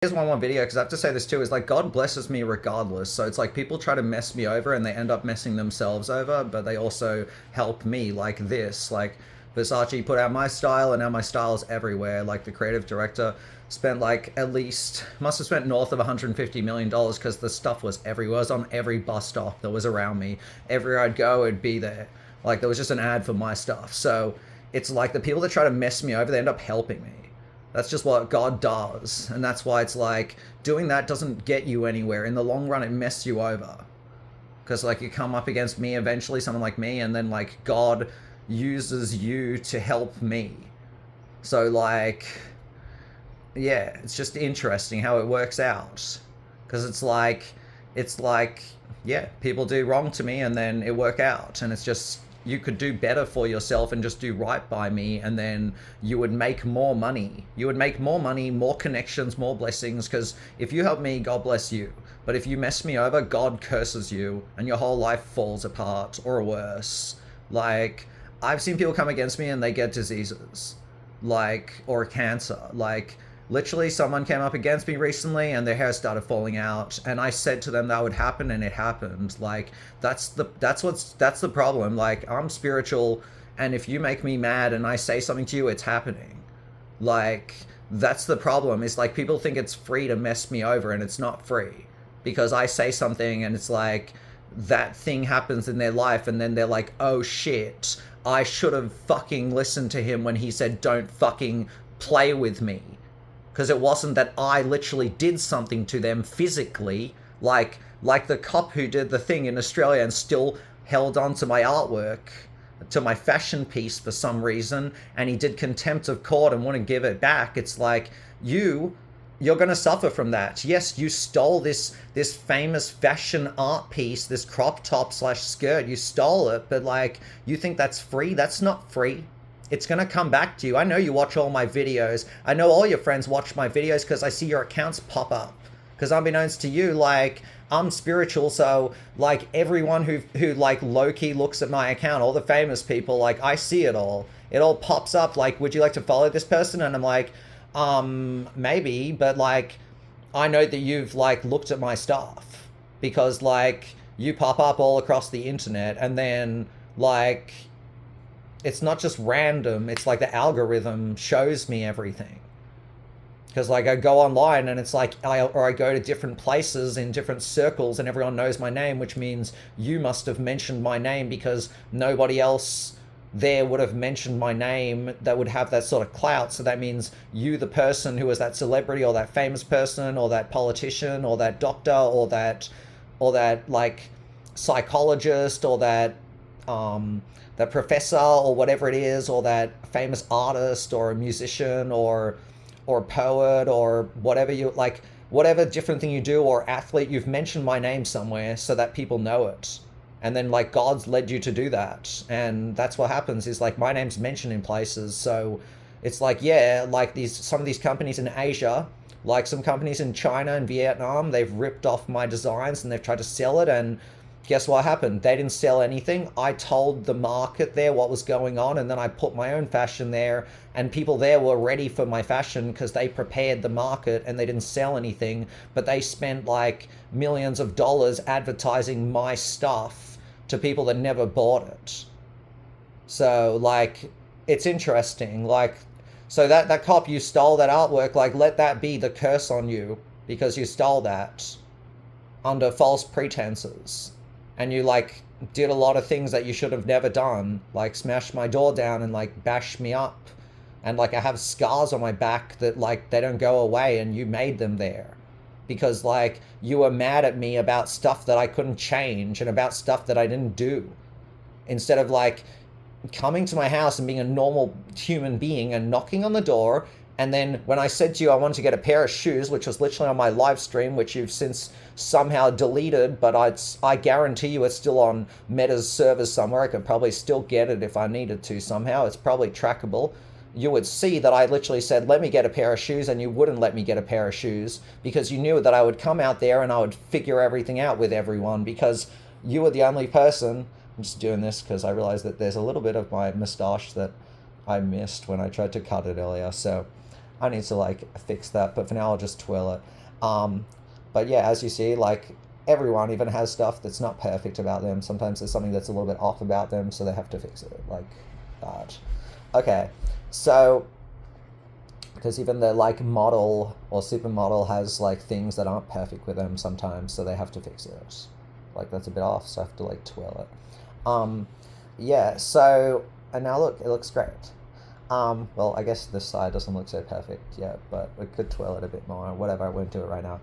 Here's one more video, because I have to say this too, is like God blesses me regardless. So it's like people try to mess me over and they end up messing themselves over, but they also help me, like this. Like Versace put out my style and now my style's everywhere. Like the creative director spent like at least, must have spent north of $150 million because the stuff was everywhere. It was on every bus stop that was around me. Everywhere I'd go, it'd be there. Like there was just an ad for my stuff. So it's like the people that try to mess me over, they end up helping me. That's just what God does. And that's why it's like doing that doesn't get you anywhere. In the long run, it messes you over. Because like you come up against me eventually, someone like me, and then like God uses you to help me. So like, yeah, it's just interesting how it works out. Because it's like, yeah, people do wrong to me and then it work out. And it's just, you could do better for yourself and just do right by me, and then you would make more money. You would make more money, more connections, more blessings, because if you help me, God bless you. But if you mess me over, God curses you and your whole life falls apart, or worse. Like, I've seen people come against me and they get diseases, like, or cancer. Like, literally someone came up against me recently and their hair started falling out, and I said to them that would happen, and it happened. Like that's the problem. Like I'm spiritual, and if you make me mad and I say something to you, it's happening. Like that's the problem. Is like people think it's free to mess me over, and it's not free, because I say something and it's like that thing happens in their life, and then they're like, oh shit, I should have fucking listened to him when he said don't fucking play with me. Because it wasn't that I literally did something to them physically, like the cop who did the thing in Australia and still held on to my artwork, to my fashion piece for some reason, and he did contempt of court and wouldn't give it back. It's like, you're going to suffer from that. Yes, you stole this famous fashion art piece, this crop top / skirt, you stole it, but like, you think that's free? That's not free. It's going to come back to you. I know you watch all my videos. I know all your friends watch my videos because I see your accounts pop up. Because unbeknownst to you, like, I'm spiritual, so, like, everyone who like, low-key looks at my account, all the famous people, like, I see it all. It all pops up, like, would you like to follow this person? And I'm like, maybe, but, like, I know that you've, like, looked at my stuff. Because, like, you pop up all across the internet, and then, like, it's not just random. It's like the algorithm shows me everything. Because like I go online and it's like, I go to different places in different circles and everyone knows my name, which means you must have mentioned my name, because nobody else there would have mentioned my name that would have that sort of clout. So that means you, the person who was that celebrity or that famous person or that politician or that doctor or that like psychologist or that professor or whatever it is, or that famous artist or a musician or a poet or whatever you like, whatever different thing you do, or athlete, you've mentioned my name somewhere so that people know it. And then like God's led you to do that, and that's what happens, is like my name's mentioned in places. So it's like, yeah, like some of these companies in Asia, like some companies in China and Vietnam, they've ripped off my designs and they've tried to sell it, and guess what happened? They didn't sell anything. I told the market there what was going on, and then I put my own fashion there, and people there were ready for my fashion because they prepared the market, and they didn't sell anything, but they spent like millions of dollars advertising my stuff to people that never bought it. So like, it's interesting. Like, so that cop, you stole that artwork, like let that be the curse on you, because you stole that under false pretenses. And you like did a lot of things that you should have never done, like smash my door down and like bash me up, and like I have scars on my back that like they don't go away, and you made them there because like you were mad at me about stuff that I couldn't change and about stuff that I didn't do, instead of like coming to my house and being a normal human being and knocking on the door. And then when I said to you I wanted to get a pair of shoes, which was literally on my live stream, which you've since somehow deleted, but I guarantee you it's still on Meta's servers somewhere. I could probably still get it if I needed to somehow. It's probably trackable. You would see that I literally said, let me get a pair of shoes, and you wouldn't let me get a pair of shoes because you knew that I would come out there and I would figure everything out with everyone, because you were the only person. I'm just doing this because I realized that there's a little bit of my moustache that I missed when I tried to cut it earlier. So I need to like fix that, but for now I'll just twirl it. But yeah, as you see, like everyone even has stuff that's not perfect about them. Sometimes there's something that's a little bit off about them, so they have to fix it, like that. Okay, so because even the like model or supermodel has like things that aren't perfect with them sometimes, so they have to fix it. Like that's a bit off, so I have to like twirl it. Yeah, so and now look, it looks great. Well, I guess this side doesn't look so perfect yet, but we could twirl it a bit more. Whatever, I won't do it right now.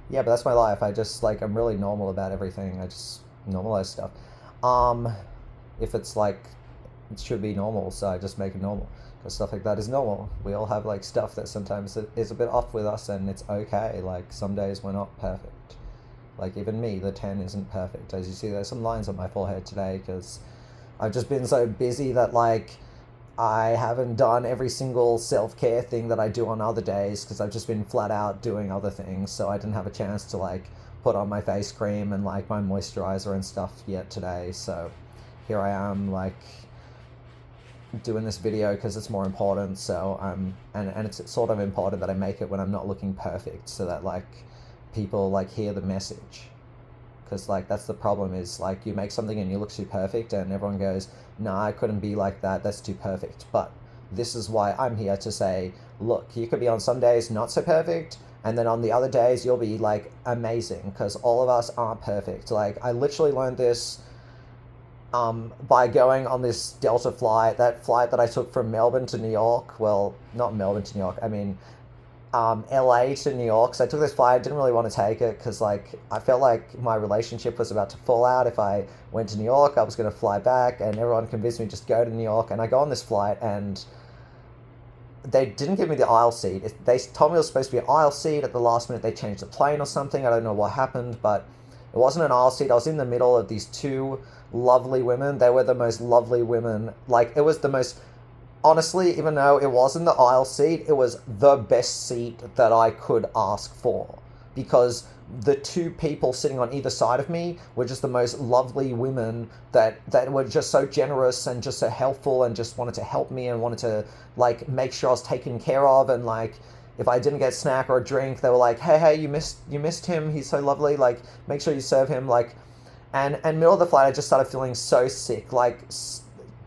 Yeah, but that's my life. I just like I'm really normal about everything. I just normalize stuff. If it's like it should be normal, so I just make it normal. Because stuff like that is normal. We all have like stuff that sometimes is a bit off with us, and it's okay. Like some days we're not perfect. Like even me, the 10 isn't perfect. As you see, there's some lines on my forehead today because I've just been so busy that like I haven't done every single self-care thing that I do on other days because I've just been flat out doing other things, so I didn't have a chance to like put on my face cream and like my moisturizer and stuff yet today. So here I am like doing this video because it's more important. So and it's sort of important that I make it when I'm not looking perfect, so that like people like hear the message. Because like that's the problem, is like you make something and you look too perfect and everyone goes, nah, I couldn't be like that, that's too perfect. But this is why I'm here to say, look, you could be on some days not so perfect, and then on the other days you'll be like amazing, because all of us aren't perfect. Like I literally learned this by going on this Delta flight, that flight that I took from Melbourne to New York. Well, not Melbourne to New York, I mean LA to New York. So I took this flight. I didn't really want to take it because like I felt like my relationship was about to fall out if I went to New York. I was going to fly back, and everyone convinced me just go to New York. And I go on this flight, and they didn't give me the aisle seat. They told me it was supposed to be an aisle seat. At the last minute they changed the plane or something. I don't know what happened, but it wasn't an aisle seat. I was in the middle of these two lovely women. They were the most lovely women. Like it was the most, honestly, even though it wasn't the aisle seat, it was the best seat that I could ask for, because the two people sitting on either side of me were just the most lovely women that were just so generous and just so helpful and just wanted to help me and wanted to like make sure I was taken care of. And like if I didn't get a snack or a drink, they were like, hey, you missed him, he's so lovely, like make sure you serve him. Like and middle of the flight I just started feeling so sick. Like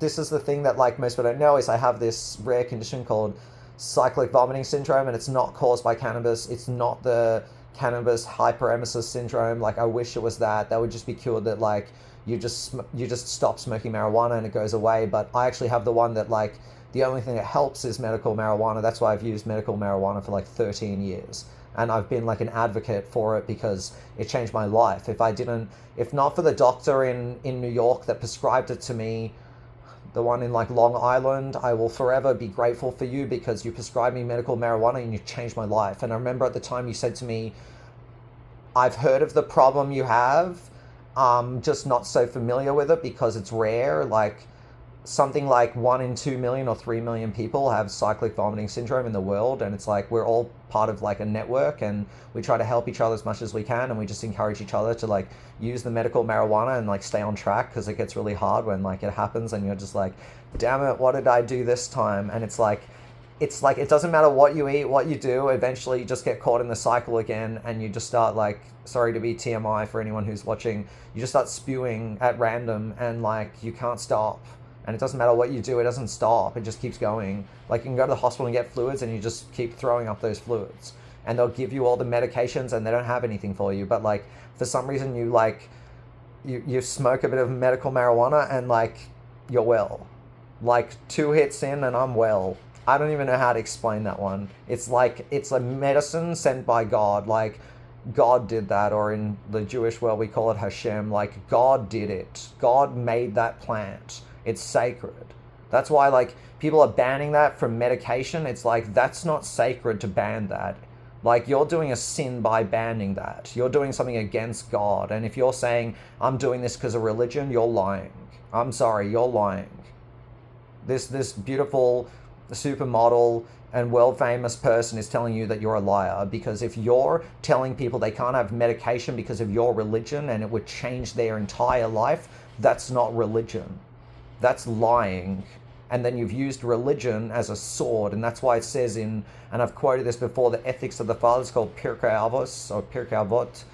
this is the thing that like most people don't know, is I have this rare condition called cyclic vomiting syndrome, and it's not caused by cannabis. It's not the cannabis hyperemesis syndrome. Like I wish it was that. That would just be cured, that like you just stop smoking marijuana and it goes away. But I actually have the one that like the only thing that helps is medical marijuana. That's why I've used medical marijuana for like 13 years. And I've been like an advocate for it because it changed my life. If not for the doctor in New York that prescribed it to me, the one in like Long Island, I will forever be grateful for you, because you prescribed me medical marijuana and you changed my life. And I remember at the time you said to me, I've heard of the problem you have, just not so familiar with it because it's rare. Like something like 1 in 2 million or 3 million people have cyclic vomiting syndrome in the world, and it's like we're all part of like a network, and we try to help each other as much as we can, and we just encourage each other to like use the medical marijuana and like stay on track, because it gets really hard when like it happens and you're just like, damn it, what did I do this time? And it's like it doesn't matter what you eat, what you do, eventually you just get caught in the cycle again, and you just start like, sorry to be TMI for anyone who's watching, you just start spewing at random, and like you can't stop. And it doesn't matter what you do, it doesn't stop, it just keeps going. Like you can go to the hospital and get fluids and you just keep throwing up those fluids. And they'll give you all the medications and they don't have anything for you. But like for some reason you like, you smoke a bit of medical marijuana and like you're well. Like 2 hits in and I'm well. I don't even know how to explain that one. It's like, it's a medicine sent by God. Like God did that, or in the Jewish world we call it Hashem. Like God did it. God made that plant. It's sacred. That's why like people are banning that from medication. It's like, that's not sacred to ban that. Like you're doing a sin by banning that. You're doing something against God. And if you're saying, I'm doing this because of religion, you're lying. I'm sorry, you're lying. This beautiful supermodel and world famous person is telling you that you're a liar, because if you're telling people they can't have medication because of your religion and it would change their entire life, that's not religion. That's lying. and then you've used religion as a sword. And that's why it says in, and I've quoted this before, the Ethics of the Fathers, called Pirkei Avos or Pirkei Avot,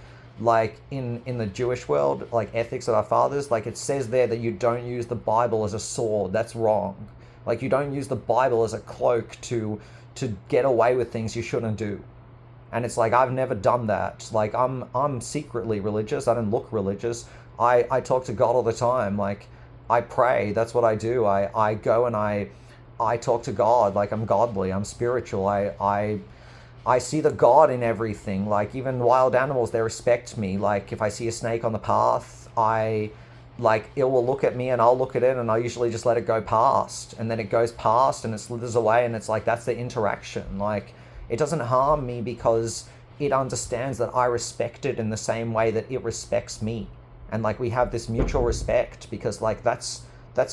like in the Jewish world, like Ethics of our Fathers, like it says there that you don't use the Bible as a sword. That's wrong. Like you don't use the Bible as a cloak to get away with things you shouldn't do. And it's like, I've never done that. Like I'm secretly religious. I don't look religious. I talk to God all the time. Like I pray. That's what I do. I go and I talk to God. Like I'm godly. I'm spiritual. I see the God in everything. Like even wild animals, they respect me. Like if I see a snake on the path, it will look at me and I'll look at it, and I usually just let it go past, and then it goes past and it slithers away, and it's like, that's the interaction. Like it doesn't harm me because it understands that I respect it in the same way that it respects me. And like we have this mutual respect, because like that's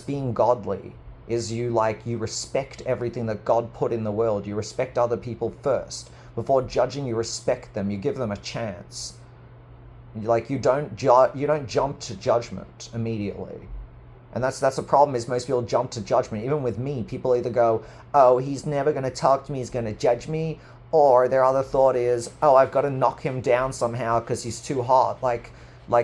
being godly, is you respect everything that God put in the world. You respect other people first. Before judging, you respect them. You give them a chance. Like you don't jump to judgment immediately. And that's the problem, is most people jump to judgment. Even with me, people either go, oh, he's never going to talk to me, he's going to judge me, or their other thought is, oh, I've got to knock him down somehow because he's too hot. Like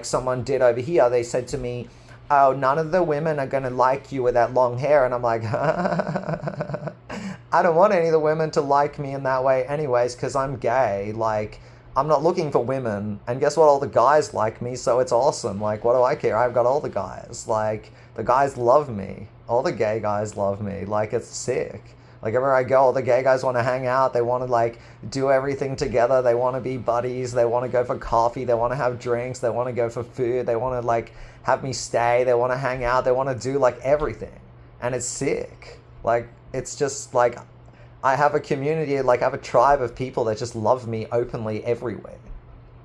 someone did over here. They said to me, oh, none of the women are going to like you with that long hair. And I'm like, I don't want any of the women to like me in that way anyways, because I'm gay. Like, I'm not looking for women. And guess what? All the guys like me, so it's awesome. Like, what do I care? I've got all the guys. Like, the guys love me. All the gay guys love me. Like, it's sick. Like, everywhere I go, all the gay guys want to hang out. They want to, like, do everything together. They want to be buddies. They want to go for coffee. They want to have drinks. They want to go for food. They want to, like, have me stay. They want to hang out. They want to do, like, everything. And it's sick. Like, it's just, like, I have a community, like, I have a tribe of people that just love me openly everywhere.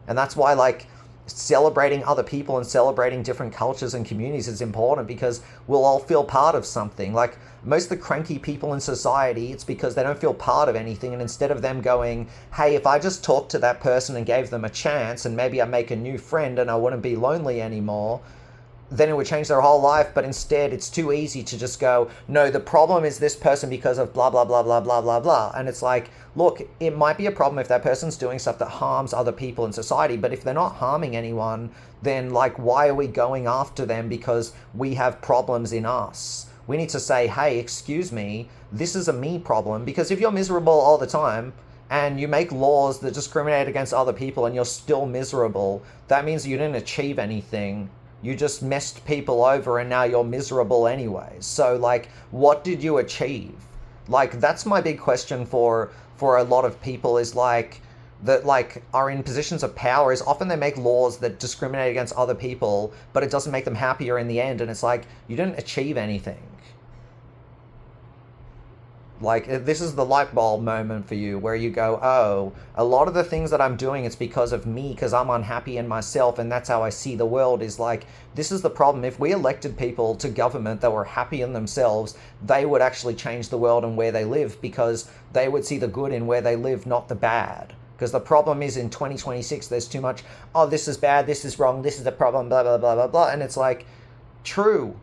And that's why, like, celebrating other people and celebrating different cultures and communities is important, because we'll all feel part of something. Like, most of the cranky people in society, it's because they don't feel part of anything, and instead of them going, hey, if I just talked to that person and gave them a chance, and maybe I make a new friend and I wouldn't be lonely anymore, then it would change their whole life. But instead, it's too easy to just go, no, the problem is this person because of blah, blah, blah, blah, blah, blah, blah. And it's like, look, it might be a problem if that person's doing stuff that harms other people in society, but if they're not harming anyone, then, like, why are we going after them because we have problems in us? We need to say, hey, excuse me, this is a me problem. Because if you're miserable all the time and you make laws that discriminate against other people and you're still miserable, that means you didn't achieve anything. You just messed people over and now you're miserable anyway. So, like, what did you achieve? Like, that's my big question for a lot of people, is like, that, like, are in positions of power, is often they make laws that discriminate against other people, but it doesn't make them happier in the end. And it's like, you didn't achieve anything. Like, this is the light bulb moment for you, where you go, oh, a lot of the things that I'm doing, it's because of me, because I'm unhappy in myself, and that's how I see the world. Is like, this is the problem. If we elected people to government that were happy in themselves, they would actually change the world and where they live, because they would see the good in where they live, not the bad. Because the problem is, in 2026, there's too much, oh, this is bad, this is wrong, this is the problem, blah, blah, blah, blah, blah. And it's like, true,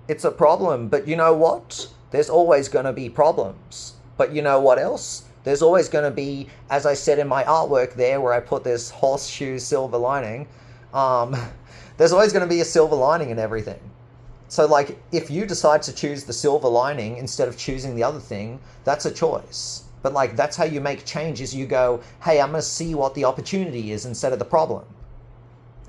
it's a problem, but you know what? There's always going to be problems. But you know what else? There's always going to be, as I said in my artwork there, where I put this horseshoe silver lining, there's always going to be a silver lining in everything. So, like, if you decide to choose the silver lining instead of choosing the other thing, that's a choice. But, like, that's how you make change, is you go, hey, I'm going to see what the opportunity is instead of the problem.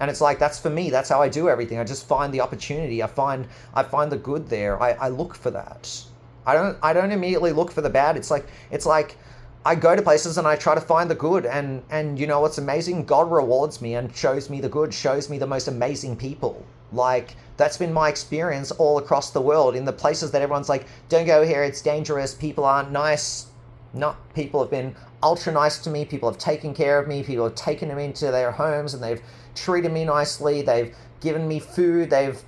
And it's like, that's for me, that's how I do everything. I just find the opportunity. I find the good there. I look for that. I don't immediately look for the bad. It's like I go to places and I try to find the good, and you know what's amazing? God rewards me and shows me the good, shows me the most amazing people. Like, that's been my experience all across the world, in the places that everyone's like, don't go here, it's dangerous, people aren't nice. No, people have been ultra nice to me. People have taken care of me. People have taken me into their homes and they've treated me nicely. They've given me food. They've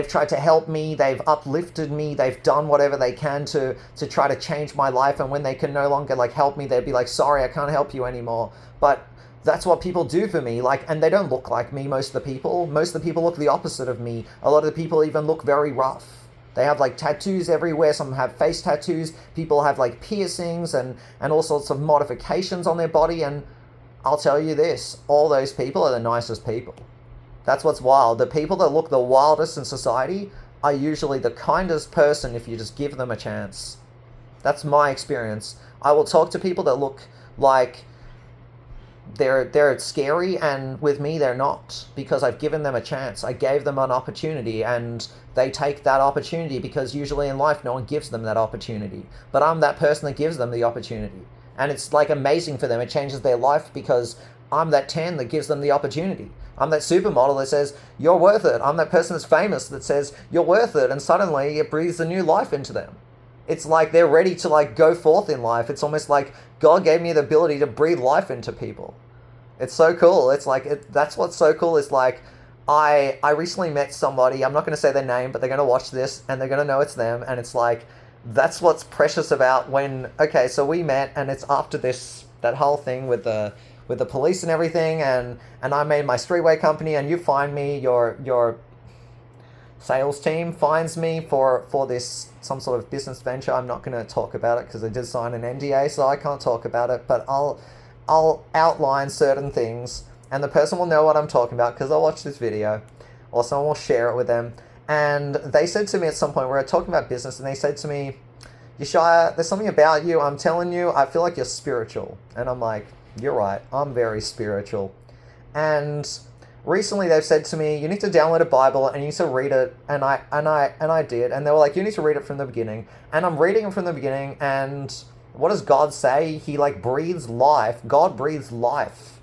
tried to help me. They've uplifted me. They've done whatever they can to try to change my life. And when they can no longer, like, help me, they'd be like, sorry, I can't help you anymore. But that's what people do for me. Like, and they don't look like me, most of the people. Most of the people look the opposite of me. A lot of the people even look very rough. They have like tattoos everywhere. Some have face tattoos. People have like piercings and all sorts of modifications on their body. And I'll tell you this, all those people are the nicest people. That's what's wild. The people that look the wildest in society are usually the kindest person if you just give them a chance. That's my experience. I will talk to people that look like they're scary, and with me they're not, because I've given them a chance. I gave them an opportunity, and they take that opportunity, because usually in life no one gives them that opportunity. But I'm that person that gives them the opportunity. And it's like amazing for them. It changes their life because I'm that 10 that gives them the opportunity. I'm that supermodel that says, you're worth it. I'm that person that's famous that says, you're worth it. And suddenly it breathes a new life into them. It's like they're ready to like go forth in life. It's almost like God gave me the ability to breathe life into people. It's so cool. It's like, that's what's so cool is like, I recently met somebody, I'm not going to say their name, but they're going to watch this and they're going to know it's them. And it's like, that's what's precious about when, okay, so we met, and it's after that whole thing with the police and everything, and I made my streetwear company, and you find me, your sales team finds me for this, some sort of business venture. I'm not going to talk about it because I did sign an NDA, so I can't talk about it, but I'll outline certain things, and the person will know what I'm talking about because I'll watch this video, or someone will share it with them. And they said to me at some point, we were talking about business, and they said to me, Yeshaya, there's something about you, I'm telling you, I feel like you're spiritual. And I'm like, you're right, I'm very spiritual. And recently they've said to me, you need to download a Bible and you need to read it. And I did. And they were like, you need to read it from the beginning. And I'm reading it from the beginning, and what does God say? He like breathes life. God breathes life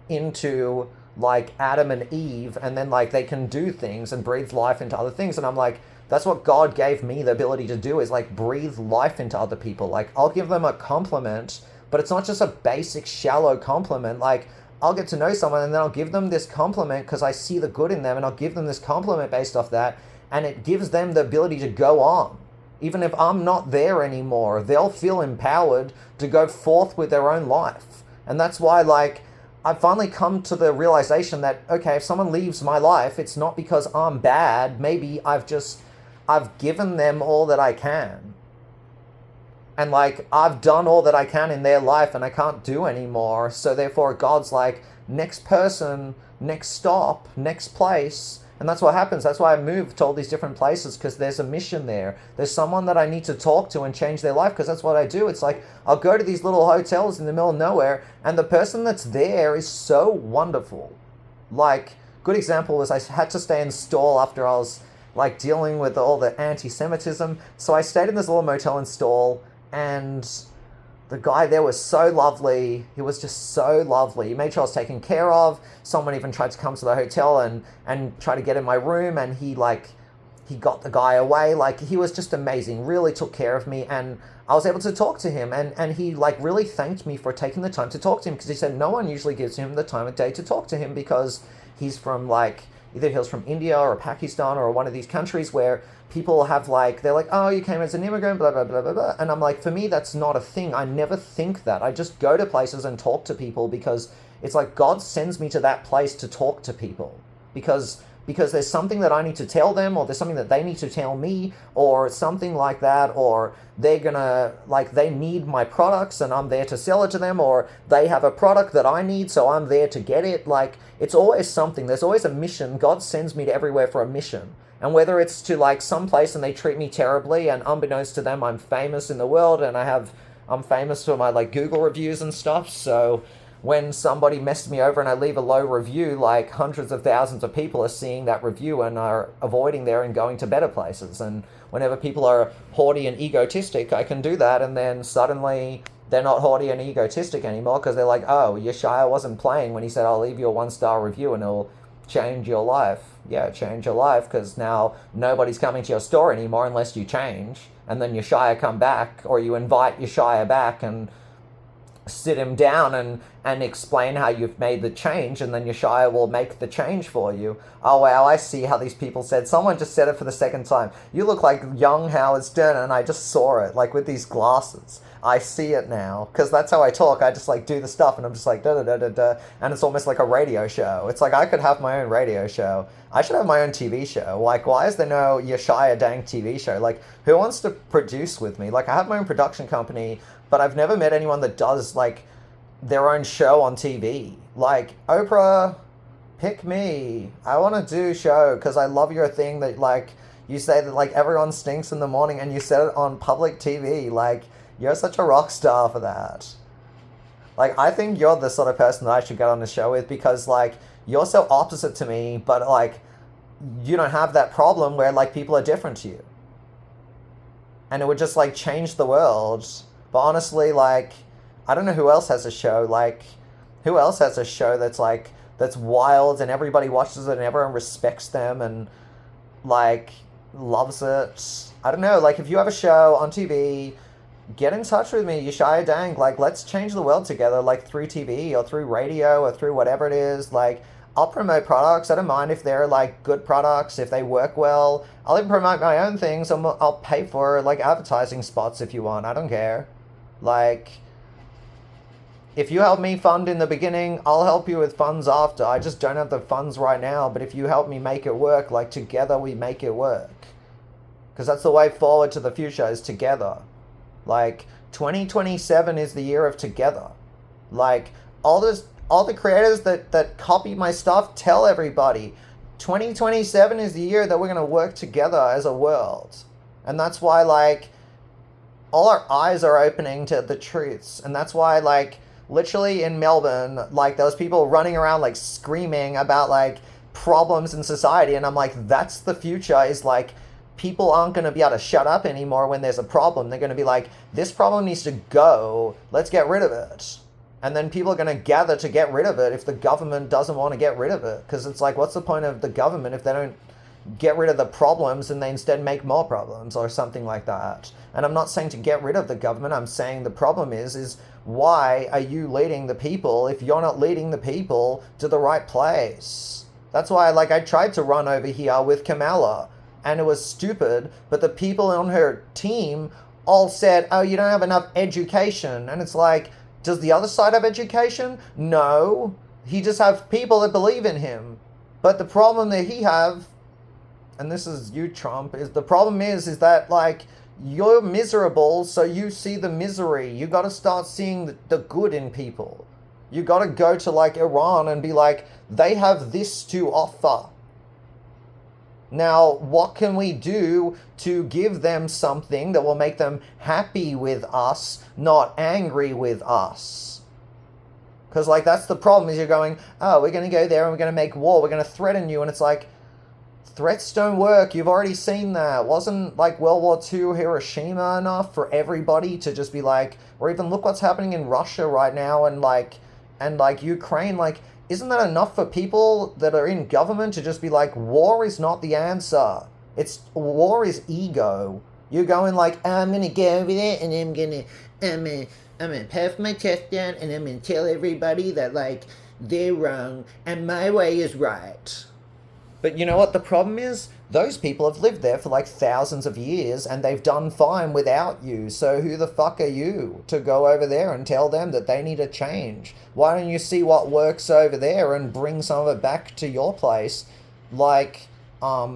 into like Adam and Eve, and then like they can do things and breathe life into other things. And I'm like, that's what God gave me the ability to do, is like breathe life into other people. Like I'll give them a compliment, but it's not just a basic shallow compliment. Like I'll get to know someone and then I'll give them this compliment because I see the good in them, and I'll give them this compliment based off that, and it gives them the ability to go on. Even if I'm not there anymore, they'll feel empowered to go forth with their own life. And that's why like I've finally come to the realization that, okay, if someone leaves my life, it's not because I'm bad. Maybe I've given them all that I can. And like, I've done all that I can in their life and I can't do anymore. So therefore God's like, next person, next stop, next place. And that's what happens. That's why I moved to all these different places, because there's a mission there. There's someone that I need to talk to and change their life, because that's what I do. It's like I'll go to these little hotels in the middle of nowhere, and the person that's there is so wonderful. Like, good example was I had to stay in stall after I was like dealing with all the anti-Semitism. So I stayed in this little motel in stall, and the guy there was so lovely. He was just so lovely. He made sure I was taken care of. Someone even tried to come to the hotel and try to get in my room, and he got the guy away. Like, he was just amazing. Really took care of me, and I was able to talk to him, and he like really thanked me for taking the time to talk to him, because he said no one usually gives him the time of day to talk to him, because he's from like, either he was from India or Pakistan or one of these countries where people have like, they're like, oh, you came as an immigrant, blah, blah, blah, blah, blah. And I'm like, for me, that's not a thing. I never think that. I just go to places and talk to people, because it's like God sends me to that place to talk to people. Because there's something that I need to tell them, or there's something that they need to tell me, or something like that, or they're gonna, like, they need my products and I'm there to sell it to them, or they have a product that I need, so I'm there to get it. Like, it's always something. There's always a mission. God sends me to everywhere for a mission. And whether it's to like some place and they treat me terribly, and unbeknownst to them, I'm famous in the world, and I'm famous for my like Google reviews and stuff. So when somebody messes me over and I leave a low review, like hundreds of thousands of people are seeing that review and are avoiding there and going to better places. And whenever people are haughty and egotistic, I can do that, and then suddenly they're not haughty and egotistic anymore, because they're like, oh, Yeshaya wasn't playing when he said I'll leave you a 1-star review and it'll change your life. Yeah, change your life, because now nobody's coming to your store anymore unless you change. And then Yeshaya come back, or you invite Yeshaya back, and sit him down and explain how you've made the change, and then Yeshaya will make the change for you. Oh wow, I see how these people said. Someone just said it for the second time. You look like young Howard Stern, and I just saw it, like with these glasses. I see it now, because that's how I talk. I just like do the stuff, and I'm just like da da da da da, and it's almost like a radio show. It's like I could have my own radio show. I should have my own TV show. Like, why is there no Yeshaya Dank TV show? Like, who wants to produce with me? Like, I have my own production company, but I've never met anyone that does like their own show on TV. Like, Oprah, pick me. I want to do a show because I love your thing that like you say that like everyone stinks in the morning, and you said it on public TV. Like, you're such a rock star for that. Like, I think you're the sort of person that I should get on the show with, because like you're so opposite to me, but like you don't have that problem where like people are different to you. And it would just like change the world. But honestly, like, I don't know who else has a show. Like, who else has a show that's like, that's wild and everybody watches it and everyone respects them and like loves it. I don't know. Like, if you have a show on TV, get in touch with me, Yeshaya Dank. Like, let's change the world together, like through TV or through radio or through whatever it is. Like, I'll promote products. I don't mind if they're like good products, if they work well. I'll even promote my own things. I'll pay for like advertising spots if you want. I don't care. Like, if you help me fund in the beginning, I'll help you with funds after. I just don't have the funds right now. But if you help me make it work, like together we make it work. Because that's the way forward to the future, is together. Like, 2027 is the year of together. Like, all the creators that copy my stuff, tell everybody 2027 is the year that we're going to work together as a world. And that's why, like, all our eyes are opening to the truths. And that's why, like, literally in Melbourne, like, there was people running around, like, screaming about, like, problems in society. And I'm like, that's the future, is, like, people aren't going to be able to shut up anymore when there's a problem. They're going to be like, this problem needs to go. Let's get rid of it. And then people are going to gather to get rid of it if the government doesn't want to get rid of it. Because it's like, what's the point of the government if they don't get rid of the problems and they instead make more problems or something like that? And I'm not saying to get rid of the government. I'm saying the problem is why are you leading the people if you're not leading the people to the right place? That's why, like, I tried to run over here with Kamala, and it was stupid, but the people on her team all said, oh, you don't have enough education. And it's like, does the other side have education? No. He just have people that believe in him. But the problem that he have, and this is you, Trump, is the problem is that, like, you're miserable, so you see the misery. You got to start seeing the good in people. You got to go to, like, Iran and be like, they have this to offer. Now, what can we do to give them something that will make them happy with us, not angry with us? Because, like, that's the problem, is you're going, oh, we're going to go there and we're going to make war. We're going to threaten you. And it's like, threats don't work. You've already seen that. Wasn't, like, World War II Hiroshima enough for everybody to just be like, or even look what's happening in Russia right now and Ukraine, like, isn't that enough for people that are in government to just be like, war is not the answer. War is ego. You're going like, I'm going to go over there and I'm going to puff my chest down and I'm going to tell everybody that, like, they're wrong and my way is right. But you know what the problem is? Those people have lived there for like thousands of years and they've done fine without you. So who the fuck are you to go over there and tell them that they need a change? Why don't you see what works over there and bring some of it back to your place? Like I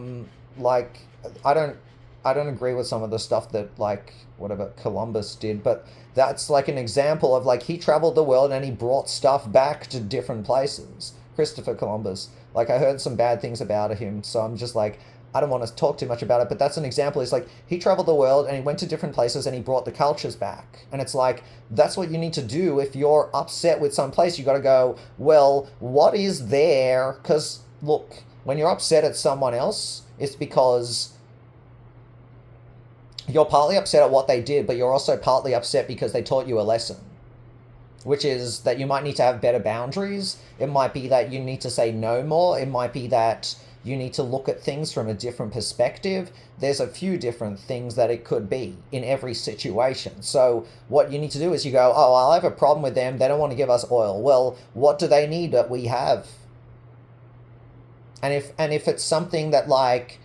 don't agree with some of the stuff that, like, whatever Columbus did, but that's like an example of, like, he traveled the world and he brought stuff back to different places. Christopher Columbus. Like, I heard some bad things about him, so I'm just like, I don't want to talk too much about it, but that's an example. It's like, he traveled the world and he went to different places and he brought the cultures back. And it's like, that's what you need to do. If you're upset with some place, you got to go, well, what is there? Because, look, when you're upset at someone else, it's because you're partly upset at what they did, but you're also partly upset because they taught you a lesson. Which is that you might need to have better boundaries. It might be that you need to say no more. It might be that you need to look at things from a different perspective. There's a few different things that it could be in every situation. So what you need to do is you go, oh, I'll have a problem with them. They don't want to give us oil. Well, what do they need that we have? And if it's something that like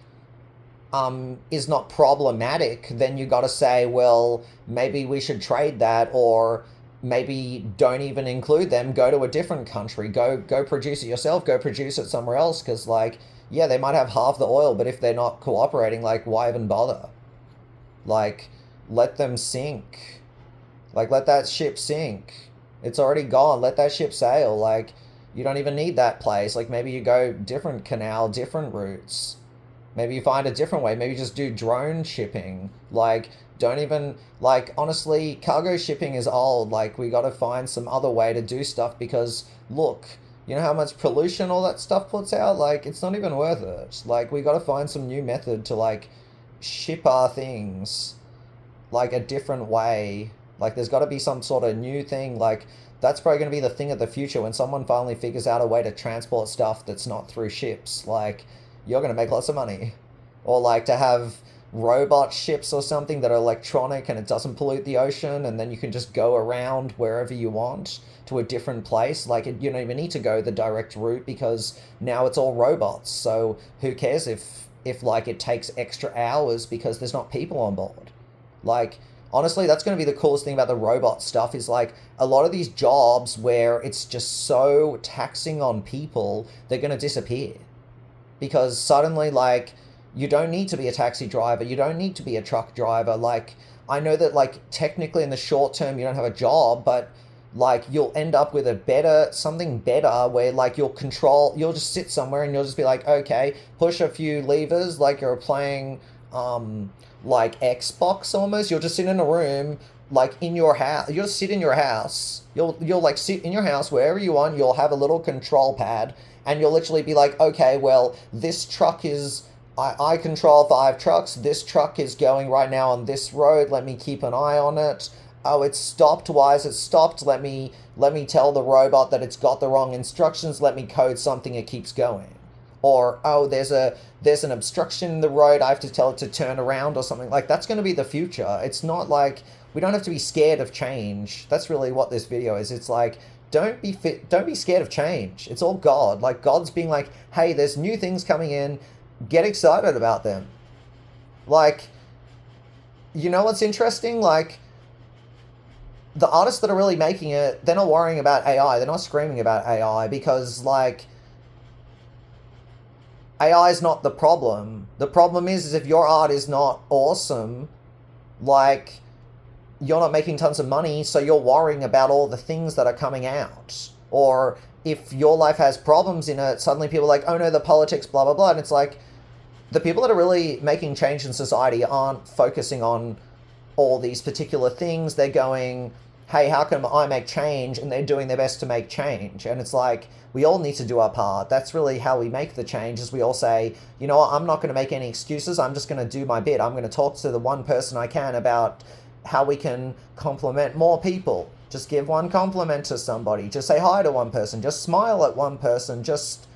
is not problematic, then you got to say, well, maybe we should trade that, or maybe don't even include them. Go to a different country. Go produce it yourself. Go produce it somewhere else. Because like, yeah, they might have half the oil, but if they're not cooperating, like, why even bother? Like, let them sink. Like, let that ship sink. It's already gone. Let that ship sail. Like, you don't even need that place. Like, maybe you go different canal, different routes. Maybe you find a different way. Maybe you just do drone shipping. Like, don't even, like, honestly, cargo shipping is old. Like, we got to find some other way to do stuff because, look, you know how much pollution all that stuff puts out? Like, it's not even worth it. Like, we got to find some new method to, like, ship our things, like, a different way. Like, there's got to be some sort of new thing. Like, that's probably going to be the thing of the future when someone finally figures out a way to transport stuff that's not through ships. Like, you're going to make lots of money. Or like to have robot ships or something that are electronic and it doesn't pollute the ocean, and then you can just go around wherever you want to a different place. Like, you don't even need to go the direct route because now it's all robots. So who cares if like it takes extra hours because there's not people on board? Like, honestly, that's going to be the coolest thing about the robot stuff is like a lot of these jobs where it's just so taxing on people, they're going to disappear. Because suddenly, like, you don't need to be a taxi driver. You don't need to be a truck driver. Like, I know that, like, technically in the short term, you don't have a job, but, like, you'll end up with something better where, like, you'll just sit somewhere and you'll just be like, okay, push a few levers, like you're playing, like, Xbox almost. You'll just sit in a room, like, in your house. You'll sit in your house. You'll, like, sit in your house wherever you want. You'll have a little control pad. And you'll literally be like, okay, well, this truck is, I control 5 trucks. This truck is going right now on this road. Let me keep an eye on it. Oh, it's stopped. Why is it stopped? Let me tell the robot that it's got the wrong instructions. Let me code something it keeps going. Or, oh, there's an obstruction in the road. I have to tell it to turn around or something. Like, that's going to be the future. It's not like, we don't have to be scared of change. That's really what this video is. It's like, don't be scared of change. It's all God. Like, God's being like, hey, there's new things coming in. Get excited about them. Like, you know what's interesting? Like, the artists that are really making it, they're not worrying about AI. They're not screaming about AI because, like, AI is not the problem. The problem is if your art is not awesome, like, you're not making tons of money, so you're worrying about all the things that are coming out. Or if your life has problems in it, suddenly people are like, oh no, the politics, blah, blah, blah. And it's like, the people that are really making change in society aren't focusing on all these particular things. They're going, hey, how can I make change? And they're doing their best to make change. And it's like, we all need to do our part. That's really how we make the change, is we all say, you know what, I'm not going to make any excuses. I'm just going to do my bit. I'm going to talk to the one person I can about how we can compliment more people. Just give one compliment to somebody. Just say hi to one person. Just smile at one person. Just,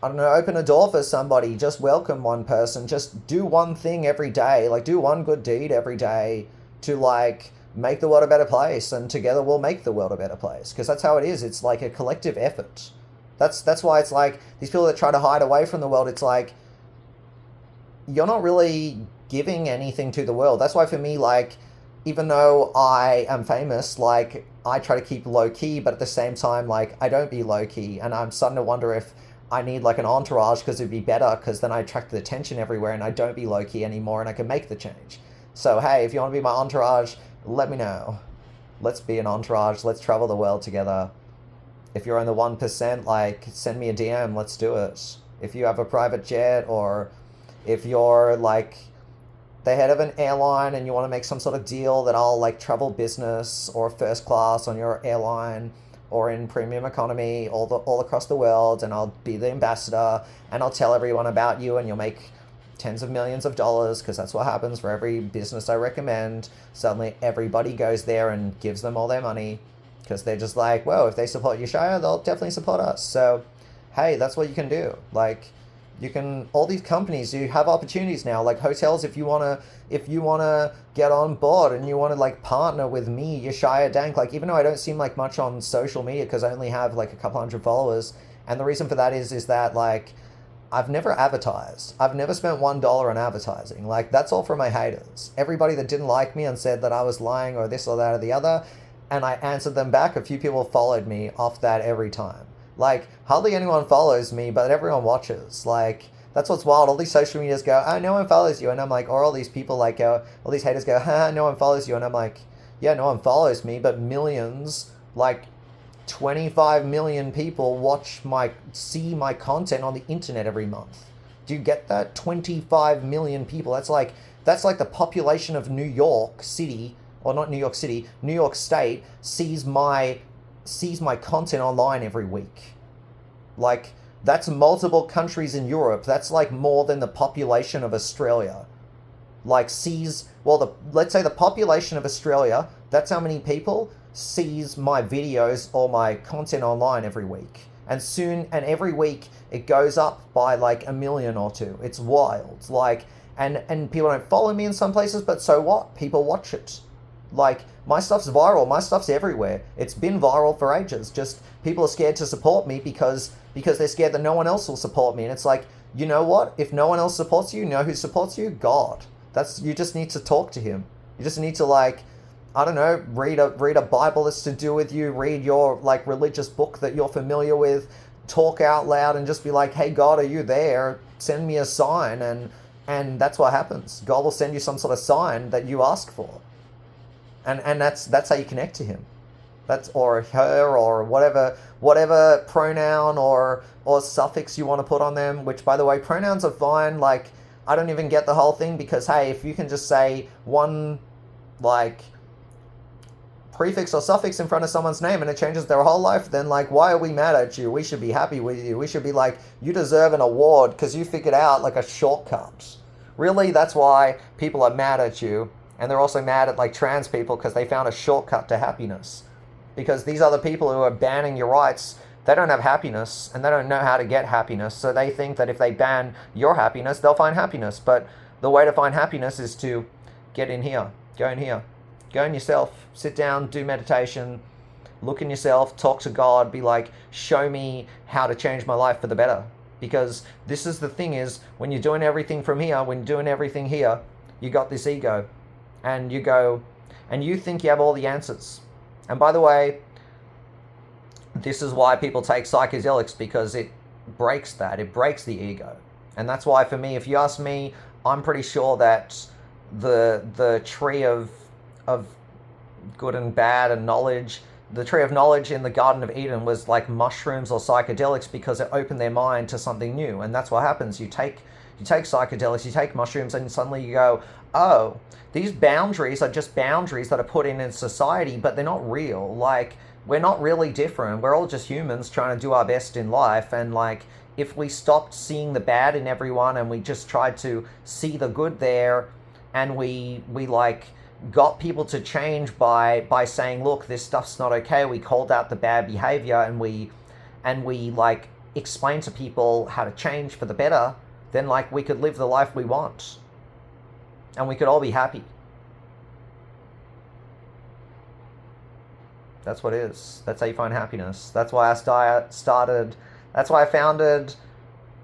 I don't know, open a door for somebody. Just welcome one person. Just do one thing every day. Like, do one good deed every day to, like, make the world a better place. And together we'll make the world a better place. Because that's how it is. It's like a collective effort. That's why it's like, these people that try to hide away from the world, it's like, you're not really giving anything to the world. That's why for me, like, even though I am famous, like, I try to keep low key, but at the same time, like, I don't be low key. And I'm starting to wonder if I need, like, an entourage, because it'd be better, because then I attract the attention everywhere and I don't be low key anymore and I can make the change. So, hey, if you want to be my entourage, let me know. Let's be an entourage. Let's travel the world together. If you're in the 1%, like, send me a DM. Let's do it. If you have a private jet, or if you're, like, the head of an airline and you want to make some sort of deal that I'll, like, travel business or first class on your airline or in premium economy all across the world, and I'll be the ambassador and I'll tell everyone about you, and you'll make tens of millions of dollars, because that's what happens for every business I recommend. Suddenly everybody goes there and gives them all their money, because they're just like, well, if they support Yeshaya, they'll definitely support us. So, hey, that's what you can do. Like, You can, all these companies, you have opportunities now, like hotels. If you wanna get on board and you want to like partner with me, Yeshaya Dank, like even though I don't seem like much on social media because I only have like a couple hundred followers, and the reason for that is that like I've never advertised. I've never spent $1 on advertising. Like that's all for my haters. Everybody that didn't like me and said that I was lying or this or that or the other, and I answered them back. A few people followed me off that every time. Like hardly anyone follows me, but everyone watches. Like that's what's wild. All these social medias go, oh, no one follows you, and I'm like, or all these people like go, all these haters go, ha, no one follows you, and I'm like, yeah, no one follows me, but millions, like 25 million people see my content on the internet every month. Do you get that? 25 million people. That's like the population of New York City, or not New York City, New York State sees my content online every week. Like that's multiple countries in Europe. That's like more than the population of Australia. Like let's say the population of Australia, that's how many people sees my videos or my content online every week. And every week it goes up by like 1 million or 2. It's wild. Like and people don't follow me in some places, but so what? People watch it. Like my stuff's viral, my stuff's everywhere. It's been viral for ages. Just people are scared to support me because they're scared that no one else will support me. And it's like, you know what? If no one else supports you, know who supports you? God. You just need to talk to him. You just need to like, I don't know, read a Bible that's to do with you, read your like religious book that you're familiar with, talk out loud and just be like, hey God, are you there? Send me a sign, and that's what happens. God will send you some sort of sign that you ask for. And that's how you connect to him. That's or her or whatever pronoun or suffix you want to put on them, which by the way, pronouns are fine. Like I don't even get the whole thing because hey, if you can just say one like prefix or suffix in front of someone's name and it changes their whole life, then like why are we mad at you? We should be happy with you. We should be like, you deserve an award because you figured out like a shortcut. Really, that's why people are mad at you. And they're also mad at like trans people because they found a shortcut to happiness. Because these other people who are banning your rights, they don't have happiness and they don't know how to get happiness. So they think that if they ban your happiness, they'll find happiness. But the way to find happiness is to get in here, go in here. Go in yourself, sit down, do meditation, look in yourself, talk to God, be like, show me how to change my life for the better. Because this is the thing is, when you're doing everything from here, when you're doing everything here, you got this ego. And you go, and you think you have all the answers. And by the way, this is why people take psychedelics, because it breaks that. It breaks the ego. And that's why for me, if you ask me, I'm pretty sure that the tree of good and bad and knowledge, the tree of knowledge in the Garden of Eden was like mushrooms or psychedelics because it opened their mind to something new. And that's what happens. You take psychedelics, you take mushrooms, and suddenly you go, oh, these boundaries are just boundaries that are put in society, but they're not real. Like, we're not really different. We're all just humans trying to do our best in life. And like, if we stopped seeing the bad in everyone and we just tried to see the good there, and we like got people to change by saying, look, this stuff's not okay. We called out the bad behavior and we like explained to people how to change for the better, then like we could live the life we want. And we could all be happy. That's what it is. That's how you find happiness. That's why that's why I founded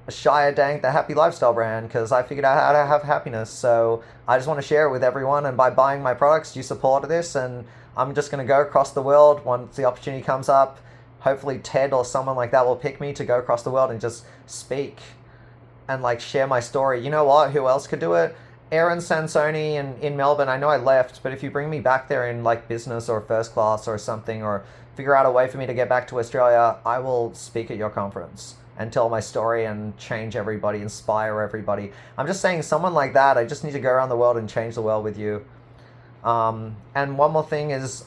Shaya Dank, the happy lifestyle brand, because I figured out how to have happiness. So I just want to share it with everyone, and by buying my products, you support this, and I'm just going to go across the world once the opportunity comes up. Hopefully Ted or someone like that will pick me to go across the world and just speak and like share my story. You know what? Who else could do it? Aaron Sansoni in Melbourne. I know I left, but if you bring me back there in like business or first class or something, or figure out a way for me to get back to Australia, I will speak at your conference and tell my story and change everybody, inspire everybody. I'm just saying, someone like that, I just need to go around the world and change the world with you. And one more thing is,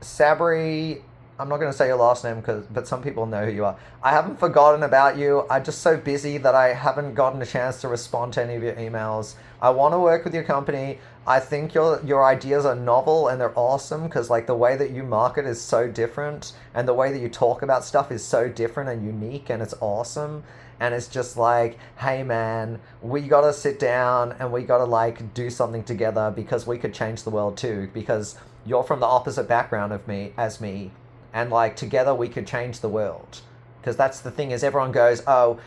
Sabri I'm not going to say your last name, but some people know who you are. I haven't forgotten about you. I'm just so busy that I haven't gotten a chance to respond to any of your emails. I want to work with your company. I think your ideas are novel and they're awesome because like the way that you market is so different and the way that you talk about stuff is so different and unique and it's awesome. And it's just like, hey man, we gotta sit down and we gotta like do something together because we could change the world too. Because you're from the opposite background of me as me, and like together we could change the world. Because that's the thing is everyone goes, oh,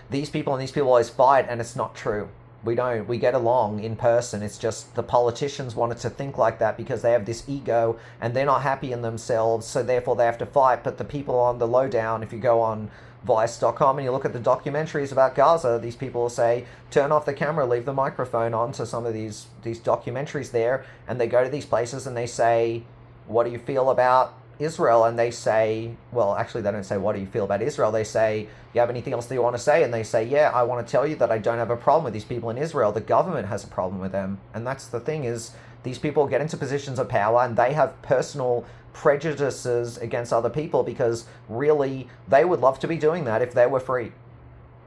these people and these people always fight, and it's not true. We don't. We get along in person. It's just the politicians wanted to think like that because they have this ego and they're not happy in themselves, so therefore they have to fight. But the people on the lowdown, if you go on Vice.com and you look at the documentaries about Gaza, these people will say, turn off the camera, leave the microphone on to some of these documentaries there, and they go to these places and they say, what do you feel about Israel? And they say, well, actually they don't say, what do you feel about Israel? They say, you have anything else that you want to say? And they say, yeah, I want to tell you that I don't have a problem with these people in Israel. The government has a problem with them. And that's the thing is, these people get into positions of power and they have personal prejudices against other people because really they would love to be doing that if they were free.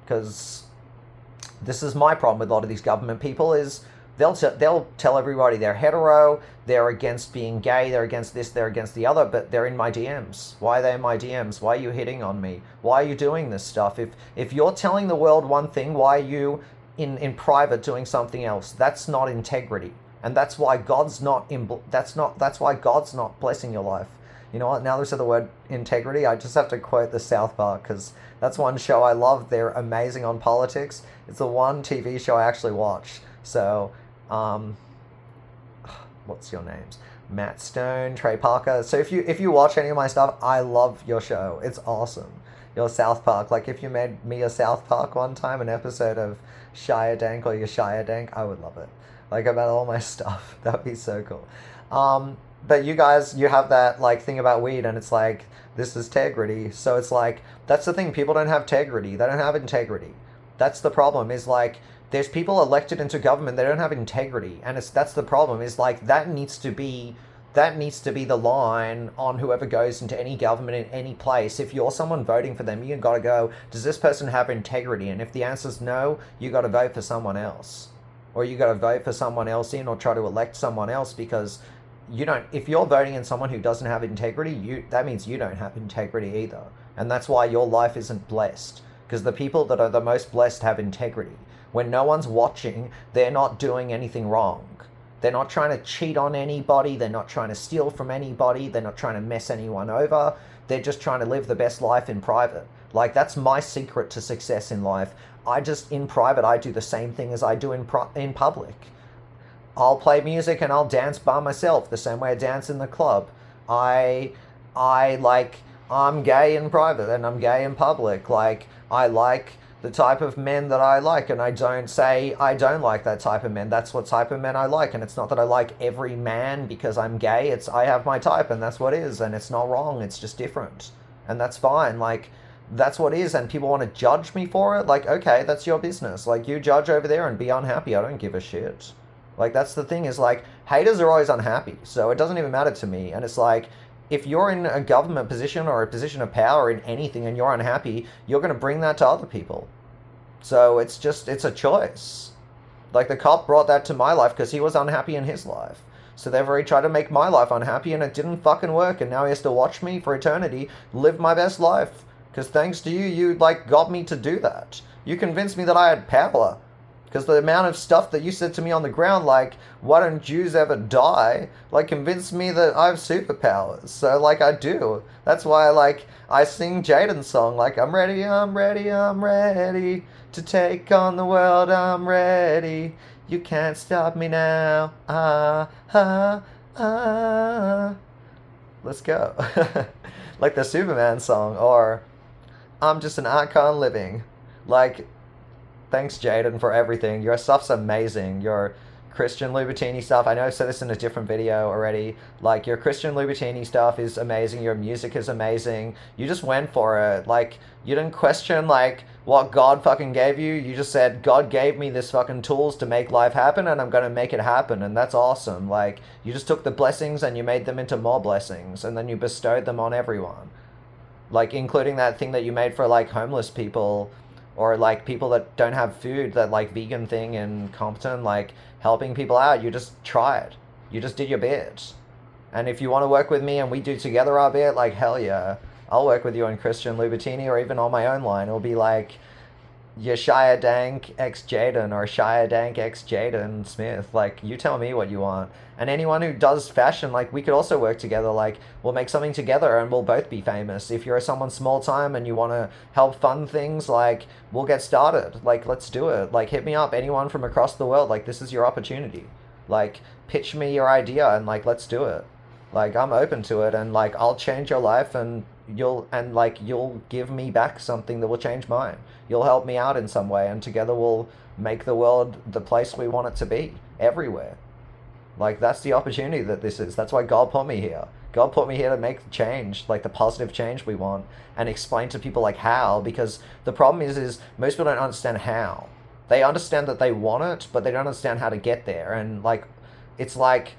Because this is my problem with a lot of these government people is they'll tell everybody they're hetero, they're against being gay, they're against this, they're against the other, but they're in my DMs. Why are they in my DMs? Why are you hitting on me? Why are you doing this stuff? If you're telling the world one thing, why are you in private doing something else? That's not integrity. And that's why God's not that's why God's not blessing your life. You know what? Now that I said the word integrity, I just have to quote the South Park because that's one show I love. They're amazing on politics. It's the one TV show I actually watch. So, what's your names? Matt Stone, Trey Parker. So if you watch any of my stuff, I love your show. It's awesome. Your South Park. Like if you made me a South Park one time, an episode of Shaya Dank or Yeshaya Dank, I would love it. Like about all my stuff. That would be so cool. But you guys, you have that like thing about weed and it's like, this is integrity. So it's like, that's the thing. People don't have integrity. They don't have integrity. That's the problem is like, there's people elected into government. They don't have integrity. And that's the problem is like, that needs to be the line on whoever goes into any government in any place. If you're someone voting for them, you got to go, does this person have integrity? And if the answer's no, you got to vote for someone else. Or you got to vote for someone else in or try to elect someone else because if you're voting in someone who doesn't have integrity, that means you don't have integrity either. And that's why your life isn't blessed. Because the people that are the most blessed have integrity. When no one's watching, they're not doing anything wrong. They're not trying to cheat on anybody. They're not trying to steal from anybody. They're not trying to mess anyone over. They're just trying to live the best life in private. Like, that's my secret to success in life. In private, I do the same thing as I do in public. I'll play music and I'll dance by myself the same way I dance in the club. I'm gay in private and I'm gay in public. Like, I like the type of men that I like, and I don't say I don't like that type of men. That's what type of men I like, and it's not that I like every man because I'm gay. I have my type, and that's what it is, and it's not wrong. It's just different, and that's fine. Like, that's what it is, and people want to judge me for it. Like, okay, that's your business. Like, you judge over there and be unhappy. I don't give a shit. Like, that's the thing is, like, haters are always unhappy, so it doesn't even matter to me. And it's like, if you're in a government position or a position of power in anything and you're unhappy, you're going to bring that to other people. So it's a choice. Like, the cop brought that to my life because he was unhappy in his life. So therefore he tried to make my life unhappy and it didn't fucking work. And now he has to watch me for eternity live my best life. Because thanks to you, you like got me to do that. You convinced me that I had power. Because the amount of stuff that you said to me on the ground, like, why don't Jews ever die, like, convinced me that I have superpowers. So, like, I do. That's why, like, I sing Jaden's song, like, I'm ready, I'm ready, I'm ready to take on the world, I'm ready. You can't stop me now. Let's go. Like the Superman song, or I'm just an icon living. Like, thanks, Jaden, for everything. Your stuff's amazing. Your Christian Louboutin stuff. I know I've said this in a different video already. Like, your Christian Louboutin stuff is amazing. Your music is amazing. You just went for it. Like, you didn't question, like, what God fucking gave you. You just said, God gave me this fucking tools to make life happen, and I'm going to make it happen. And that's awesome. Like, you just took the blessings and you made them into more blessings. And then you bestowed them on everyone. Like, including that thing that you made for, like, homeless people, or like people that don't have food, that like vegan thing in Compton, like helping people out. You just tried. You just did your bit. And if you want to work with me and we do together our bit, like, hell yeah. I'll work with you on Christian Louboutin, or even on my own line. It'll be like Yeshaya Dank x Jaden, or Shaya Dank x Jaden Smith. Like, you tell me what you want. And anyone who does fashion, like, we could also work together. Like, we'll make something together and we'll both be famous. If you're someone small time and you want to help fund things, like, we'll get started. Like, let's do it. Like, hit me up, anyone from across the world. Like, this is your opportunity. Like, pitch me your idea and, like, let's do it. Like, I'm open to it, and, like, I'll change your life, and you'll give me back something that will change mine. You'll help me out in some way, and together we'll make the world the place we want it to be, everywhere. Like, that's the opportunity that this is. That's why God put me here. God put me here to make the change, like the positive change we want, and explain to people, like, how. Because the problem is most people don't understand how. They understand that they want it, but they don't understand how to get there. And, like, it's like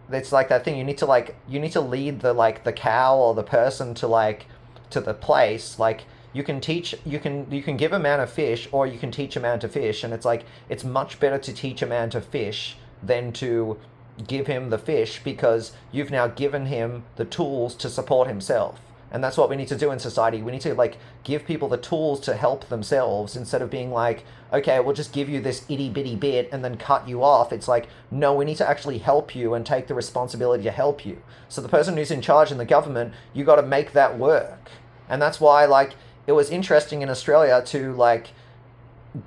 that thing. You need to lead the cow or the person to the place. Like, you can give a man a fish, or you can teach a man to fish. And it's like, it's much better to teach a man to fish than to give him the fish, because you've now given him the tools to support himself. And that's what we need to do in society. We need to, like, give people the tools to help themselves, instead of being like, okay, we'll just give you this itty bitty bit and then cut you off. It's like, no, we need to actually help you and take the responsibility to help you. So the person who's in charge in the government, you got to make that work. And that's why, like, it was interesting in Australia to, like,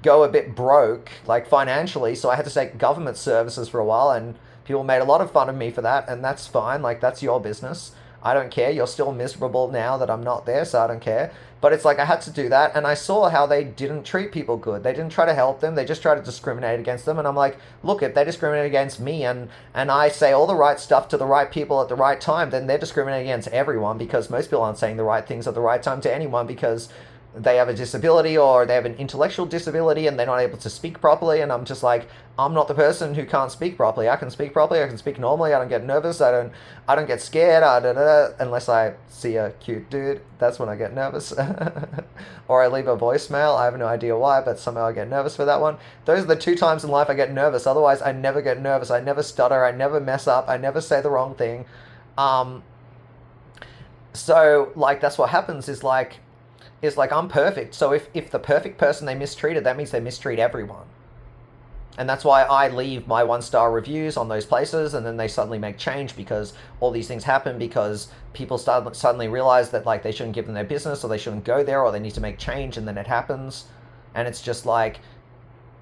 go a bit broke, like, financially. So I had to take government services for a while, and people made a lot of fun of me for that, and that's fine. Like, that's your business. I don't care. You're still miserable now that I'm not there, so I don't care. But it's like, I had to do that, and I saw how they didn't treat people good. They didn't try to help them. They just tried to discriminate against them. And I'm like, look, if they discriminate against me, and I say all the right stuff to the right people at the right time, then they're discriminating against everyone, because most people aren't saying the right things at the right time to anyone, because they have a disability, or they have an intellectual disability, and they're not able to speak properly. And I'm just like, I'm not the person who can't speak properly. I can speak properly. I can speak normally. I don't get nervous. I don't get scared. Unless I see a cute dude. That's when I get nervous. Or I leave a voicemail. I have no idea why, but somehow I get nervous for that one. Those are the 2 times in life I get nervous. Otherwise, I never get nervous. I never stutter. I never mess up. I never say the wrong thing. So, like, that's what happens is like, I'm perfect. So if the perfect person they mistreated, that means they mistreat everyone. And that's why I leave my 1-star reviews on those places, and then they suddenly make change, because all these things happen because people suddenly realize that, like, they shouldn't give them their business, or they shouldn't go there, or they need to make change, and then it happens. And it's just like,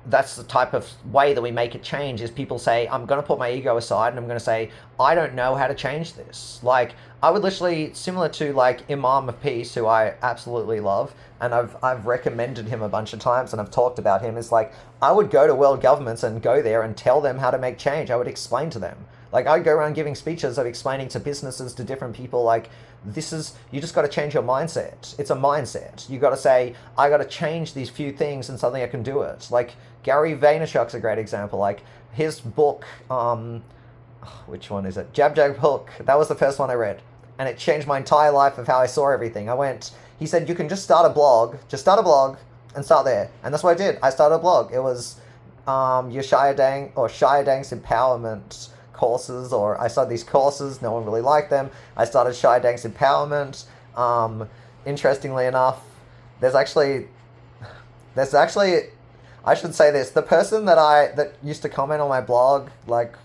that's the type of way that we make it change, is people say, I'm going to put my ego aside, and I'm going to say, I don't know how to change this. Like, I would literally, similar to, like, Imam of Peace, who I absolutely love, and I've recommended him a bunch of times, and I've talked about him, is like, I would go to world governments and go there and tell them how to make change. I would explain to them. Like, I'd go around giving speeches of explaining to businesses, to different people, like, you just got to change your mindset. It's a mindset. You got to say, I got to change these few things, and suddenly I can do it. Like, Gary Vaynerchuk's a great example. Like, his book, which one is it? Jab Jab Hook. That was the first one I read. And it changed my entire life of how I saw everything. He said, you can just start a blog and start there. And that's what I did. I started a blog. It was Yeshaya Dank, or Shaya Dank's empowerment courses, or I started these courses. No one really liked them. I started Shaya Dank's empowerment. Interestingly enough, there's actually, I should say this, the person that used to comment on my blog, like,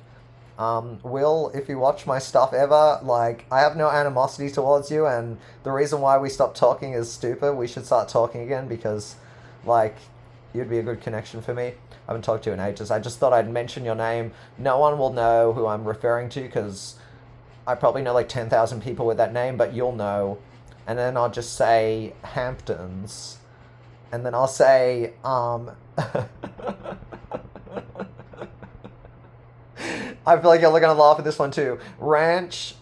Will, if you watch my stuff ever, like, I have no animosity towards you, and the reason why we stopped talking is stupid. We should start talking again, because, like, you'd be a good connection for me. I haven't talked to you in ages. I just thought I'd mention your name. No one will know who I'm referring to, because I probably know like 10,000 people with that name, but you'll know. And then I'll just say Hamptons. And then I'll say, I feel like you're gonna laugh at this one too. Ranch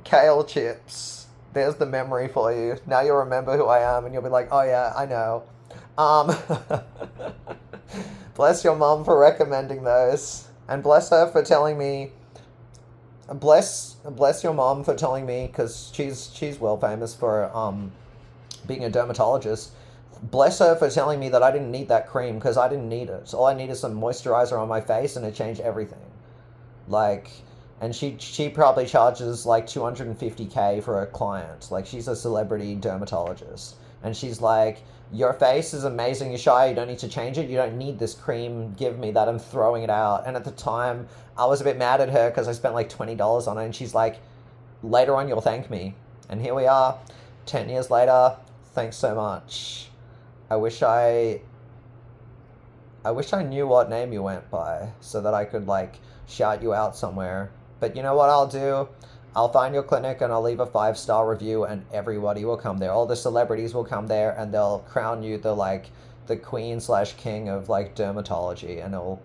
kale chips. There's the memory for you. Now you'll remember who I am, and you'll be like, oh yeah, I know. Um, bless your mom for recommending those, and bless her for telling me. Bless your mom for telling me, because she's well famous for being a dermatologist. Bless her for telling me that I didn't need that cream, because I didn't need it. So all I need is some moisturizer on my face, and it changed everything. Like, and she probably charges like 250K for a client. Like, she's a celebrity dermatologist, and she's like, your face is amazing, Yeshaya, you don't need to change it, you don't need this cream, give me that, I'm throwing it out. And at the time, I was a bit mad at her because I spent like $20 on it, and she's like, later on you'll thank me. And here we are, 10 years later, thanks so much. I wish I knew what name you went by so that I could like shout you out somewhere. But you know what I'll do? I'll find your clinic and I'll leave a 5-star review, and everybody will come there. All the celebrities will come there, and they'll crown you the queen/king of like dermatology, and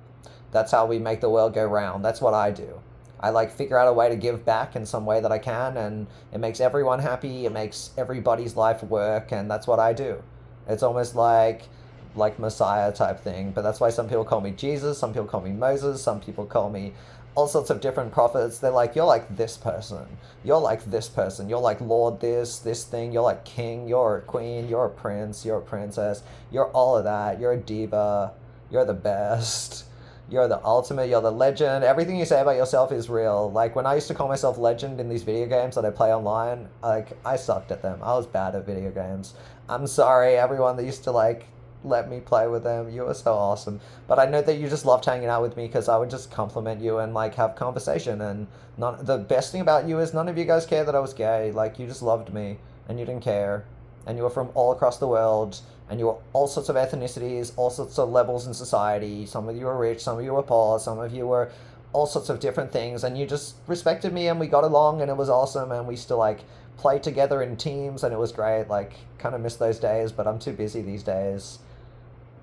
that's how we make the world go round. That's what I do. I like figure out a way to give back in some way that I can, and it makes everyone happy, it makes everybody's life work, and that's what I do. It's almost like MASSIAH type thing, but that's why some people call me Jesus, some people call me Moses, some people call me all sorts of different prophets. They're like, you're like this person, you're like this person, you're like Lord this thing, you're like king, you're a queen, you're a prince, you're a princess, you're all of that, you're a diva, you're the best, you're the ultimate, you're the legend. Everything you say about yourself is real. Like, when I used to call myself legend in these video games that I play online, like, I sucked at them. I was bad at video games. I'm sorry, everyone that used to like let me play with them. You were so awesome. But I know that you just loved hanging out with me because I would just compliment you and like have conversation. And the best thing about you is none of you guys cared that I was gay. Like, you just loved me and you didn't care. And you were from all across the world, and you were all sorts of ethnicities, all sorts of levels in society. Some of you were rich, some of you were poor, some of you were all sorts of different things, and you just respected me, and we got along, and it was awesome, and we still like played together in teams, and it was great. Like, kind of miss those days, but I'm too busy these days.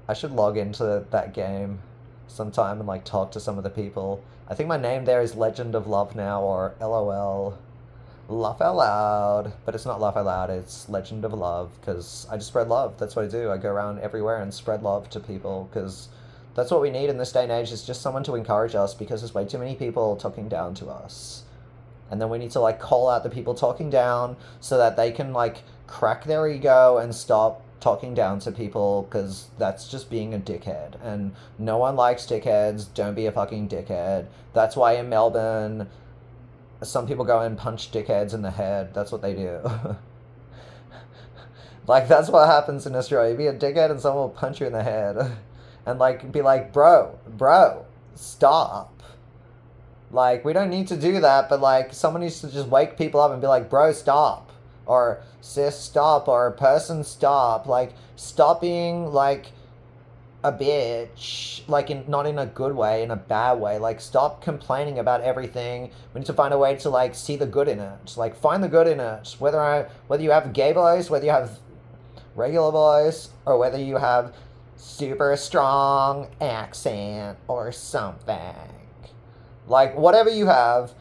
I should log into that game sometime and like talk to some of the people. I think my name there is Legend of Love now, or LOL. Laugh out loud. But it's not laugh out loud, it's Legend of Love, because I just spread love. That's what I do. I go around everywhere and spread love to people, because that's what we need in this day and age, is just someone to encourage us, because there's way too many people talking down to us. And then we need to like call out the people talking down so that they can like crack their ego and stop talking down to people, because that's just being a dickhead, and no one likes dickheads. Don't be a fucking dickhead. That's why in Melbourne some people go and punch dickheads in the head. That's what they do. Like, that's what happens in Australia. You be a dickhead and someone will punch you in the head and like be like, bro, stop. Like, we don't need to do that, but like someone needs to just wake people up and be like, bro, stop, or sis, stop, or person, stop. Like, stop being like a bitch, like, not in a good way, in a bad way. Like, stop complaining about everything. We need to find a way to like see the good in it. Like, find the good in it. Whether you have gay voice, whether you have regular voice, or whether you have super strong accent or something. Like, whatever you have,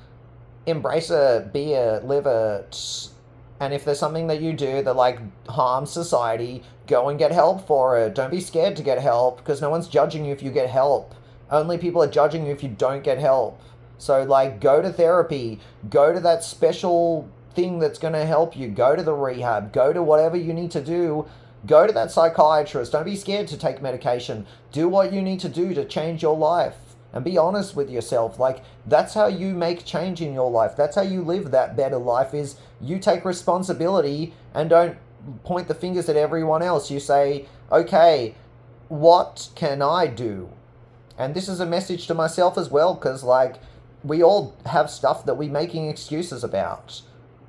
embrace it, be it, live it. And if there's something that you do that like harms society, go and get help for it. Don't be scared to get help, because no one's judging you if you get help. Only people are judging you if you don't get help. So like, go to therapy, go to that special thing that's going to help you, go to the rehab, go to whatever you need to do, go to that psychiatrist. Don't be scared to take medication. Do what you need to do to change your life. And be honest with yourself. Like, that's how you make change in your life. That's how you live that better life, is you take responsibility and don't point the fingers at everyone else. You say, okay, what can I do? And this is a message to myself as well, because like, we all have stuff that we're making excuses about.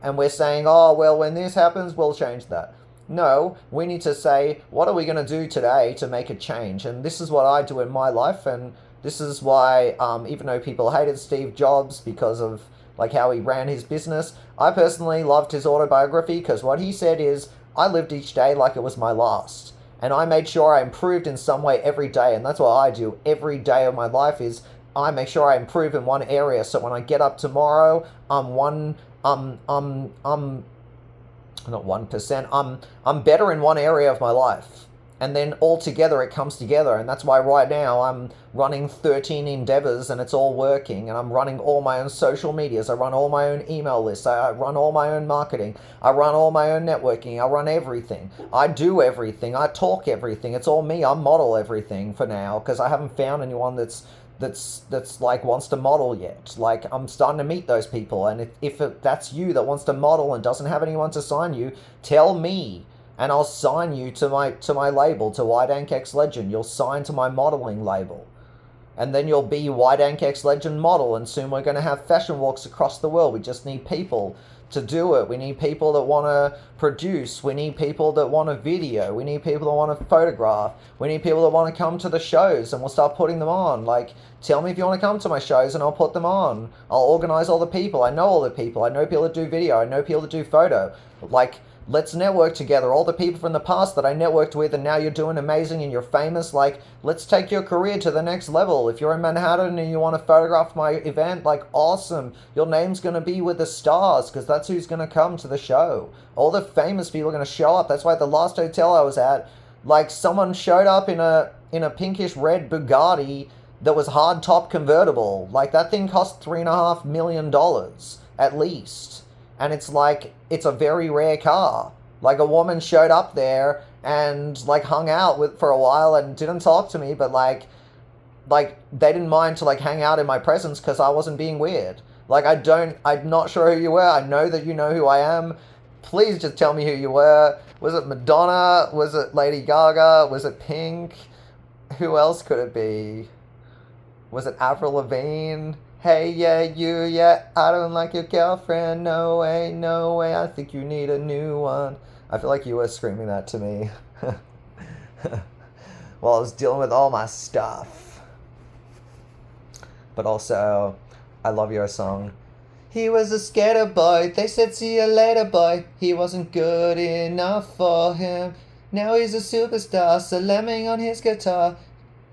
And we're saying, oh, well, when this happens, we'll change that. No, we need to say, what are we going to do today to make a change? And this is what I do in my life, and this is why, even though people hated Steve Jobs because of like how he ran his business, I personally loved his autobiography, because what he said is, I lived each day like it was my last. And I made sure I improved in some way every day. And that's what I do every day of my life, is I make sure I improve in one area, so when I get up tomorrow, I'm not 1%, I'm better in one area of my life. And then all together it comes together, and that's why right now I'm running 13 endeavors and it's all working, and I'm running all my own social medias, I run all my own email lists, I run all my own marketing, I run all my own networking, I run everything, I do everything, I talk everything, it's all me. I model everything for now because I haven't found anyone that's like wants to model yet. Like, I'm starting to meet those people, and if that's you that wants to model and doesn't have anyone to sign you, tell me, and I'll sign you to my label, to Yeshaya Dank X Legend. You'll sign to my modeling label, and then you'll be Yeshaya Dank X Legend model, and soon we're going to have fashion walks across the world. We just need people to do it. We need people that want to produce. We need people that want to video. We need people that want to photograph. We need people that want to come to the shows, and we'll start putting them on. Like, tell me if you want to come to my shows and I'll put them on. I'll organize all the people. I know all the people. I know people that do video. I know people that do photo. Like, let's network together. All the people from the past that I networked with, and now you're doing amazing and you're famous. Like, let's take your career to the next level. If you're in Manhattan and you want to photograph my event, like, awesome. Your name's going to be with the stars because that's who's going to come to the show. All the famous people are going to show up. That's why at the last hotel I was at, like, someone showed up in a pinkish red Bugatti that was hardtop convertible. Like, that thing cost $3.5 million at least. And it's like, it's a very rare car. Like, a woman showed up there and like hung out with for a while and didn't talk to me, but like they didn't mind to like hang out in my presence because I wasn't being weird. Like, I'm not sure who you were. I know that you know who I am. Please just tell me who you were. Was it Madonna? Was it Lady Gaga? Was it Pink? Who else could it be? Was it Avril Lavigne? Hey, yeah, you, yeah, I don't like your girlfriend, no way, I think you need a new one. I feel like you were screaming that to me while I was dealing with all my stuff. But also, I love your song. He was a skater boy, they said see you later boy, he wasn't good enough for him. Now he's a superstar, slamming on his guitar.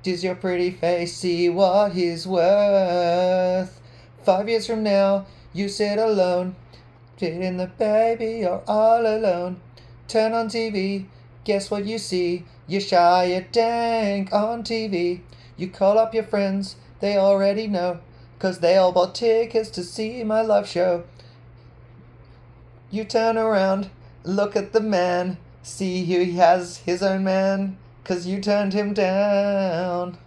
Does your pretty face see what he's worth? 5 years from now, you sit alone, feeding the baby, you're all alone. Turn on TV, guess what you see? Yeshaya Dank on TV. You call up your friends, they already know, 'cause they all bought tickets to see my live show. You turn around, look at the man, see who he has his own man. 'Cause you turned him down.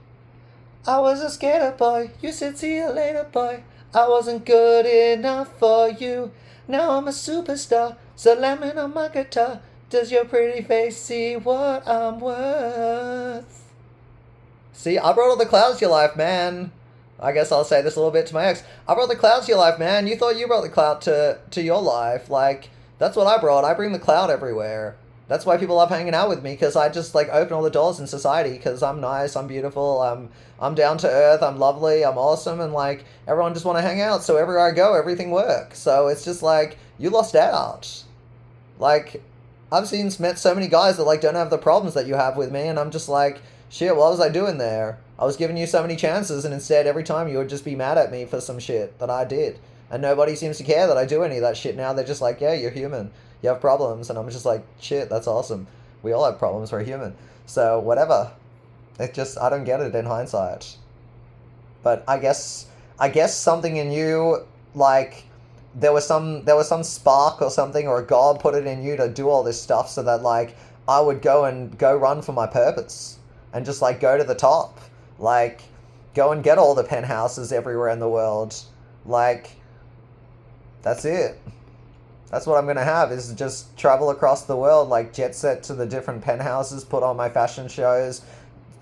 I was a skater boy, you said see you later boy. I wasn't good enough for you. Now I'm a superstar, slamming on my guitar. Does your pretty face see what I'm worth? See, I brought all the clouds to your life, man. I guess I'll say this a little bit to my ex. I brought the clouds to your life, man. You thought you brought the cloud to your life. Like, that's what I brought. I bring the cloud everywhere. That's why people love hanging out with me, because I just like open all the doors in society, because I'm nice, I'm beautiful, I'm down to earth, I'm lovely, I'm awesome, and like everyone just want to hang out. So everywhere I go, everything works. So it's just like, you lost out. Like, I've met so many guys that like don't have the problems that you have with me, and I'm just like, shit, what was I doing there? I was giving you so many chances, and instead every time you would just be mad at me for some shit that I did. And nobody seems to care that I do any of that shit now. They're just like, yeah, you're human. You have problems. And I'm just like, shit, that's awesome. We all have problems. We're human. So whatever. It just, I don't get it in hindsight. But I guess something in you, like, there was some spark or something, or God put it in you to do all this stuff so that like I would go run for my purpose and just like go to the top. Like, go and get all the penthouses everywhere in the world. Like, that's it. That's what I'm going to have, is just travel across the world, like jet set to the different penthouses, put on my fashion shows,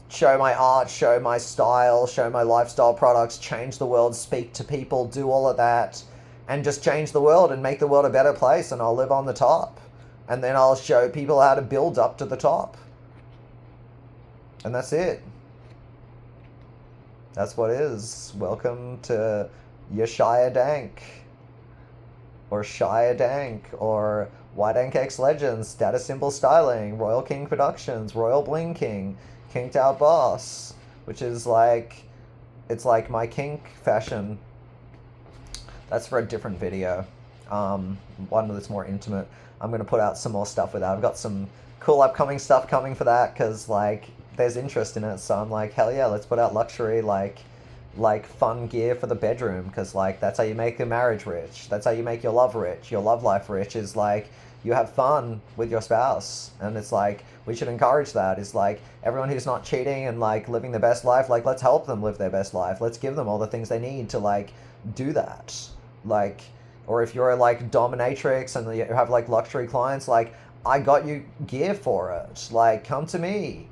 show my art, show my style, show my lifestyle products, change the world, speak to people, do all of that, and just change the world and make the world a better place, and I'll live on the top. And then I'll show people how to build up to the top. And that's it. That's what it is. Welcome to Yeshaya Dank, or Shaya Dank, or Yeshaya Dank X Legends, Status Symbol Styling, Royal King Productions, Royal Bling King, Kinked Out Boss, which is like it's like my kink fashion. That's for a different video. One that's more intimate. I'm gonna put out some more stuff with that. I've got some cool upcoming stuff coming for that because like there's interest in it. So I'm like, hell yeah, let's put out luxury like fun gear for the bedroom because like that's how you make your marriage rich. That's how you make your love rich. Your love life rich is like you have fun with your spouse, and it's like we should encourage that. It's like everyone who's not cheating and like living their best life, like let's help them live their best life. Let's give them all the things they need to like do that. Like, or if you're like dominatrix and you have like luxury clients, like I got you gear for it. Like come to me.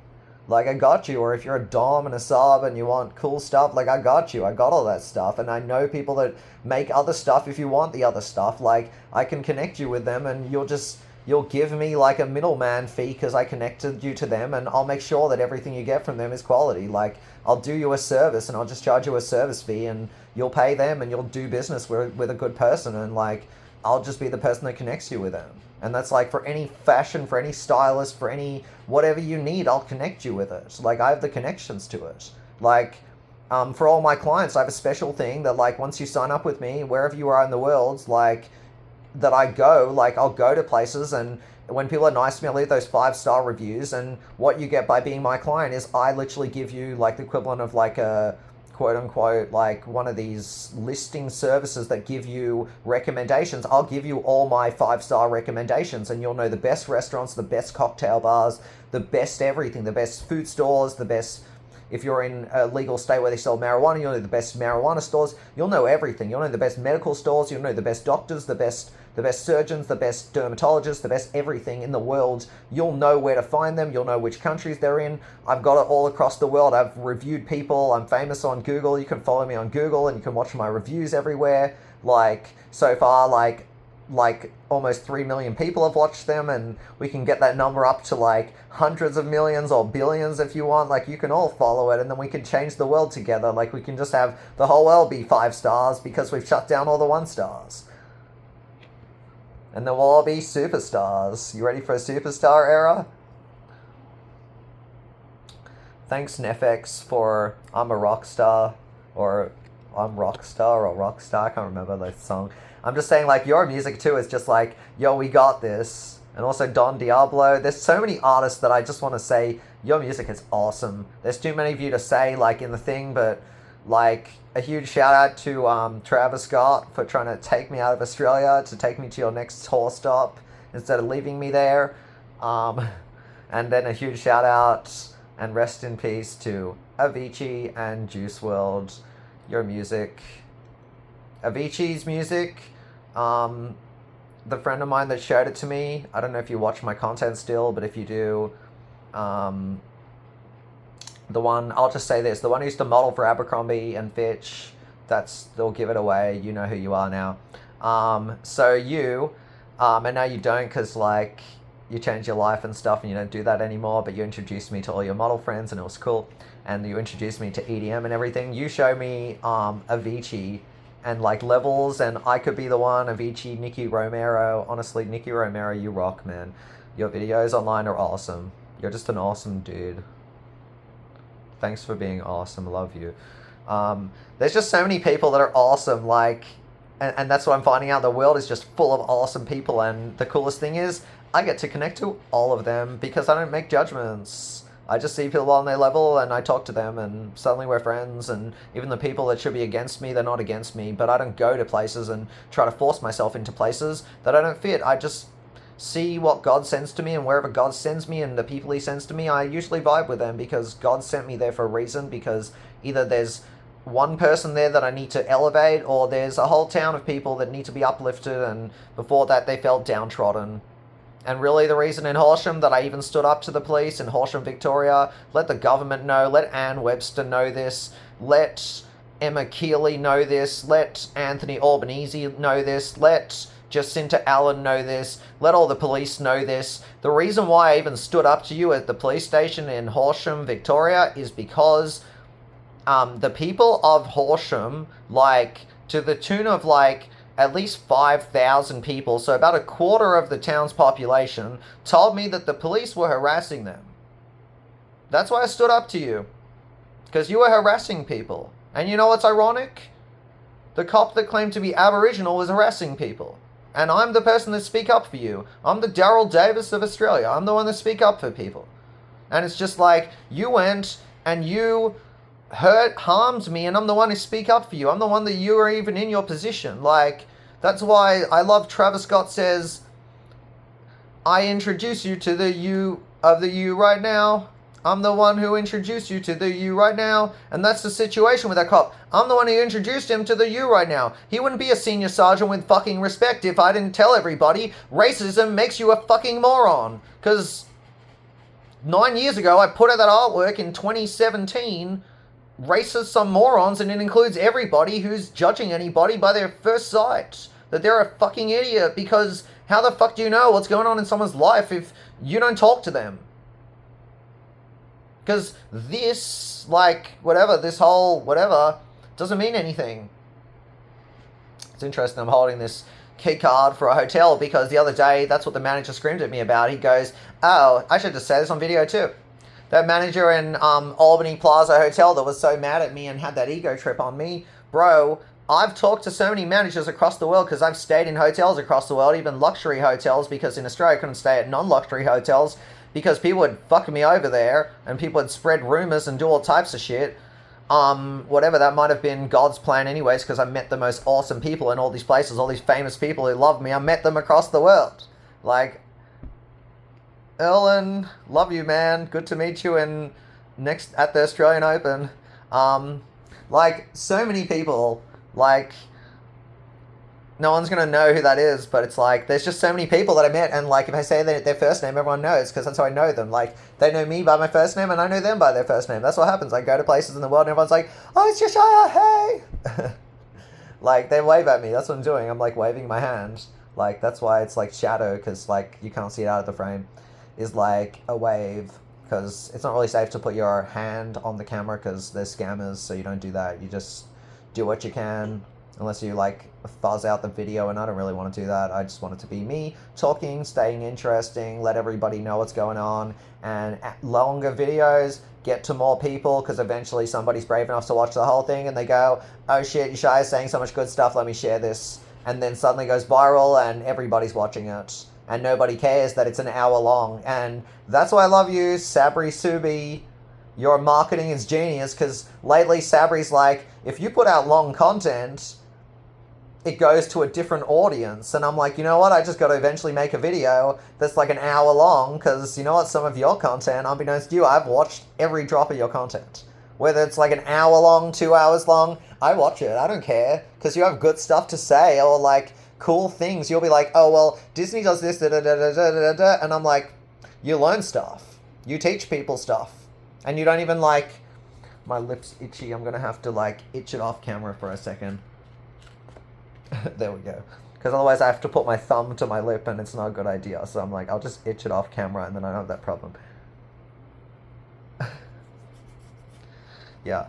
Like I got you. Or if you're a dom and a sub and you want cool stuff, like I got you. I got all that stuff, and I know people that make other stuff. If you want the other stuff, like I can connect you with them, and you'll give me like a middleman fee because I connected you to them, and I'll make sure that everything you get from them is quality. Like I'll do you a service and I'll just charge you a service fee, and you'll pay them and you'll do business with a good person, and like I'll just be the person that connects you with them. And that's like for any fashion, for any stylist, for any whatever you need, I'll connect you with it. Like I have the connections to it. Like for all my clients, I have a special thing that like once you sign up with me, wherever you are in the world, like that I go, like I'll go to places, and when people are nice to me, I leave those 5-star reviews, and what you get by being my client is I literally give you like the equivalent of like a quote unquote like one of these listing services that give you recommendations. I'll give you all my 5-star recommendations, and you'll know the best restaurants, the best cocktail bars, the best everything, the best food stores, the best, if you're in a legal state where they sell marijuana, you'll know the best marijuana stores. You'll know everything. You'll know the best medical stores. You'll know the best doctors, the best surgeons, the best dermatologists, the best everything in the world. You'll know where to find them. You'll know which countries they're in. I've got it all across the world. I've reviewed people. I'm famous on Google. You can follow me on Google, and you can watch my reviews everywhere. Like so far, like almost 3 million people have watched them, and we can get that number up to like hundreds of millions or billions if you want. Like you can all follow it, and then we can change the world together. Like we can just have the whole world be 5 stars because we've shut down all the 1 stars, and then we'll all be superstars. You ready for a superstar era? Thanks Nefex for I'm a rock star, or I'm Rockstar or Rockstar, I can't remember the song. I'm just saying, like, your music too is just like, yo, we got this. And also Don Diablo. There's so many artists that I just want to say, your music is awesome. There's too many of you to say, like, in the thing, but, like, a huge shout out to Travis Scott for trying to take me out of Australia, to take me to your next tour stop instead of leaving me there. And then a huge shout out and rest in peace to Avicii and Juice WRLD. Your music. Avicii's music, the friend of mine that showed it to me, I don't know if you watch my content still, but if you do, the one, I'll just say this, the one who used to model for Abercrombie and Fitch, they'll give it away, you know who you are now. So you, and now you don't because like, you changed your life and stuff and you don't do that anymore, but you introduced me to all your model friends and it was cool, and you introduced me to EDM and everything. You showed me Avicii and like levels, and I could be the one. Avicii, Nicky Romero. Honestly, Nicky Romero, you rock, man. Your videos online are awesome. You're just an awesome dude. Thanks for being awesome. Love you. There's just so many people that are awesome, like, and that's what I'm finding out. The world is just full of awesome people, and the coolest thing is I get to connect to all of them because I don't make judgments. I just see people on their level and I talk to them, and suddenly we're friends, and even the people that should be against me, they're not against me, but I don't go to places and try to force myself into places that I don't fit. I just see what God sends to me, and wherever God sends me and the people he sends to me, I usually vibe with them because God sent me there for a reason, because either there's one person there that I need to elevate, or there's a whole town of people that need to be uplifted, and before that they felt downtrodden. And really the reason in Horsham that I even stood up to the police in Horsham, Victoria, let the government know, let Anne Webster know this, let Emma Keeley know this, let Anthony Albanese know this, let Jacinta Allen know this, let all the police know this. The reason why I even stood up to you at the police station in Horsham, Victoria, is because the people of Horsham, like, to the tune of, like, at least 5,000 people, so about a quarter of the town's population, told me that the police were harassing them. That's why I stood up to you. Because you were harassing people. And you know what's ironic? The cop that claimed to be Aboriginal was harassing people. And I'm the person that speak up for you. I'm the Daryl Davis of Australia. I'm the one that speak up for people. And it's just like, you went and you harmed me, and I'm the one who speak up for you. I'm the one that you are even in your position. Like, that's why I love Travis Scott says, I introduce you to the you of the you right now. I'm the one who introduced you to the you right now. And that's the situation with that cop. I'm the one who introduced him to the you right now. He wouldn't be a senior sergeant with fucking respect if I didn't tell everybody racism makes you a fucking moron. Because 9 years ago, I put out that artwork in 2017. Racists are morons, and it includes everybody who's judging anybody by their first sight. That they're a fucking idiot, because how the fuck do you know what's going on in someone's life if you don't talk to them? Because this, like, whatever, this whole whatever, doesn't mean anything. It's interesting, I'm holding this key card for a hotel because the other day, that's what the manager screamed at me about. He goes, oh, I should just say this on video too. That manager in Albany Plaza Hotel that was so mad at me and had that ego trip on me. Bro, I've talked to so many managers across the world because I've stayed in hotels across the world, even luxury hotels, because in Australia I couldn't stay at non-luxury hotels because people would fuck me over there and people would spread rumors and do all types of shit. Whatever, that might have been God's plan anyways, because I met the most awesome people in all these places, all these famous people who love me. I met them across the world. Like, Erlen, love you, man. Good to meet you at the Australian Open. Like, so many people, like, no one's gonna know who that is, but it's like, there's just so many people that I met, and like, if I say their first name, everyone knows, because that's how I know them. Like, they know me by my first name, and I know them by their first name. That's what happens. I go to places in the world, and everyone's like, oh, it's Yeshaya, hey! Like, they wave at me. That's what I'm doing. I'm, like, waving my hand. Like, that's why it's, like, shadow, because, like, you can't see it out of the frame. Is, like, a wave, because it's not really safe to put your hand on the camera, because there's scammers, so you don't do that. You just do what you can, unless you, like, fuzz out the video, and I don't really want to do that. I just want it to be me talking, staying interesting, let everybody know what's going on, and longer videos get to more people, because eventually somebody's brave enough to watch the whole thing, and they go, oh shit, Yeshaya's saying so much good stuff, let me share this, and then suddenly goes viral, and everybody's watching it, and nobody cares that it's an hour long, and that's why I love you, Sabri Subi. Your marketing is genius, because lately Sabri's like, if you put out long content, it goes to a different audience. And I'm like, you know what? I just got to eventually make a video that's like an hour long, because you know what? Some of your content, unbeknownst to you, I've watched every drop of your content. Whether it's like an hour long, 2 hours long, I watch it. I don't care, because you have good stuff to say, or like cool things. You'll be like, oh, well, Disney does this, da da da da da da da. And I'm like, you learn stuff. You teach people stuff. And you don't even like, my lip's itchy. I'm going to have to like itch it off camera for a second. There we go. Because otherwise I have to put my thumb to my lip and it's not a good idea. So I'm like, I'll just itch it off camera and then I don't have that problem. Yeah.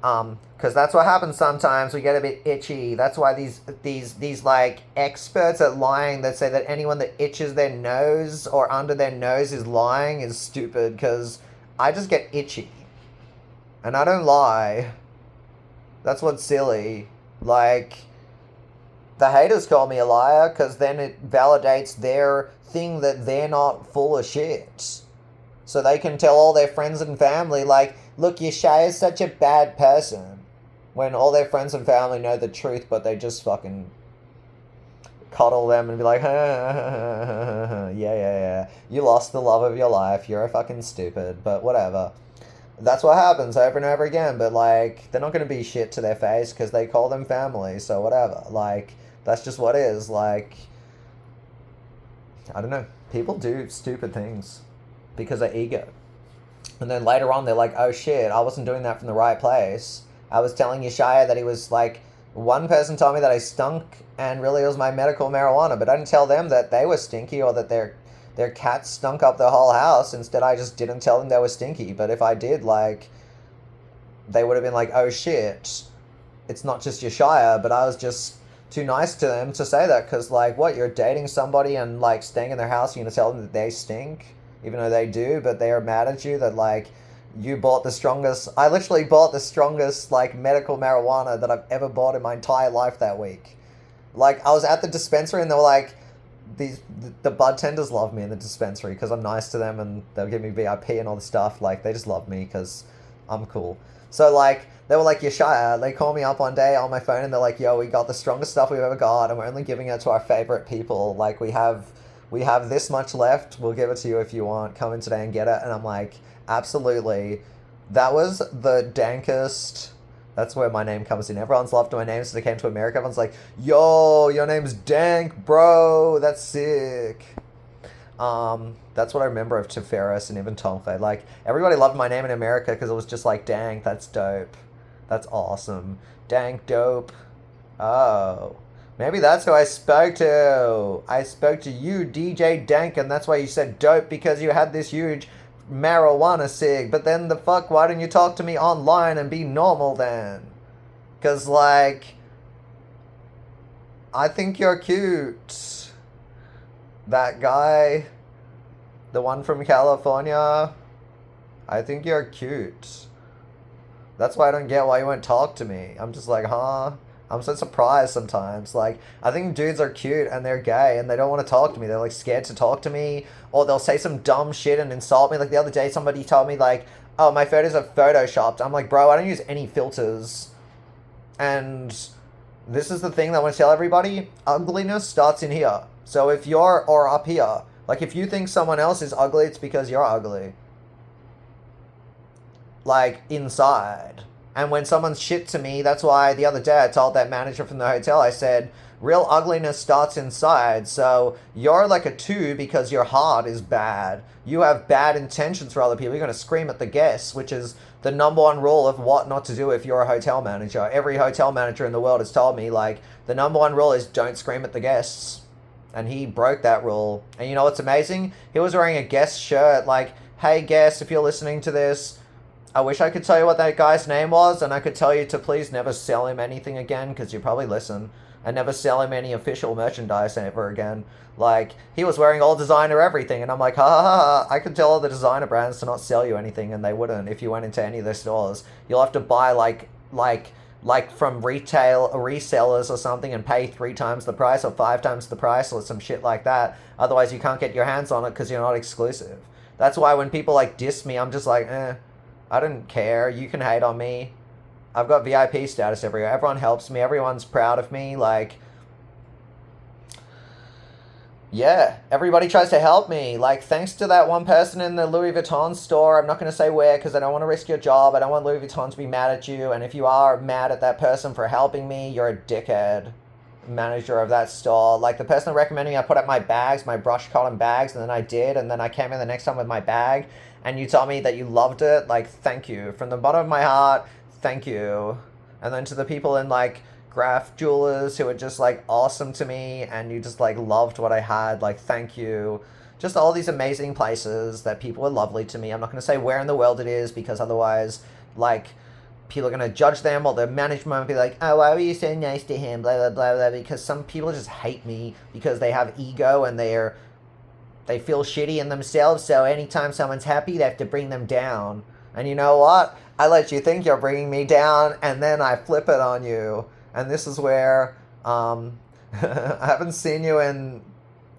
Because that's what happens sometimes. We get a bit itchy. That's why these like experts at lying that say that anyone that itches their nose or under their nose is lying is stupid, because I just get itchy. And I don't lie. That's what's silly. Like, the haters call me a liar, because then it validates their thing that they're not full of shit. So they can tell all their friends and family, like, look, Yeshaya is such a bad person. When all their friends and family know the truth, but they just fucking cuddle them and be like, yeah. You lost the love of your life. You're a fucking stupid, but whatever. That's what happens over and over again, but like, they're not going to be shit to their face because they call them family, so whatever. Like, that's just what it is. Like, I don't know. People do stupid things because of ego. And then later on, they're like, oh shit, I wasn't doing that from the right place. I was telling Yeshaya that he was like, one person told me that I stunk and really it was my medical marijuana, but I didn't tell them that they were stinky or that their cat stunk up the whole house. Instead, I just didn't tell them they were stinky. But if I did, like, they would have been like, oh shit, it's not just Yeshaya, but I was just too nice to them to say that, because like, what, you're dating somebody and like staying in their house, you're gonna tell them that they stink, even though they do, but they are mad at you that like You bought the strongest. I literally bought the strongest like medical marijuana that I've ever bought in my entire life that week. Like I was at the dispensary and they were like, the bud tenders love me in the dispensary because I'm nice to them and they'll give me VIP and all the stuff. Like they just love me because I'm cool. So like they were like, Yeshaya, they call me up one day on my phone and they're like, yo, we got the strongest stuff we've ever got and we're only giving it to our favorite people. Like we have this much left. We'll give it to you if you want. Come in today and get it. And I'm like, absolutely. That was the dankest. That's where my name comes in. Everyone's loved my name since I came to America. Everyone's like, yo, your name's Dank, bro. That's sick. That's what I remember of Tiferes and even Tonfe. Like, everybody loved my name in America because it was just like, Dank, that's dope. That's awesome. Dank, dope. Oh. Maybe that's who I spoke to. I spoke to you, DJ Dank, and that's why you said dope, because you had this huge marijuana sig. But then the fuck, why didn't you talk to me online and be normal then? Because, like, I think you're cute. That guy, the one from California, I think you're cute. That's why I don't get why you won't talk to me. I'm just like, huh? I'm so surprised sometimes. Like, I think dudes are cute and they're gay and they don't want to talk to me. They're like scared to talk to me, or they'll say some dumb shit and insult me. Like the other day, somebody told me like, "Oh, my photos are photoshopped." I'm like, bro, I don't use any filters. And this is the thing that I want to tell everybody: ugliness starts in here. So if you're or up here, like if you think someone else is ugly, it's because you're ugly. Like inside. And when someone's shit to me, that's why the other day I told that manager from the hotel, I said, real ugliness starts inside. So you're like a 2 because your heart is bad. You have bad intentions for other people. You're going to scream at the guests, which is the number one rule of what not to do if you're a hotel manager. Every hotel manager in the world has told me, like, the number one rule is don't scream at the guests. And he broke that rule. And you know what's amazing? He was wearing a guest shirt like, hey guests, if you're listening to this, I wish I could tell you what that guy's name was, and I could tell you to please never sell him anything again, because you probably listen, and never sell him any official merchandise ever again. Like, he was wearing all designer everything, and I'm like, ha ha ha, I could tell all the designer brands to not sell you anything, and they wouldn't if you went into any of their stores. You'll have to buy, like from retail resellers or something and pay 3 times the price or 5 times the price or some shit like that. Otherwise, you can't get your hands on it because you're not exclusive. That's why when people, like, diss me, I'm just like, I don't care. You can hate on me. I've got VIP status everywhere. Everyone helps me. Everyone's proud of me. Like, yeah, everybody tries to help me. Like, thanks to that one person in the Louis Vuitton store. I'm not going to say where because I don't want to risk your job. I don't want Louis Vuitton to be mad at you. And if you are mad at that person for helping me, you're a dickhead. Manager of that store. Like, the person that recommended me, I put up my bags, my brushed cotton bags, and then I did. And then I came in the next time with my bag. And you told me that you loved it, like, thank you. From the bottom of my heart, thank you. And then to the people in, like, Graf Jewelers who were just, like, awesome to me, and you just, like, loved what I had, like, thank you. Just all these amazing places that people were lovely to me. I'm not going to say where in the world it is, because otherwise, like, people are going to judge them, or the management will be like, oh, why were you so nice to him, blah, blah, blah, blah, because some people just hate me because they have ego and they feel shitty in themselves, so anytime someone's happy, they have to bring them down. And you know what? I let you think you're bringing me down, and then I flip it on you. And this is where, I haven't seen you in,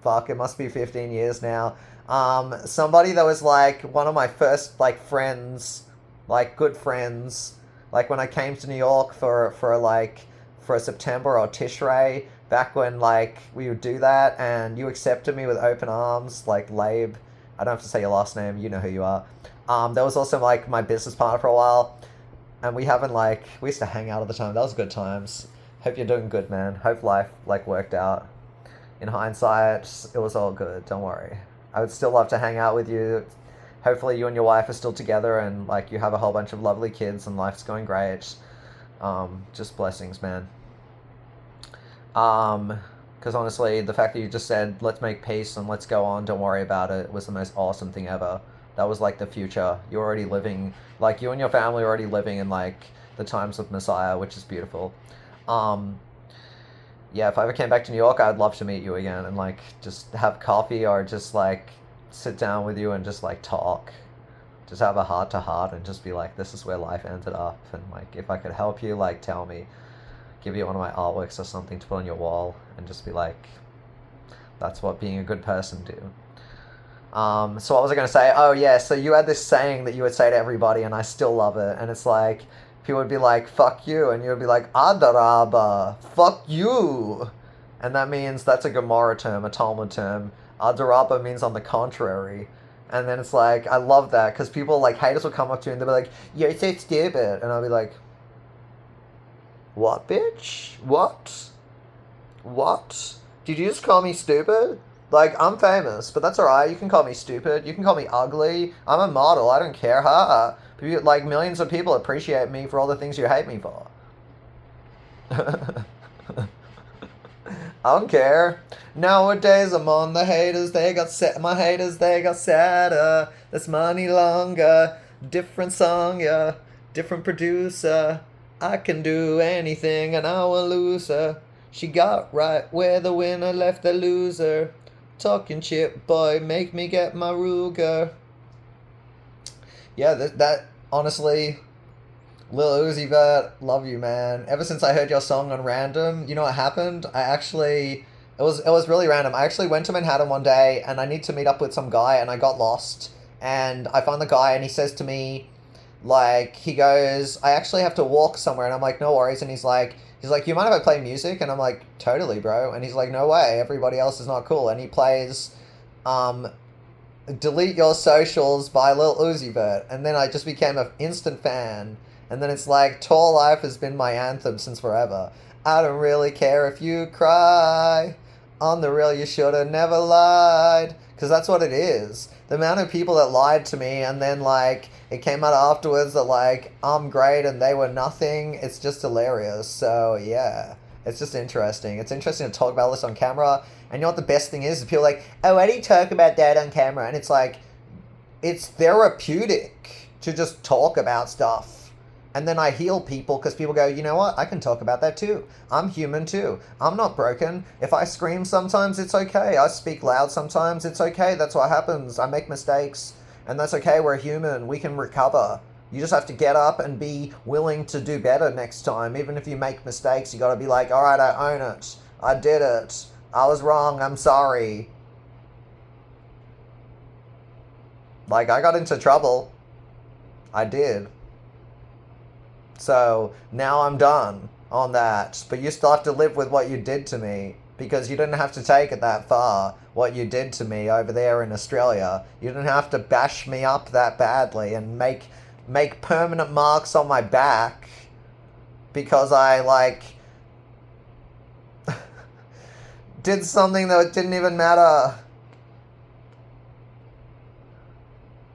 fuck, it must be 15 years now. Somebody that was, like, one of my first, like, friends, like, good friends, like, when I came to New York for September or Tishrei, back when, like, we would do that, and you accepted me with open arms, like, Labe. I don't have to say your last name, you know who you are. There was also, like, my business partner for a while, and we haven't, like, we used to hang out all the time. That was good times. Hope you're doing good, man. Hope life, like, worked out. In hindsight, it was all good, don't worry. I would still love to hang out with you. Hopefully you and your wife are still together, and, like, you have a whole bunch of lovely kids, and life's going great. Just blessings, man. Because honestly, the fact that you just said, let's make peace and let's go on, don't worry about it, was the most awesome thing ever. That was, like, the future. You're already living, like, you and your family are already living in, like, the times of Messiah, which is beautiful. Yeah, if I ever came back to New York, I'd love to meet you again and, like, just have coffee or just, like, sit down with you and just, like, talk. just have a heart-to-heart and just be like, this is where life ended up, and like, if I could help you, like, tell me, give you one of my artworks or something to put on your wall, and just be like, that's what being a good person do. So what was I going to say? Oh yeah, so you had this saying that you would say to everybody, and I still love it, and it's like, people would be like, fuck you, and you would be like, Adaraba, fuck you. And that means, that's a Gemara term, a Talmud term. Adaraba means on the contrary. And then it's like, I love that, because people, like, haters will come up to you and they'll be like, you're so stupid. And I'll be like, what, bitch? What? What? Did you just call me stupid? Like, I'm famous, but that's alright. You can call me stupid. You can call me ugly. I'm a model. I don't care. Ha. Like, millions of people appreciate me for all the things you hate me for. I don't care. Nowadays I'm on the haters. They got set. My haters, they got sadder. This money longer. Different song, yeah. Different producer. I can do anything and I will lose her. She got right where the winner left the loser. Talking shit, boy, make me get my Ruger. Yeah, that honestly, Lil Uzi Vert, love you, man. Ever since I heard your song on Random, you know what happened? It was really random. I actually went to Manhattan one day and I need to meet up with some guy and I got lost. And I found the guy and he says to me, like, he goes, I actually have to walk somewhere. And I'm like, no worries. And he's like, you mind if I play music? And I'm like, totally, bro. And he's like, no way. Everybody else is not cool. And he plays, Delete Your Socials by Lil Uzi Vert. And then I just became an instant fan. And then it's like, Tall Life has been my anthem since forever. I don't really care if you cry. On the real, you should have never lied. Because that's what it is. The amount of people that lied to me and then, like, it came out afterwards that, like, I'm great and they were nothing. It's just hilarious. So, yeah. It's just interesting. It's interesting to talk about this on camera. And you know what the best thing is? People are like, oh, why do you talk about that on camera? And it's like, it's therapeutic to just talk about stuff. And then I heal people because people go, you know what? I can talk about that too. I'm human too. I'm not broken. If I scream sometimes, it's okay. I speak loud sometimes, it's okay. That's what happens. I make mistakes. And that's okay. We're human. We can recover. You just have to get up and be willing to do better next time. Even if you make mistakes, you got to be like, all right, I own it. I did it. I was wrong. I'm sorry. Like, I got into trouble. I did. So now I'm done on that. But you still have to live with what you did to me. Because you didn't have to take it that far, what you did to me over there in Australia. You didn't have to bash me up that badly and make permanent marks on my back because I, like, did something that didn't even matter.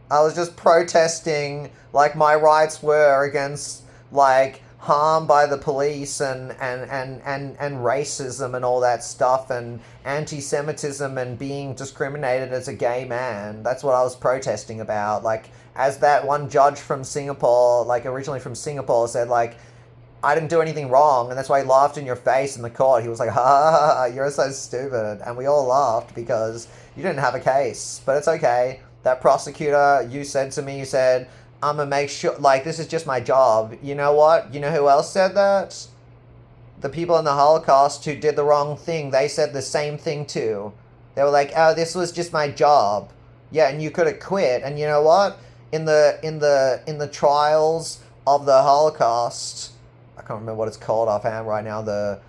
I was just protesting, like, my rights were against, like, harm by the police and racism and all that stuff and anti-Semitism and being discriminated as a gay man. That's what I was protesting about. Like, as that one judge from Singapore, like, originally from Singapore, said, like, I didn't do anything wrong, and that's why he laughed in your face in the court. He was like, ha ha ha, you're so stupid. And we all laughed because you didn't have a case. But it's okay. That prosecutor, you said to me, you said, I'm gonna make sure, like, this is just my job. You know what? You know who else said that? The people in the Holocaust who did the wrong thing, they said the same thing too. They were like, oh, this was just my job. Yeah, and you could have quit. And you know what? In the trials of the Holocaust, I can't remember what it's called offhand right now, the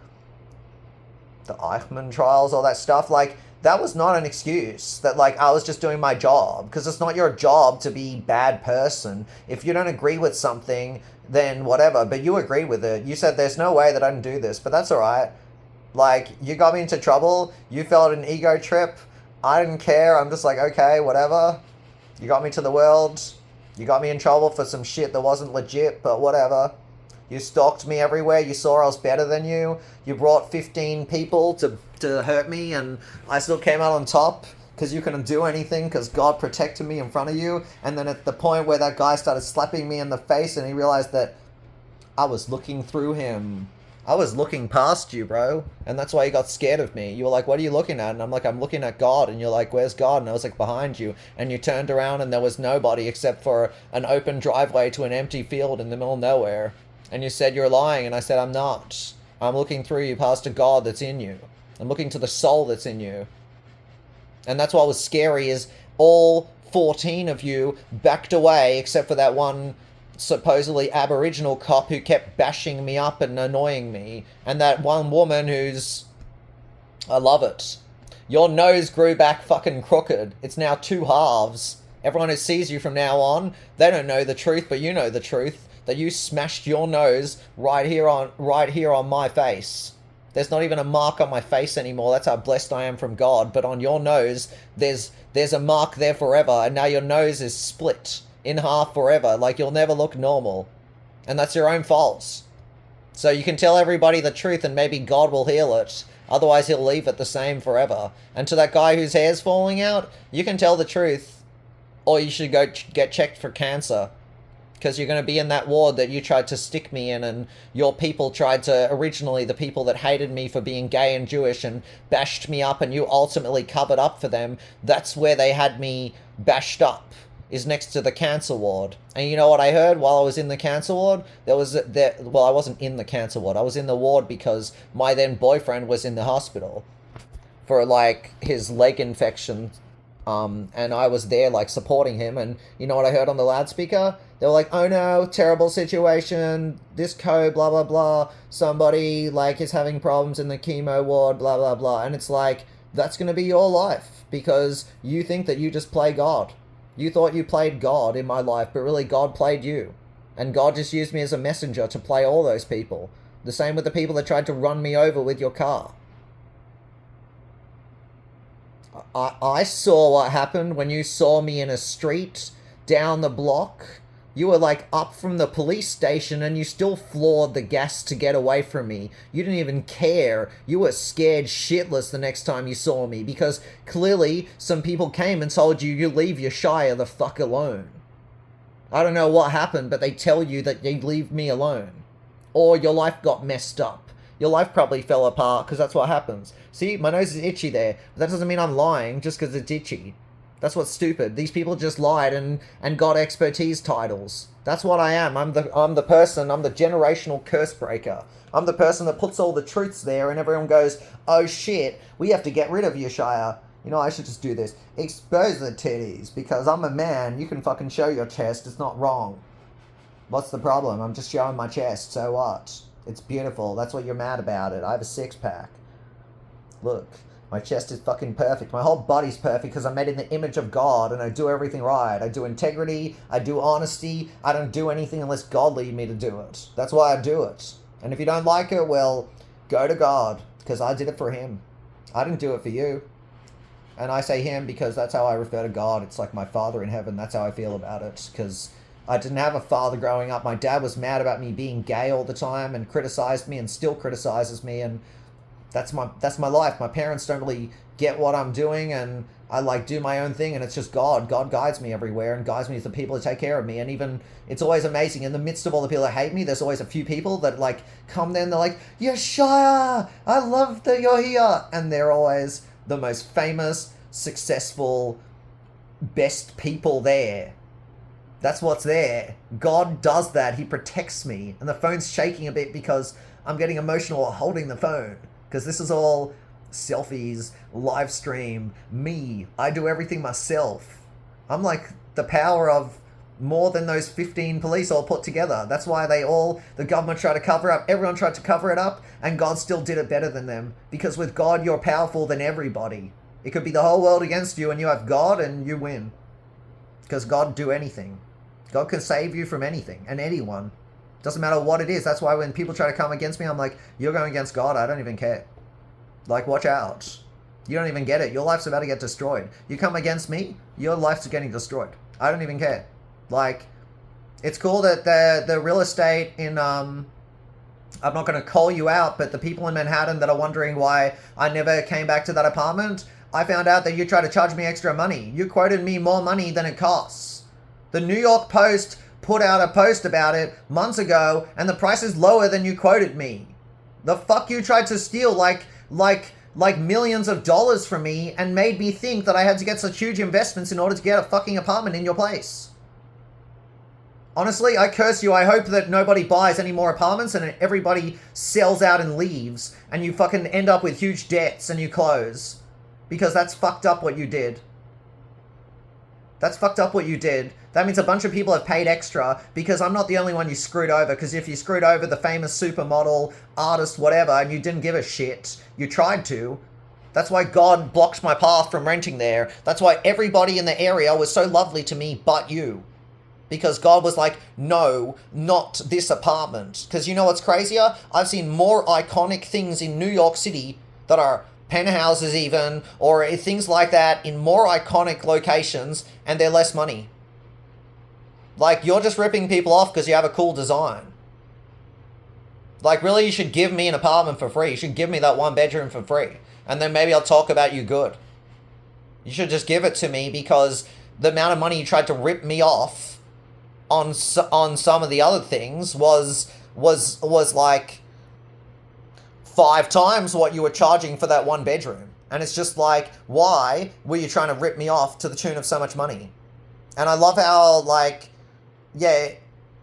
Eichmann trials, all that stuff, like, that was not an excuse that, like, I was just doing my job, because it's not your job to be a bad person. If you don't agree with something, then whatever, but you agree with it. You said there's no way that I can do this, but that's alright. Like, you got me into trouble, you felt an ego trip, I didn't care, I'm just like, okay, whatever. You got me to the world, you got me in trouble for some shit that wasn't legit, but whatever. You stalked me everywhere, you saw I was better than you, you brought 15 people to hurt me, and I still came out on top, because you couldn't do anything, because God protected me in front of you, and then at the point where that guy started slapping me in the face, and he realized that I was looking through him. I was looking past you, bro. And that's why you got scared of me. You were like, what are you looking at? And I'm like, I'm looking at God. And you're like, where's God? And I was like, behind you. And you turned around and there was nobody except for an open driveway to an empty field in the middle of nowhere. And you said you're lying. And I said, I'm not. I'm looking through you past a God that's in you. I'm looking to the soul that's in you. And that's what was scary is all 14 of you backed away except for that one supposedly Aboriginal cop who kept bashing me up and annoying me. And that one woman who's... I love it. Your nose grew back fucking crooked. It's now two halves. Everyone who sees you from now on, they don't know the truth, but you know the truth. That you smashed your nose right here on my face. There's not even a mark on my face anymore. That's how blessed I am from God. But on your nose, there's a mark there forever. And now your nose is split in half forever. Like, you'll never look normal. And that's your own fault. So you can tell everybody the truth and maybe God will heal it. Otherwise, he'll leave it the same forever. And to that guy whose hair's falling out, you can tell the truth. Or you should go get checked for cancer. Because you're going to be in that ward that you tried to stick me in, and your people tried to, originally the people that hated me for being gay and Jewish and bashed me up, and you ultimately covered up for them. That's where they had me bashed up, is next to the cancer ward. And you know what I heard while I was in the cancer ward? Well, I wasn't in the cancer ward. I was in the ward because my then boyfriend was in the hospital for, like, his leg infection. And I was there, like, supporting him. And you know what I heard on the loudspeaker? They were like, oh no, terrible situation, this blah, blah, blah. Somebody, like, is having problems in the chemo ward, blah, blah, blah. And it's like, that's going to be your life. Because you think that you just play God. You thought you played God in my life, but really God played you. And God just used me as a messenger to play all those people. The same with the people that tried to run me over with your car. I saw what happened when you saw me in a street down the block. You were like up from the police station and you still floored the gas to get away from me. You didn't even care. You were scared shitless the next time you saw me because clearly some people came and told you you leave Yeshaya the fuck alone. I don't know what happened, but they tell you that you leave me alone. Or your life got messed up. Your life probably fell apart because that's what happens. See, my nose is itchy there. But that doesn't mean I'm lying just because it's itchy. That's what's stupid. These people just lied and got expertise titles. That's what I am. I'm the person, I'm the generational curse breaker. I'm the person that puts all the truths there and everyone goes, oh shit, we have to get rid of Yeshaya. You know, I should just do this. Expose the titties because I'm a man. You can fucking show your chest. It's not wrong. What's the problem? I'm just showing my chest. So what? It's beautiful. That's what you're mad about it. I have a six-pack. Look, my chest is fucking perfect. My whole body's perfect because I'm made in the image of God and I do everything right. I do integrity. I do honesty. I don't do anything unless God lead me to do it. That's why I do it. And if you don't like it, well, go to God because I did it for him. I didn't do it for you. And I say him because that's how I refer to God. It's like my Father in heaven. That's how I feel about it because I didn't have a father growing up. My dad was mad about me being gay all the time and criticized me and still criticizes me, and that's my life. My parents don't really get what I'm doing, and I like do my own thing, and it's just God. God guides me everywhere and guides me to the people that take care of me. And even it's always amazing in the midst of all the people that hate me, there's always a few people that like come there and they're like, Yeshaya, I love that you're here, and they're always the most famous, successful, best people there. That's what's there. God does that. He protects me. And the phone's shaking a bit because I'm getting emotional holding the phone. Because this is all selfies, live stream, me. I do everything myself. I'm like the power of more than those 15 police all put together. That's why the government tried to cover up. Everyone tried to cover it up. And God still did it better than them. Because with God, you're powerful than everybody. It could be the whole world against you and you have God and you win. Because God do anything. God can save you from anything and anyone. Doesn't matter what it is. That's why when people try to come against me, I'm like, you're going against God. I don't even care. Like, watch out. You don't even get it. Your life's about to get destroyed. You come against me, your life's getting destroyed. I don't even care. Like, it's cool that the real estate in, I'm not going to call you out, but the people in Manhattan that are wondering why I never came back to that apartment, I found out that you tried to charge me extra money. You quoted me more money than it costs. The New York Post put out a post about it months ago, and the price is lower than you quoted me. The fuck you tried to steal like millions of dollars from me and made me think that I had to get such huge investments in order to get a fucking apartment in your place. Honestly, I curse you. I hope that nobody buys any more apartments and everybody sells out and leaves and you fucking end up with huge debts and you close. Because that's fucked up what you did. That's fucked up what you did. That means a bunch of people have paid extra because I'm not the only one you screwed over. Because if you screwed over the famous supermodel, artist, whatever, and you didn't give a shit, you tried to. That's why God blocked my path from renting there. That's why everybody in the area was so lovely to me but you. Because God was like, no, not this apartment. Because you know what's crazier? I've seen more iconic things in New York City that are penthouses even, or things like that in more iconic locations, and they're less money. Like, you're just ripping people off because you have a cool design. Like, really, you should give me an apartment for free. You should give me that one bedroom for free. And then maybe I'll talk about you good. You should just give it to me because the amount of money you tried to rip me off on some of the other things was like 5 times what you were charging for that one bedroom. And it's just like, why were you trying to rip me off to the tune of so much money? And I love how, like, yeah,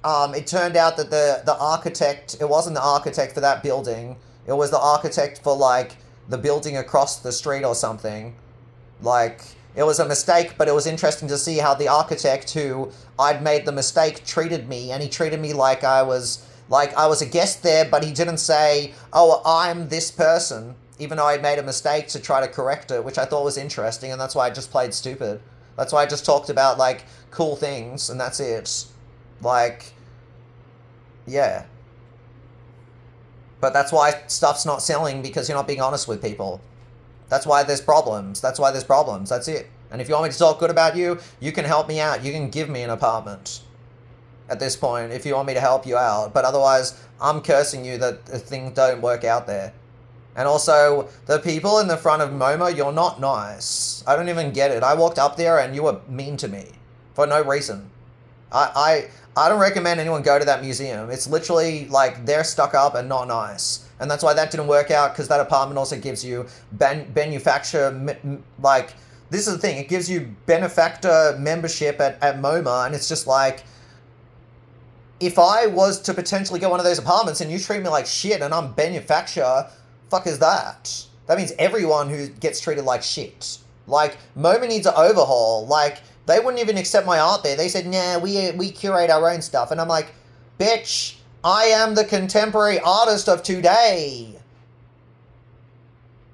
it turned out that the architect, it wasn't the architect for that building. It was the architect for, like, the building across the street or something. Like, it was a mistake, but it was interesting to see how the architect who I'd made the mistake treated me. And he treated me like I was a guest there, but he didn't say, oh, I'm this person, even though I made a mistake to try to correct it, which I thought was interesting, and that's why I just played stupid. That's why I just talked about, like, cool things, and that's it. Like, yeah. But that's why stuff's not selling, because you're not being honest with people. That's why there's problems. That's why there's problems. That's it. And if you want me to talk good about you, you can help me out. You can give me an apartment. At this point, if you want me to help you out. But otherwise, I'm cursing you that things don't work out there. And also, the people in the front of MoMA, you're not nice. I don't even get it. I walked up there and you were mean to me. For no reason. I don't recommend anyone go to that museum. It's literally, like, they're stuck up and not nice. And that's why that didn't work out, because that apartment also gives you benefactor, like, this is the thing. It gives you benefactor membership at MoMA, and it's just like, if I was to potentially get one of those apartments and you treat me like shit and I'm benefactor, fuck is that? That means everyone who gets treated like shit. Like, MoMA needs an overhaul. Like, they wouldn't even accept my art there. They said, nah, we curate our own stuff. And I'm like, bitch, I am the contemporary artist of today.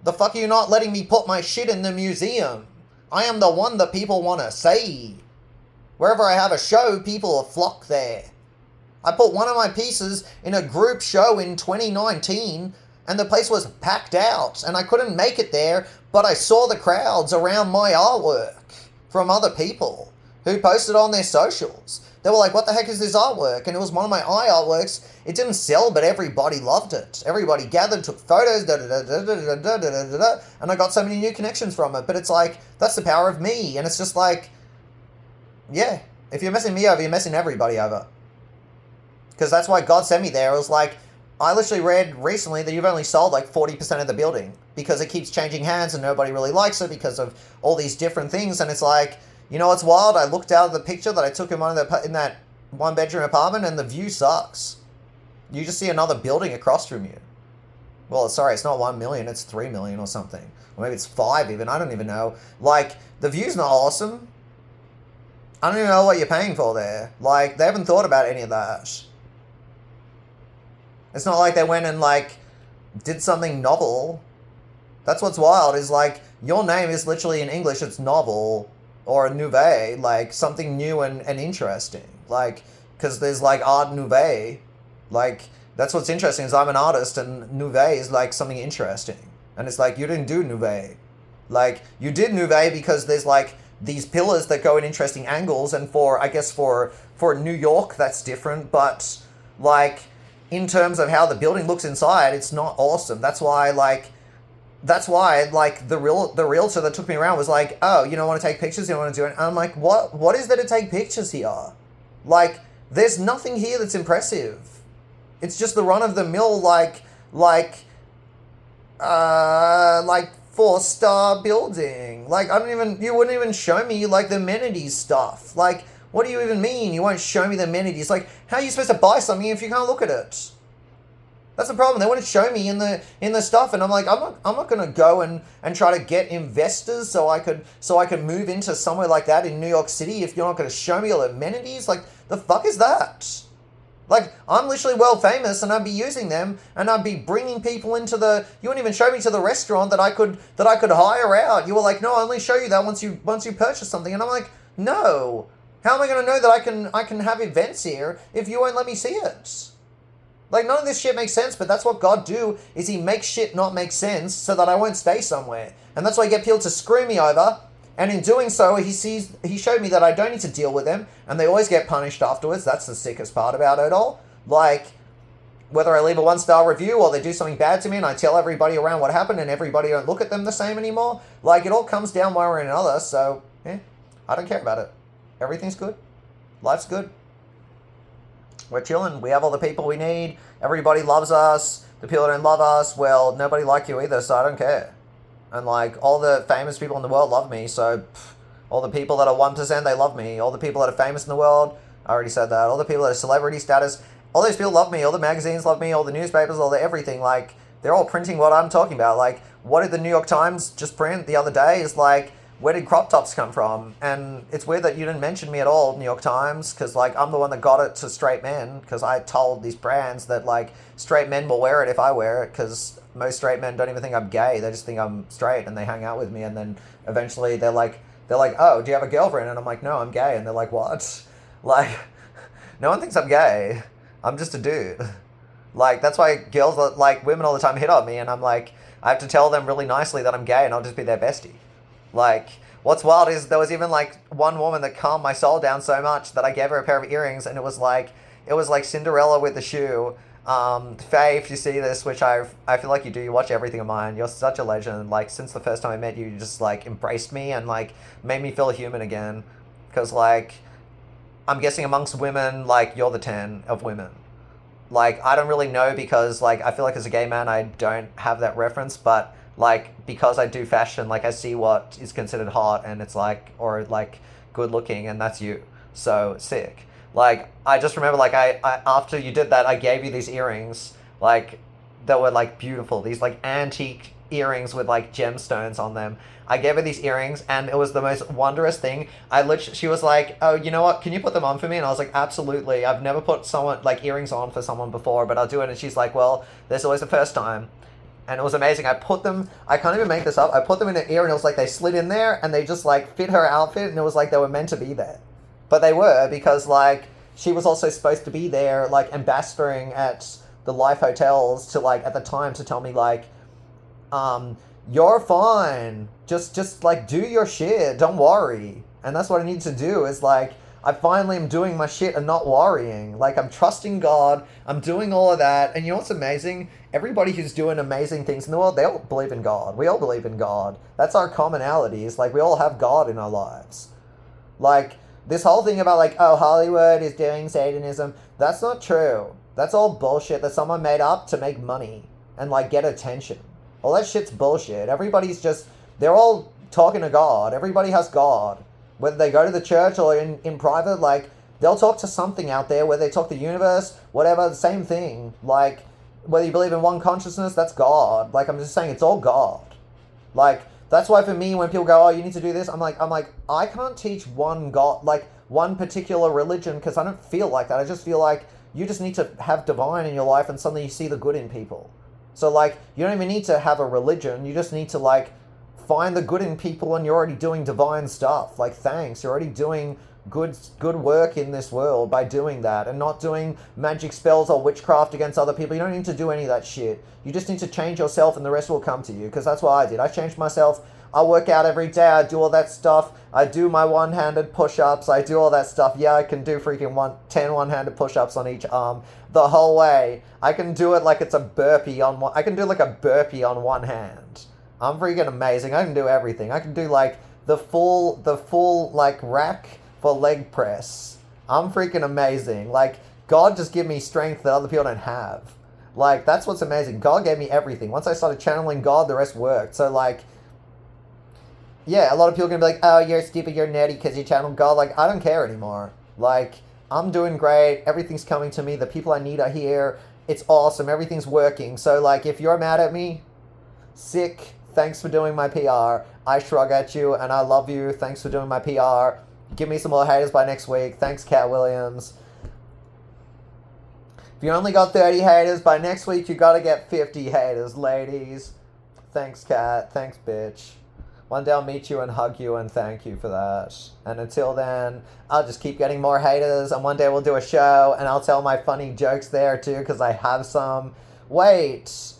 The fuck are you not letting me put my shit in the museum? I am the one that people want to see. Wherever I have a show, people flock there. I put one of my pieces in a group show in 2019 and the place was packed out and I couldn't make it there, but I saw the crowds around my artwork from other people who posted on their socials. They were like, what the heck is this artwork? And it was one of my eye artworks. It didn't sell, but everybody loved it. Everybody gathered, took photos, and I got so many new connections from it. But it's like, that's the power of me. And it's just like, yeah, if you're messing me over, you're messing everybody over. Because that's why God sent me there. It was like, I literally read recently that you've only sold like 40% of the building because it keeps changing hands and nobody really likes it because of all these different things. And it's like, you know what's wild? I looked out at the picture that I took in that one-bedroom apartment and the view sucks. You just see another building across from you. Well, sorry, it's not 1 million, it's 3 million or something. Or maybe it's 5 even, I don't even know. Like, the view's not awesome. I don't even know what you're paying for there. Like, they haven't thought about any of that. It's not like they went and, like, did something novel. That's what's wild, is, like, your name is literally in English, it's novel, or nouvelle, like, something new and interesting. Like, because there's, like, art nouvelle. Like, that's what's interesting, is I'm an artist, and nouvelle is, like, something interesting. And it's like, you didn't do nouvelle. Like, you did nouvelle because there's, like, these pillars that go in interesting angles, and for, I guess, for New York, that's different, but, like, in terms of how the building looks inside, it's not awesome. That's why, like, the realtor that took me around was like, oh, you don't want to take pictures, you don't want to do it. And I'm like, what is there to take pictures here? Like, there's nothing here that's impressive. It's just the run-of-the-mill, like, like 4-star building. Like, you wouldn't even show me, like, the amenities stuff. Like, what do you even mean you won't show me the amenities? Like, how are you supposed to buy something if you can't look at it? That's the problem. They want to show me in the stuff, and I'm like, I'm not gonna go and try to get investors so I could move into somewhere like that in New York City if you're not gonna show me all the amenities. Like, the fuck is that? Like, I'm literally world famous, and I'd be using them, and I'd be bringing people into the. You wouldn't even show me to the restaurant that I could hire out. You were like, no, I only show you that once you purchase something, and I'm like, no. How am I going to know that I can have events here if you won't let me see it? Like, none of this shit makes sense, but that's what God do, is he makes shit not make sense so that I won't stay somewhere. And that's why I get people to screw me over, and in doing so, he showed me that I don't need to deal with them, and they always get punished afterwards. That's the sickest part about it all. Like, whether I leave a 1-star review or they do something bad to me and I tell everybody around what happened and everybody don't look at them the same anymore, like, it all comes down one way or another, so, yeah, I don't care about it. Everything's good. Life's good. We're chilling. We have all the people we need. Everybody loves us. The people that don't love us, well, nobody like you either, so I don't care. And, like, all the famous people in the world love me, so all the people that are 1%, they love me. All the people that are famous in the world, I already said that. All the people that are celebrity status, all those people love me. All the magazines love me. All the newspapers, all the everything. Like, they're all printing what I'm talking about. Like, what did the New York Times just print the other day is, like, where did crop tops come from? And it's weird that you didn't mention me at all, New York Times, because, like, I'm the one that got it to straight men, because I told these brands that, like, straight men will wear it if I wear it, because most straight men don't even think I'm gay. They just think I'm straight, and they hang out with me, and then eventually they're like, oh, do you have a girlfriend? And I'm like, no, I'm gay. And they're like, what? Like, no one thinks I'm gay. I'm just a dude. Like, that's why girls, like, women all the time hit on me, and I'm like, I have to tell them really nicely that I'm gay, and I'll just be their bestie. Like, what's wild is there was even, like, one woman that calmed my soul down so much that I gave her a pair of earrings, and it was like Cinderella with the shoe. Faye, if you see this, which I feel like you do, you watch everything of mine, you're such a legend. Like, since the first time I met you, you just, like, embraced me and, like, made me feel human again. Because, like, I'm guessing amongst women, like, you're the 10 of women. Like, I don't really know because, like, I feel like as a gay man, I don't have that reference, but, like, because I do fashion, like, I see what is considered hot, and it's like, or, like, good looking, and that's you. So, sick. Like, I just remember, like, I after you did that, I gave you these earrings, like, that were, like, beautiful. These, like, antique earrings with, like, gemstones on them. I gave her these earrings, and it was the most wondrous thing. She was like, oh, you know what, can you put them on for me? And I was like, absolutely. I've never put earrings on for someone before, but I'll do it. And she's like, well, there's always the first time. And it was amazing. I put them, I can't even make this up, I put them in her ear, and it was like they slid in there, and they just, like, fit her outfit, and it was like they were meant to be there. But they were, because, like, she was also supposed to be there, like, ambassadoring at the Life hotels to, like, at the time to tell me, like, you're fine. Just, like, do your shit. Don't worry. And that's what I need to do, is, like, I finally am doing my shit and not worrying. Like, I'm trusting God. I'm doing all of that. And you know what's amazing? Everybody who's doing amazing things in the world, they all believe in God. We all believe in God. That's our commonality. Is, like, we all have God in our lives. Like, this whole thing about, like, oh, Hollywood is doing Satanism, that's not true. That's all bullshit that someone made up to make money and, like, get attention. All that shit's bullshit. Everybody's just, they're all talking to God. Everybody has God. Whether they go to the church or in private, like, they'll talk to something out there, whether they talk to the universe, whatever, the same thing. Like, whether you believe in one consciousness, that's God. Like, I'm just saying, it's all God. Like, that's why for me, when people go, oh, you need to do this, I'm like, I can't teach one God, like, one particular religion, because I don't feel like that. I just feel like you just need to have divine in your life, and suddenly you see the good in people. So, like, you don't even need to have a religion. You just need to, like, find the good in people, and you're already doing divine stuff. Like, thanks. You're already doing good work in this world by doing that, and not doing magic spells or witchcraft against other people. You don't need to do any of that shit. You just need to change yourself, and the rest will come to you, because that's what I did. I changed myself. I work out every day. I do all that stuff. I do my one-handed push-ups. I do all that stuff. Yeah, I can do freaking 10 one-handed push-ups on each arm the whole way. I can do it like it's a burpee on one. I can do like a burpee on one hand. I'm freaking amazing. I can do everything. I can do, like, the full like rack for leg press. I'm freaking amazing. Like, God just give me strength that other people don't have. Like, that's what's amazing. God gave me everything. Once I started channeling God, the rest worked. So, like, yeah, a lot of people are going to be like, oh, you're stupid, you're nerdy because you channel God. Like, I don't care anymore. Like, I'm doing great. Everything's coming to me. The people I need are here. It's awesome. Everything's working. So, like, if you're mad at me, sick, thanks for doing my PR. I shrug at you and I love you. Thanks for doing my PR. Give me some more haters by next week. Thanks, Cat Williams. If you only got 30 haters, by next week you gotta get 50 haters, ladies. Thanks, Cat. Thanks, bitch. One day I'll meet you and hug you and thank you for that. And until then, I'll just keep getting more haters, and one day we'll do a show and I'll tell my funny jokes there too, because I have some. Wait.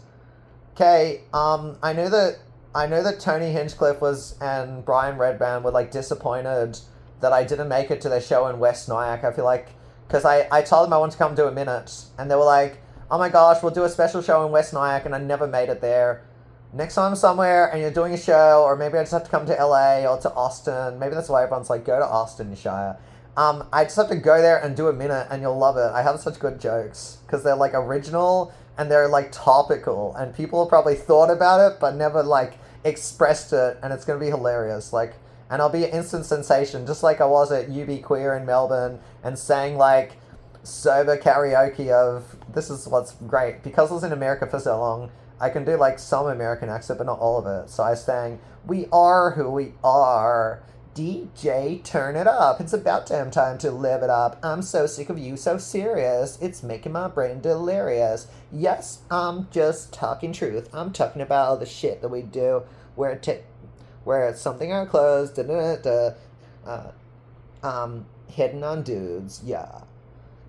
Okay, I know that Tony Hinchcliffe and Brian Redband were like disappointed that I didn't make it to their show in West Nyack. I feel like, because I told them I wanted to come do a minute, and they were like, oh my gosh, we'll do a special show in West Nyack, and I never made it there. Next time I'm somewhere and you're doing a show, or maybe I just have to come to LA or to Austin, maybe that's why everyone's like, go to Austin, Yeshaya. I just have to go there and do a minute and you'll love it. I have such good jokes, because they're like original and they're like topical, and people have probably thought about it but never like expressed it, and it's going to be hilarious. Like, and I'll be an instant sensation, just like I was at UB Queer in Melbourne and sang like sober karaoke of, this is what's great, because I was in America for so long, I can do like some American accent but not all of it. So I sang, we are who we are, DJ turn it up, it's about damn time to live it up, I'm so sick of you so serious, it's making my brain delirious, yes, I'm just talking truth, I'm talking about all the shit that we do, where it's something our clothes, hidden on dudes, yeah.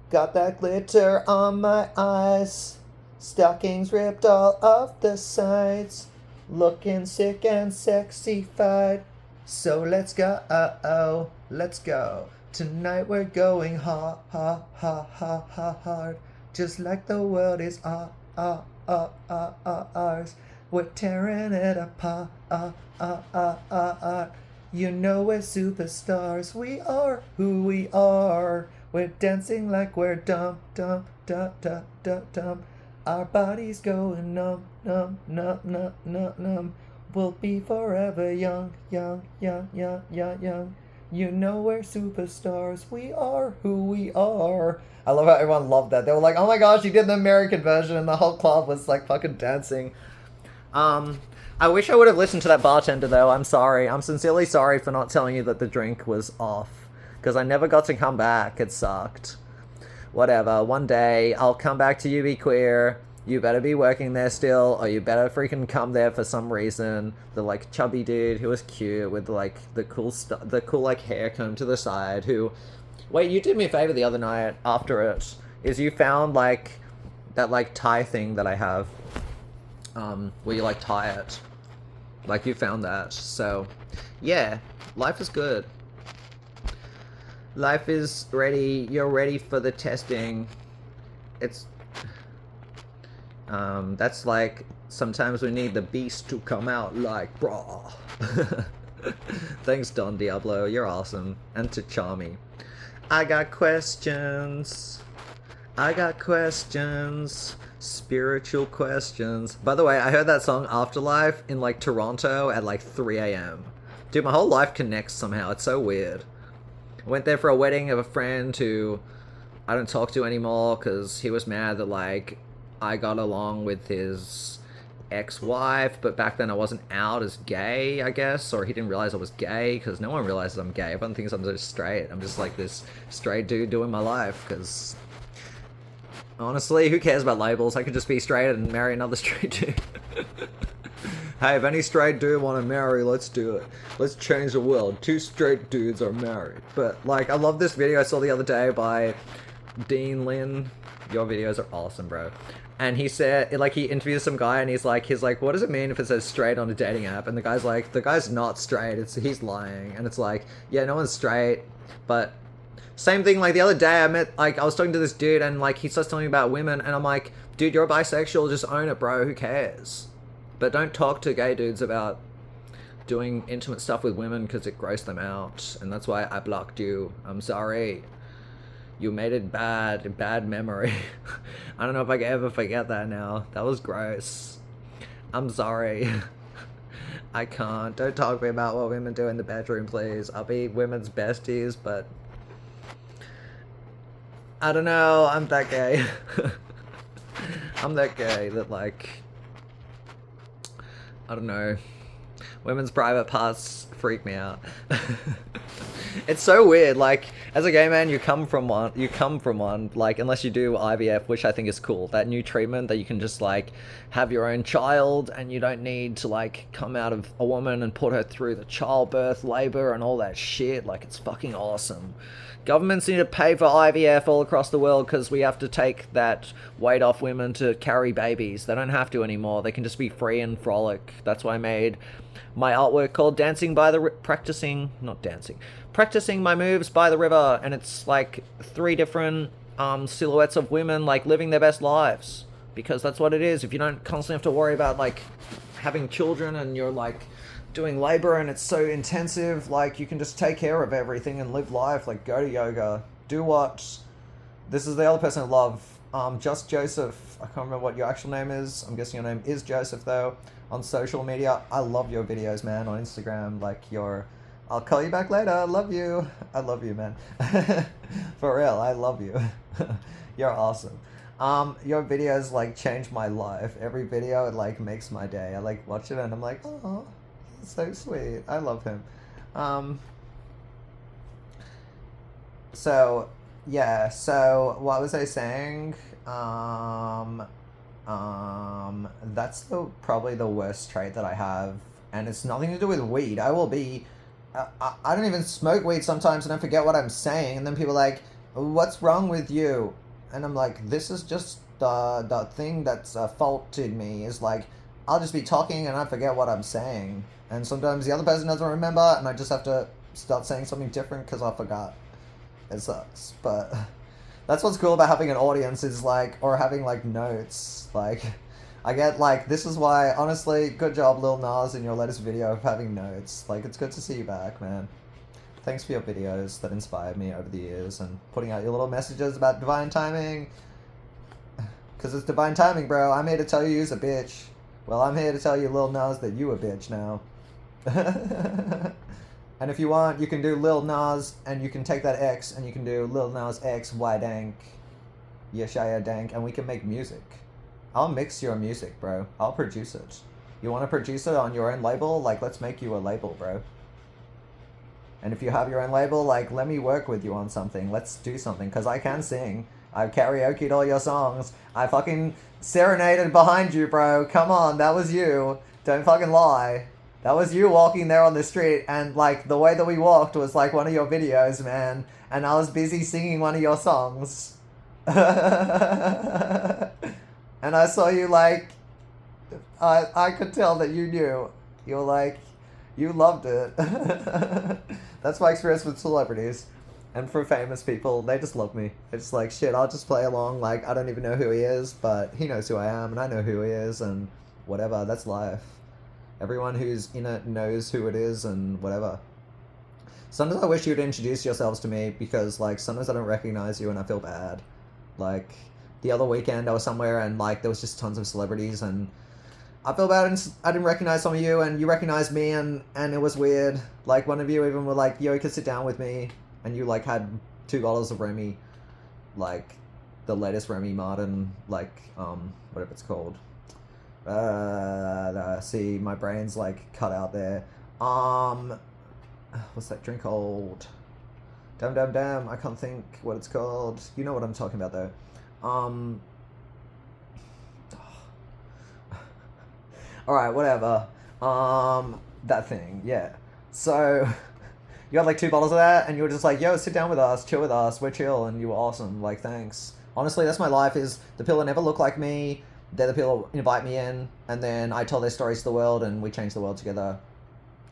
Got that glitter on my eyes, stockings ripped all off the sides, looking sick and sexy-fied. So let's go, let's go. Tonight we're going hard, just like the world is ours. We're tearing it apart. You know we're superstars. We are who we are. We're dancing like we're dumb. Our bodies going numb. We'll be forever young. You know we're superstars. We are who we are. I love how everyone loved that. They were like, oh my gosh, you did the American version, and the whole club was like fucking dancing. I wish I would have listened to that bartender though. I'm sorry. I'm sincerely sorry for not telling you that the drink was off, because I never got to come back. It sucked. Whatever. One day I'll come back to UB Queer. You better be working there still, or you better freaking come there for some reason. The like chubby dude who was cute with like the cool like hair comb to the side. Who, wait, you did me a favor the other night after it. Is you found like that like tie thing that I have, where you like tie it. Like you found that. So, yeah, life is good. Life is ready. You're ready for the testing. It's that's like, sometimes we need the beast to come out like, brah. Thanks, Don Diablo, you're awesome. And to Charmy. I got questions. Spiritual questions. By the way, I heard that song Afterlife in like Toronto at like 3 a.m. Dude, my whole life connects somehow. It's so weird. I went there for a wedding of a friend who I don't talk to anymore because he was mad that like I got along with his ex-wife, but back then I wasn't out as gay, I guess, or he didn't realize I was gay, because no one realizes I'm gay. Everyone thinks I'm just straight. I'm just like this straight dude doing my life, because honestly, who cares about labels? I could just be straight and marry another straight dude. Hey, if any straight dude want to marry, let's do it. Let's change the world. 2 straight dudes are married. But like, I love this video I saw the other day by Dean Lin. Your videos are awesome, bro. And he said, like, he interviews some guy and he's like, what does it mean if it says straight on a dating app? And the guy's like, the guy's not straight, he's lying. And it's like, yeah, no one's straight. But same thing, like the other day I was talking to this dude and like he starts telling me about women and I'm like, dude, you're a bisexual, just own it, bro, who cares? But don't talk to gay dudes about doing intimate stuff with women because it grossed them out. And that's why I blocked you. I'm sorry. You made it bad memory. I don't know if I can ever forget that now. That was gross. I'm sorry. I can't. Don't talk to me about what women do in the bedroom, please. I'll be women's besties, but I don't know. I'm that gay. I'm that gay that, like, I don't know. Women's private parts freak me out. It's so weird. Like, as a gay man, you come from one. Like, unless you do IVF, which I think is cool. That new treatment that you can just, like, have your own child and you don't need to, like, come out of a woman and put her through the childbirth, labor, and all that shit. Like, it's fucking awesome. Governments need to pay for IVF all across the world because we have to take that weight off women to carry babies. They don't have to anymore. They can just be free and frolic. That's why I made my artwork called practicing my moves by the river, and it's like 3 different silhouettes of women like living their best lives, because that's what it is. If you don't constantly have to worry about like having children and you're like doing labor and it's so intensive, like you can just take care of everything and live life, like go to yoga, do what. This is the other person I love, Just Joseph. I can't remember what your actual name is. I'm guessing your name is Joseph though. On social media, I love your videos, man. On Instagram, like I'll call you back later. I love you. I love you, man. For real, I love you. You're awesome. Your videos like change my life. Every video it like makes my day. I like watch it and I'm like, oh, he's so sweet. I love him. So yeah. So what was I saying? That's probably the worst trait that I have, and it's nothing to do with weed. I will be. I don't even smoke weed sometimes, and I forget what I'm saying, and then people are like, "What's wrong with you?" And I'm like, "This is just the thing that's a fault in me. Is like, I'll just be talking and I forget what I'm saying, and sometimes the other person doesn't remember, and I just have to start saying something different because I forgot. It sucks, but." That's what's cool about having an audience is like, or having like notes. Like, I get like, this is why, honestly, good job Lil Nas in your latest video of having notes. Like, it's good to see you back, man. Thanks for your videos that inspired me over the years and putting out your little messages about divine timing. Because it's divine timing, bro. I'm here to tell you you's a bitch. Well, I'm here to tell you, Lil Nas, that you a bitch now. And if you want, you can do Lil Nas, and you can take that X, and you can do Lil Nas X, Shaya Dank, Yeshaya Dank, and we can make music. I'll mix your music, bro. I'll produce it. You want to produce it on your own label? Like, let's make you a label, bro. And if you have your own label, like, let me work with you on something. Let's do something, because I can sing. I've karaoke'd all your songs. I fucking serenaded behind you, bro. Come on, that was you. Don't fucking lie. That was you walking there on the street, and, like, the way that we walked was, like, one of your videos, man. And I was busy singing one of your songs. And I saw you, like, I could tell that you knew. You were like, you loved it. That's my experience with celebrities. And for famous people, they just love me. They're just like, shit, I'll just play along, like, I don't even know who he is, but he knows who I am, and I know who he is, and whatever, that's life. Everyone who's in it knows who it is and whatever. Sometimes I wish you'd introduce yourselves to me because, like, sometimes I don't recognize you and I feel bad. Like, the other weekend I was somewhere and, like, there was just tons of celebrities and I feel bad and I didn't recognize some of you and you recognized me and it was weird. Like, one of you even were like, yo, you can sit down with me. And you, like, had 2 bottles of Remy. Like, the latest Remy Martin, like, whatever it's called. See, my brain's like cut out there. What's that drink called? Damn, I can't think what it's called. You know what I'm talking about though. Alright, whatever. That thing, yeah. So, you had like 2 bottles of that, and you were just like, yo, sit down with us, chill with us, we're chill, and you were awesome, like, thanks. Honestly, that's my life, is the pillar never look like me. They're the people who invite me in, and then I tell their stories to the world, and we change the world together.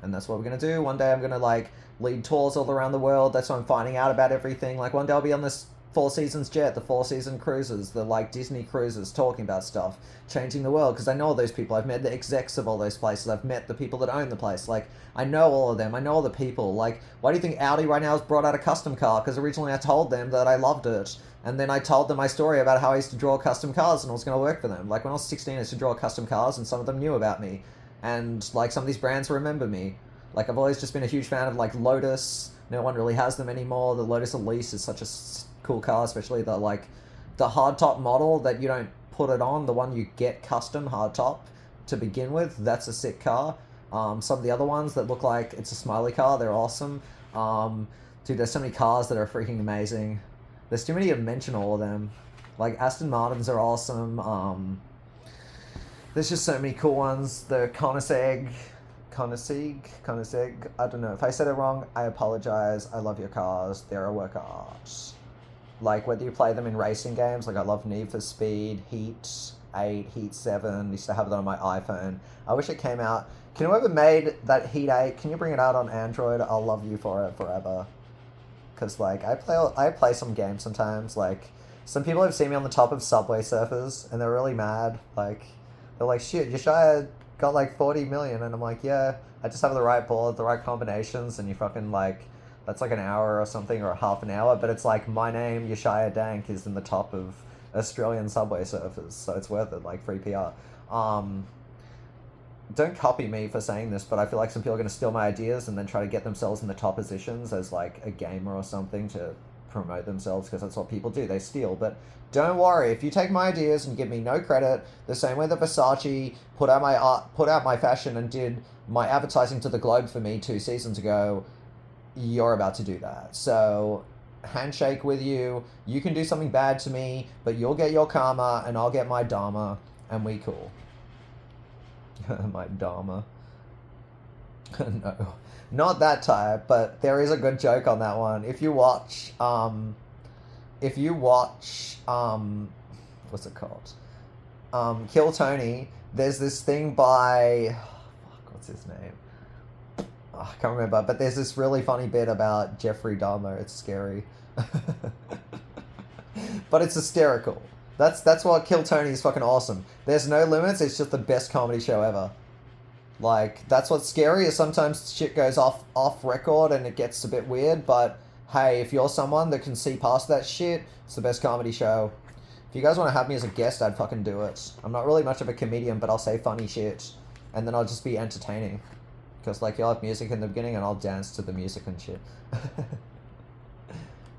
And that's what we're gonna do. One day I'm gonna, like, lead tours all around the world. That's what I'm finding out about everything. Like, one day I'll be on this Four Seasons jet, the Four Season cruises, the like Disney cruises, talking about stuff, changing the world. Because I know all those people. I've met the execs of all those places. I've met the people that own the place. Like, I know all of them. I know all the people. Like, why do you think Audi right now has brought out a custom car? Because originally I told them that I loved it, and then I told them my story about how I used to draw custom cars and it was going to work for them. Like, when I was 16, I used to draw custom cars, and some of them knew about me, and like some of these brands remember me. Like, I've always just been a huge fan of like Lotus. No one really has them anymore. The Lotus Elise is such a cool car, especially the like the hardtop model that you don't put it on, the one you get custom hardtop to begin with. That's a sick car. Some of the other ones that look like it's a smiley car, they're awesome. Dude, there's so many cars that are freaking amazing. There's too many to mention all of them. Like Aston Martins are awesome. There's just so many cool ones. The Koenigsegg, I don't know. If I said it wrong, I apologize. I love your cars. They're a work of art. Like, whether you play them in racing games, like I love Need for Speed, Heat 8, Heat 7, used to have that on my iPhone. I wish it came out. Can whoever made that Heat 8, can you bring it out on Android? I'll love you for it forever. Because, like, I play some games sometimes. Like, some people have seen me on the top of Subway Surfers, and they're really mad. Like, they're like, shit, Yeshaya got like 40 million, and I'm like, yeah, I just have the right board, the right combinations, and you fucking like, that's like an hour or something, or half an hour, but it's like my name, Yeshaya Dank, is in the top of Australian Subway Surfers, so it's worth it, like free PR. Don't copy me for saying this, but I feel like some people are going to steal my ideas and then try to get themselves in the top positions as like a gamer or something to promote themselves, because that's what people do, they steal. But don't worry, if you take my ideas and give me no credit, the same way that Versace put out my art, put out my fashion and did my advertising to the Globe for me 2 seasons ago, you're about to do that. So handshake with you, you can do something bad to me, but you'll get your karma and I'll get my dharma, and we cool. My dharma. No, not that type, but there is a good joke on that one. If you watch what's it called? Kill Tony, there's this thing by, what's his name? Oh, I can't remember, but there's this really funny bit about Jeffrey Dahmer. It's scary. But it's hysterical. That's what Kill Tony is fucking awesome. There's no limits, it's just the best comedy show ever. Like, that's what's scary, is sometimes shit goes off record and it gets a bit weird, but hey, if you're someone that can see past that shit, it's the best comedy show. If you guys want to have me as a guest, I'd fucking do it. I'm not really much of a comedian, but I'll say funny shit, and then I'll just be entertaining. Because, like, you'll have music in the beginning, and I'll dance to the music and shit.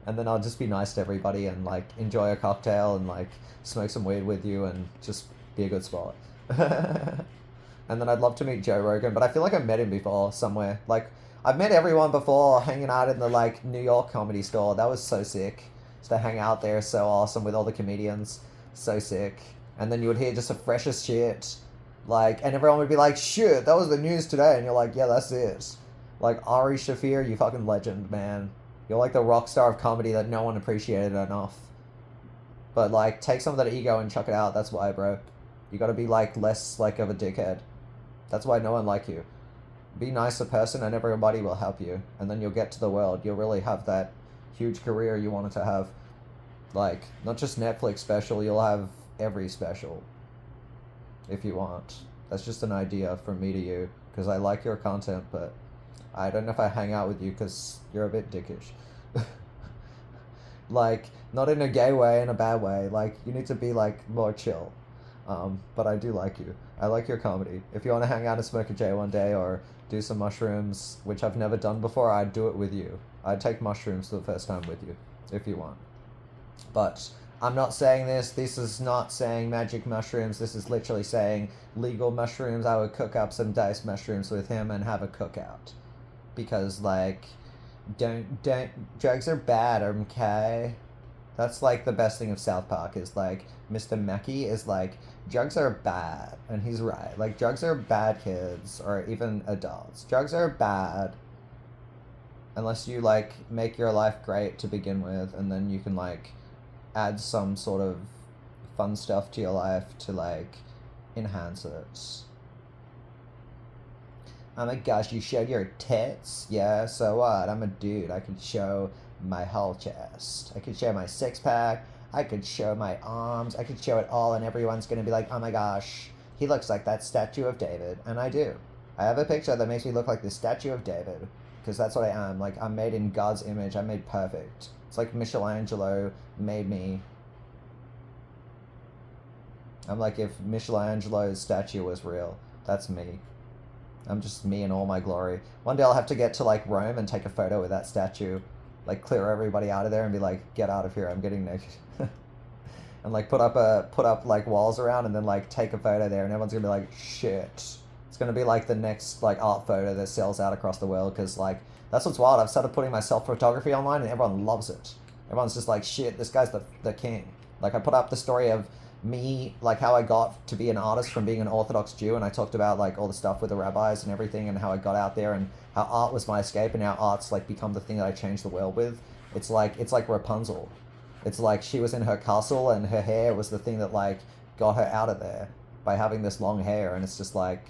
And then I'll just be nice to everybody, and, like, enjoy a cocktail, and, like, smoke some weed with you, and just be a good sport. And then I'd love to meet Joe Rogan, but I feel like I've met him before somewhere. Like, I've met everyone before hanging out in the, like, New York Comedy Store. That was so sick. Just to hang out there, so awesome, with all the comedians. So sick. And then you would hear just the freshest shit. Like, and everyone would be like, shit, that was the news today. And you're like, yeah, that's it. Like, Ari Shafir, you fucking legend, man. You're like the rock star of comedy that no one appreciated enough. But, like, take some of that ego and chuck it out. That's why, bro. You gotta be, like, less, like, of a dickhead. That's why no one like you. Be a nicer person and everybody will help you. And then you'll get to the world. You'll really have that huge career you wanted to have. Like, not just Netflix special, you'll have every special. If you want. That's just an idea from me to you. Because I like your content, but I don't know if I hang out with you because you're a bit dickish. Like, not in a gay way, in a bad way. Like, you need to be, like, more chill. But I do like you. I like your comedy. If you want to hang out and smoke a J one day or do some mushrooms, which I've never done before, I'd do it with you. I'd take mushrooms for the first time with you, if you want. But I'm not saying this. This is not saying magic mushrooms. This is literally saying legal mushrooms. I would cook up some diced mushrooms with him and have a cookout. Because, like, don't, drugs are bad, okay? That's, like, the best thing of South Park is, like, Mr. Mackey is, like, drugs are bad. And he's right. Like, drugs are bad, kids, or even adults. Drugs are bad unless you, like, make your life great to begin with, and then you can, like, add some sort of fun stuff to your life to, like, enhance it. Oh my gosh, you showed your tits? Yeah, so what? I'm a dude. I can show my whole chest. I could show my six-pack. I could show my arms. I could show it all, and everyone's going to be like, oh my gosh, he looks like that statue of David. And I do. I have a picture that makes me look like the statue of David, because that's what I am. Like, I'm made in God's image. I'm made perfect. It's like Michelangelo made me. I'm like if Michelangelo's statue was real. That's me. I'm just me in all my glory. One day I'll have to get to like Rome and take a photo with that statue. Like clear everybody out of there and be like, get out of here, I'm getting naked. And like put up like walls around and then like take a photo there and everyone's gonna be like, shit. It's gonna be like the next like art photo that sells out across the world, because like that's what's wild. I've started putting my self photography online and everyone loves it. Everyone's just like, shit, this guy's the king. Like I put up the story of me, like how I got to be an artist from being an Orthodox Jew, and I talked about like all the stuff with the rabbis and everything and how I got out there and how art was my escape and how art's like become the thing that I changed the world with. It's like Rapunzel. It's like she was in her castle and her hair was the thing that like got her out of there by having this long hair, and it's just like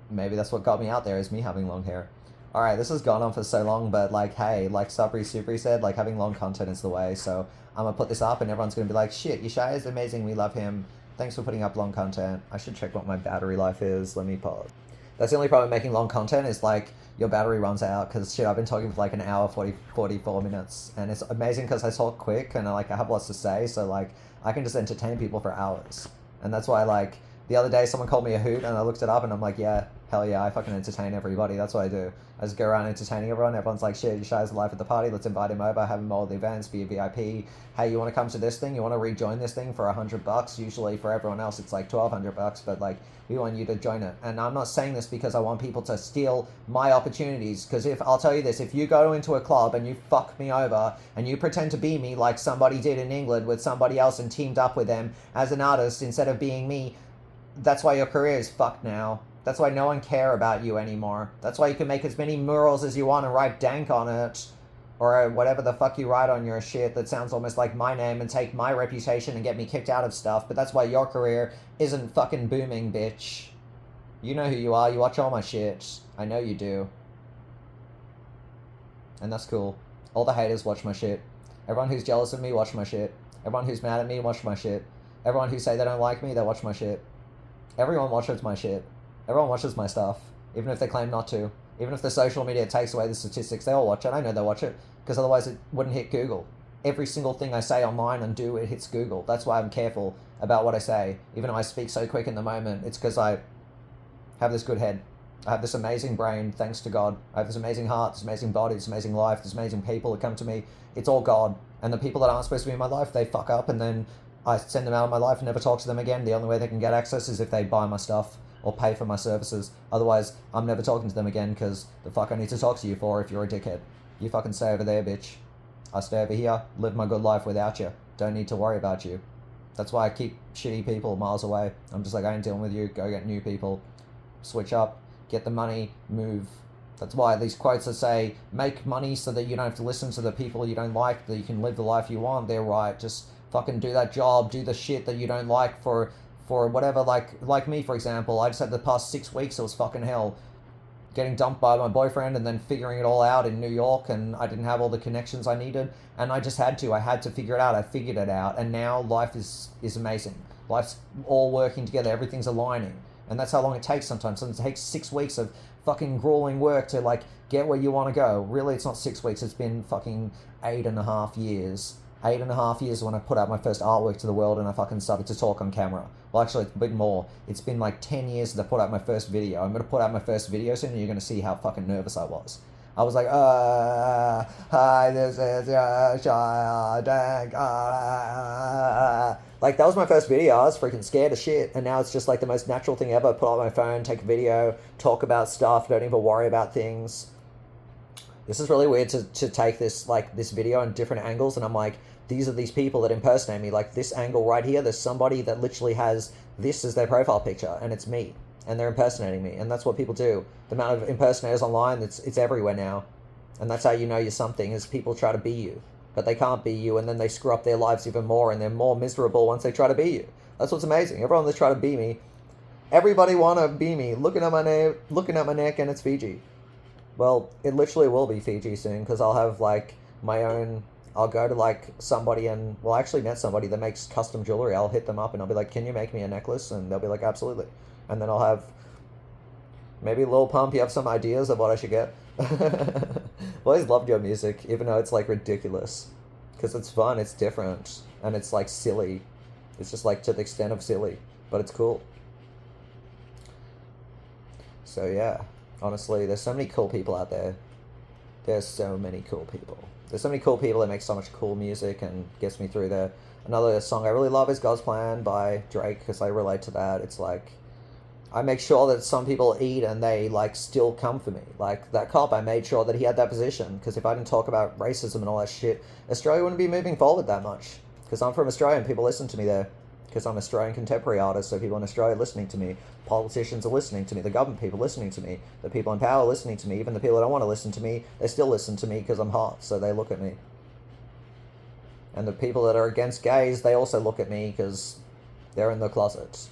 maybe that's what got me out there, is me having long hair. Alright, this has gone on for so long, but like hey, like Sabri Supri said, like having long content is the way, so I'm gonna put this up and everyone's gonna be like, shit, Yeshaya is amazing, we love him, thanks for putting up long content. I should check what my battery life is. Let me pause. That's the only problem with making long content, is like your battery runs out, because shit, I've been talking for like an hour 44 minutes, and it's amazing because I talk quick and I have lots to say, so like I can just entertain people for hours. And that's why like the other day someone called me a hoot and I looked it up and I'm like, yeah, hell yeah, I fucking entertain everybody. That's what I do. I just go around entertaining everyone. Everyone's like, shit, Yeshaya's alive at the party. Let's invite him over, have him all the events, be a VIP. Hey, you want to come to this thing? You want to rejoin this thing for $100? Usually for everyone else it's like $1,200, but like we want you to join it. And I'm not saying this because I want people to steal my opportunities, because if I'll tell you this, if you go into a club and you fuck me over and you pretend to be me like somebody did in England with somebody else and teamed up with them as an artist instead of being me, that's why your career is fucked now. That's why no one care about you anymore. That's why you can make as many murals as you want and write Dank on it, or whatever the fuck you write on your shit that sounds almost like my name, and take my reputation and get me kicked out of stuff. But that's why your career isn't fucking booming, bitch. You know who you are. You watch all my shit. I know you do. And that's cool. All the haters watch my shit. Everyone who's jealous of me, watch my shit. Everyone who's mad at me, watch my shit. Everyone who say they don't like me, they watch my shit. Everyone watches my shit. Everyone watches my stuff, even if they claim not to. Even if the social media takes away the statistics, they all watch it. I know they watch it, because otherwise it wouldn't hit Google. Every single thing I say online and do, it hits Google. That's why I'm careful about what I say. Even though I speak so quick in the moment, it's because I have this good head. I have this amazing brain, thanks to God. I have this amazing heart, this amazing body, this amazing life, this amazing people that come to me. It's all God. And the people that aren't supposed to be in my life, they fuck up, and then I send them out of my life and never talk to them again. The only way they can get access is if they buy my stuff or pay for my services. Otherwise, I'm never talking to them again, because the fuck I need to talk to you for if you're a dickhead. You fucking stay over there, bitch. I stay over here, live my good life without you. Don't need to worry about you. That's why I keep shitty people miles away. I'm just like, I ain't dealing with you. Go get new people. Switch up. Get the money. Move. That's why these quotes that say, make money so that you don't have to listen to the people you don't like, that you can live the life you want, they're right. Just fucking do that job. Do the shit that you don't like for whatever, like me, for example. I just had the past 6 weeks, it was fucking hell. Getting dumped by my boyfriend and then figuring it all out in New York, and I didn't have all the connections I needed, and I just had to figure it out. I figured it out, and now life is amazing. Life's all working together, everything's aligning, and that's how long it takes sometimes. Sometimes it takes 6 weeks of fucking grueling work to like get where you want to go. Really, it's not 6 weeks, it's been fucking 8.5 years. 8.5 years when I put out my first artwork to the world and I fucking started to talk on camera. Well, actually, it's a bit more. It's been like 10 years that I put out my first video. I'm going to put out my first video soon, and you're going to see how fucking nervous I was. I was like, hi, this is Shaya Dank. Like, that was my first video. I was freaking scared as shit. And now it's just like the most natural thing ever. Put out my phone, take a video, talk about stuff, don't even worry about things. This is really weird to take this video in different angles, and I'm like, these are these people that impersonate me. Like this angle right here, there's somebody that literally has this as their profile picture, and it's me, and they're impersonating me, and that's what people do. The amount of impersonators online, it's everywhere now, and that's how you know you're something, is people try to be you, but they can't be you, and then they screw up their lives even more, and they're more miserable once they try to be you. That's what's amazing. Everyone that's trying to be me, everybody wanna be me. Looking at my neck, and it's Fiji. Well, it literally will be Fiji soon because I'll have like my own. I'll go to like somebody and well, I actually met somebody that makes custom jewelry. I'll hit them up and I'll be like, "Can you make me a necklace?" And they'll be like, "Absolutely." And then I'll have maybe Lil Pump. You have some ideas of what I should get? I've always loved your music, even though it's like ridiculous, because it's fun, it's different, and it's like silly. It's just like to the extent of silly, but it's cool. So yeah, honestly, there's so many cool people out there. There's so many cool people. There's so many cool people that make so much cool music and gets me through there. Another song I really love is God's Plan by Drake because I relate to that. It's like, I make sure that some people eat and they like still come for me. Like that cop, I made sure that he had that position because if I didn't talk about racism and all that shit, Australia wouldn't be moving forward that much. Because I'm from Australia and people listen to me there. Because I'm an Australian contemporary artist, so people in Australia are listening to me. Politicians are listening to me. The government people are listening to me. The people in power are listening to me. Even the people that don't want to listen to me, they still listen to me because I'm hot, so they look at me. And the people that are against gays, they also look at me because they're in the closet.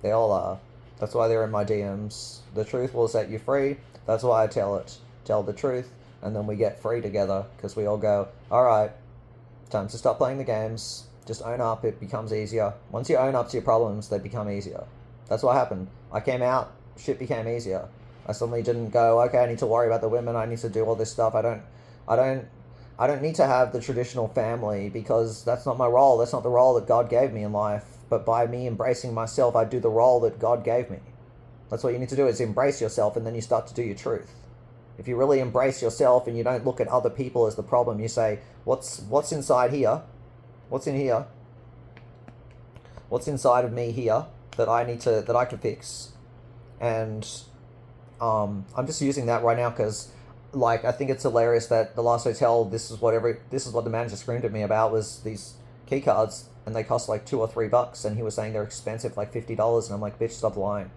They all are. That's why they're in my DMs. The truth will set you free. That's why I tell it. Tell the truth, and then we get free together because we all go, alright, time to stop playing the games. Just own up, it becomes easier. Once you own up to your problems, they become easier. That's what happened. I came out, shit became easier. I suddenly didn't go, okay, I need to worry about the women, I need to do all this stuff. I don't need to have the traditional family because that's not my role. That's not the role that God gave me in life. But by me embracing myself, I do the role that God gave me. That's what you need to do is embrace yourself and then you start to do your truth. If you really embrace yourself and you don't look at other people as the problem, you say, what's inside here? What's in here? What's inside of me here that I can fix? And I'm just using that right now because, like, I think it's hilarious that the last hotel, this is what the manager screamed at me about was these key cards, and they cost like $2 or $3, and he was saying they're expensive, like $50, and I'm like, bitch, stop lying.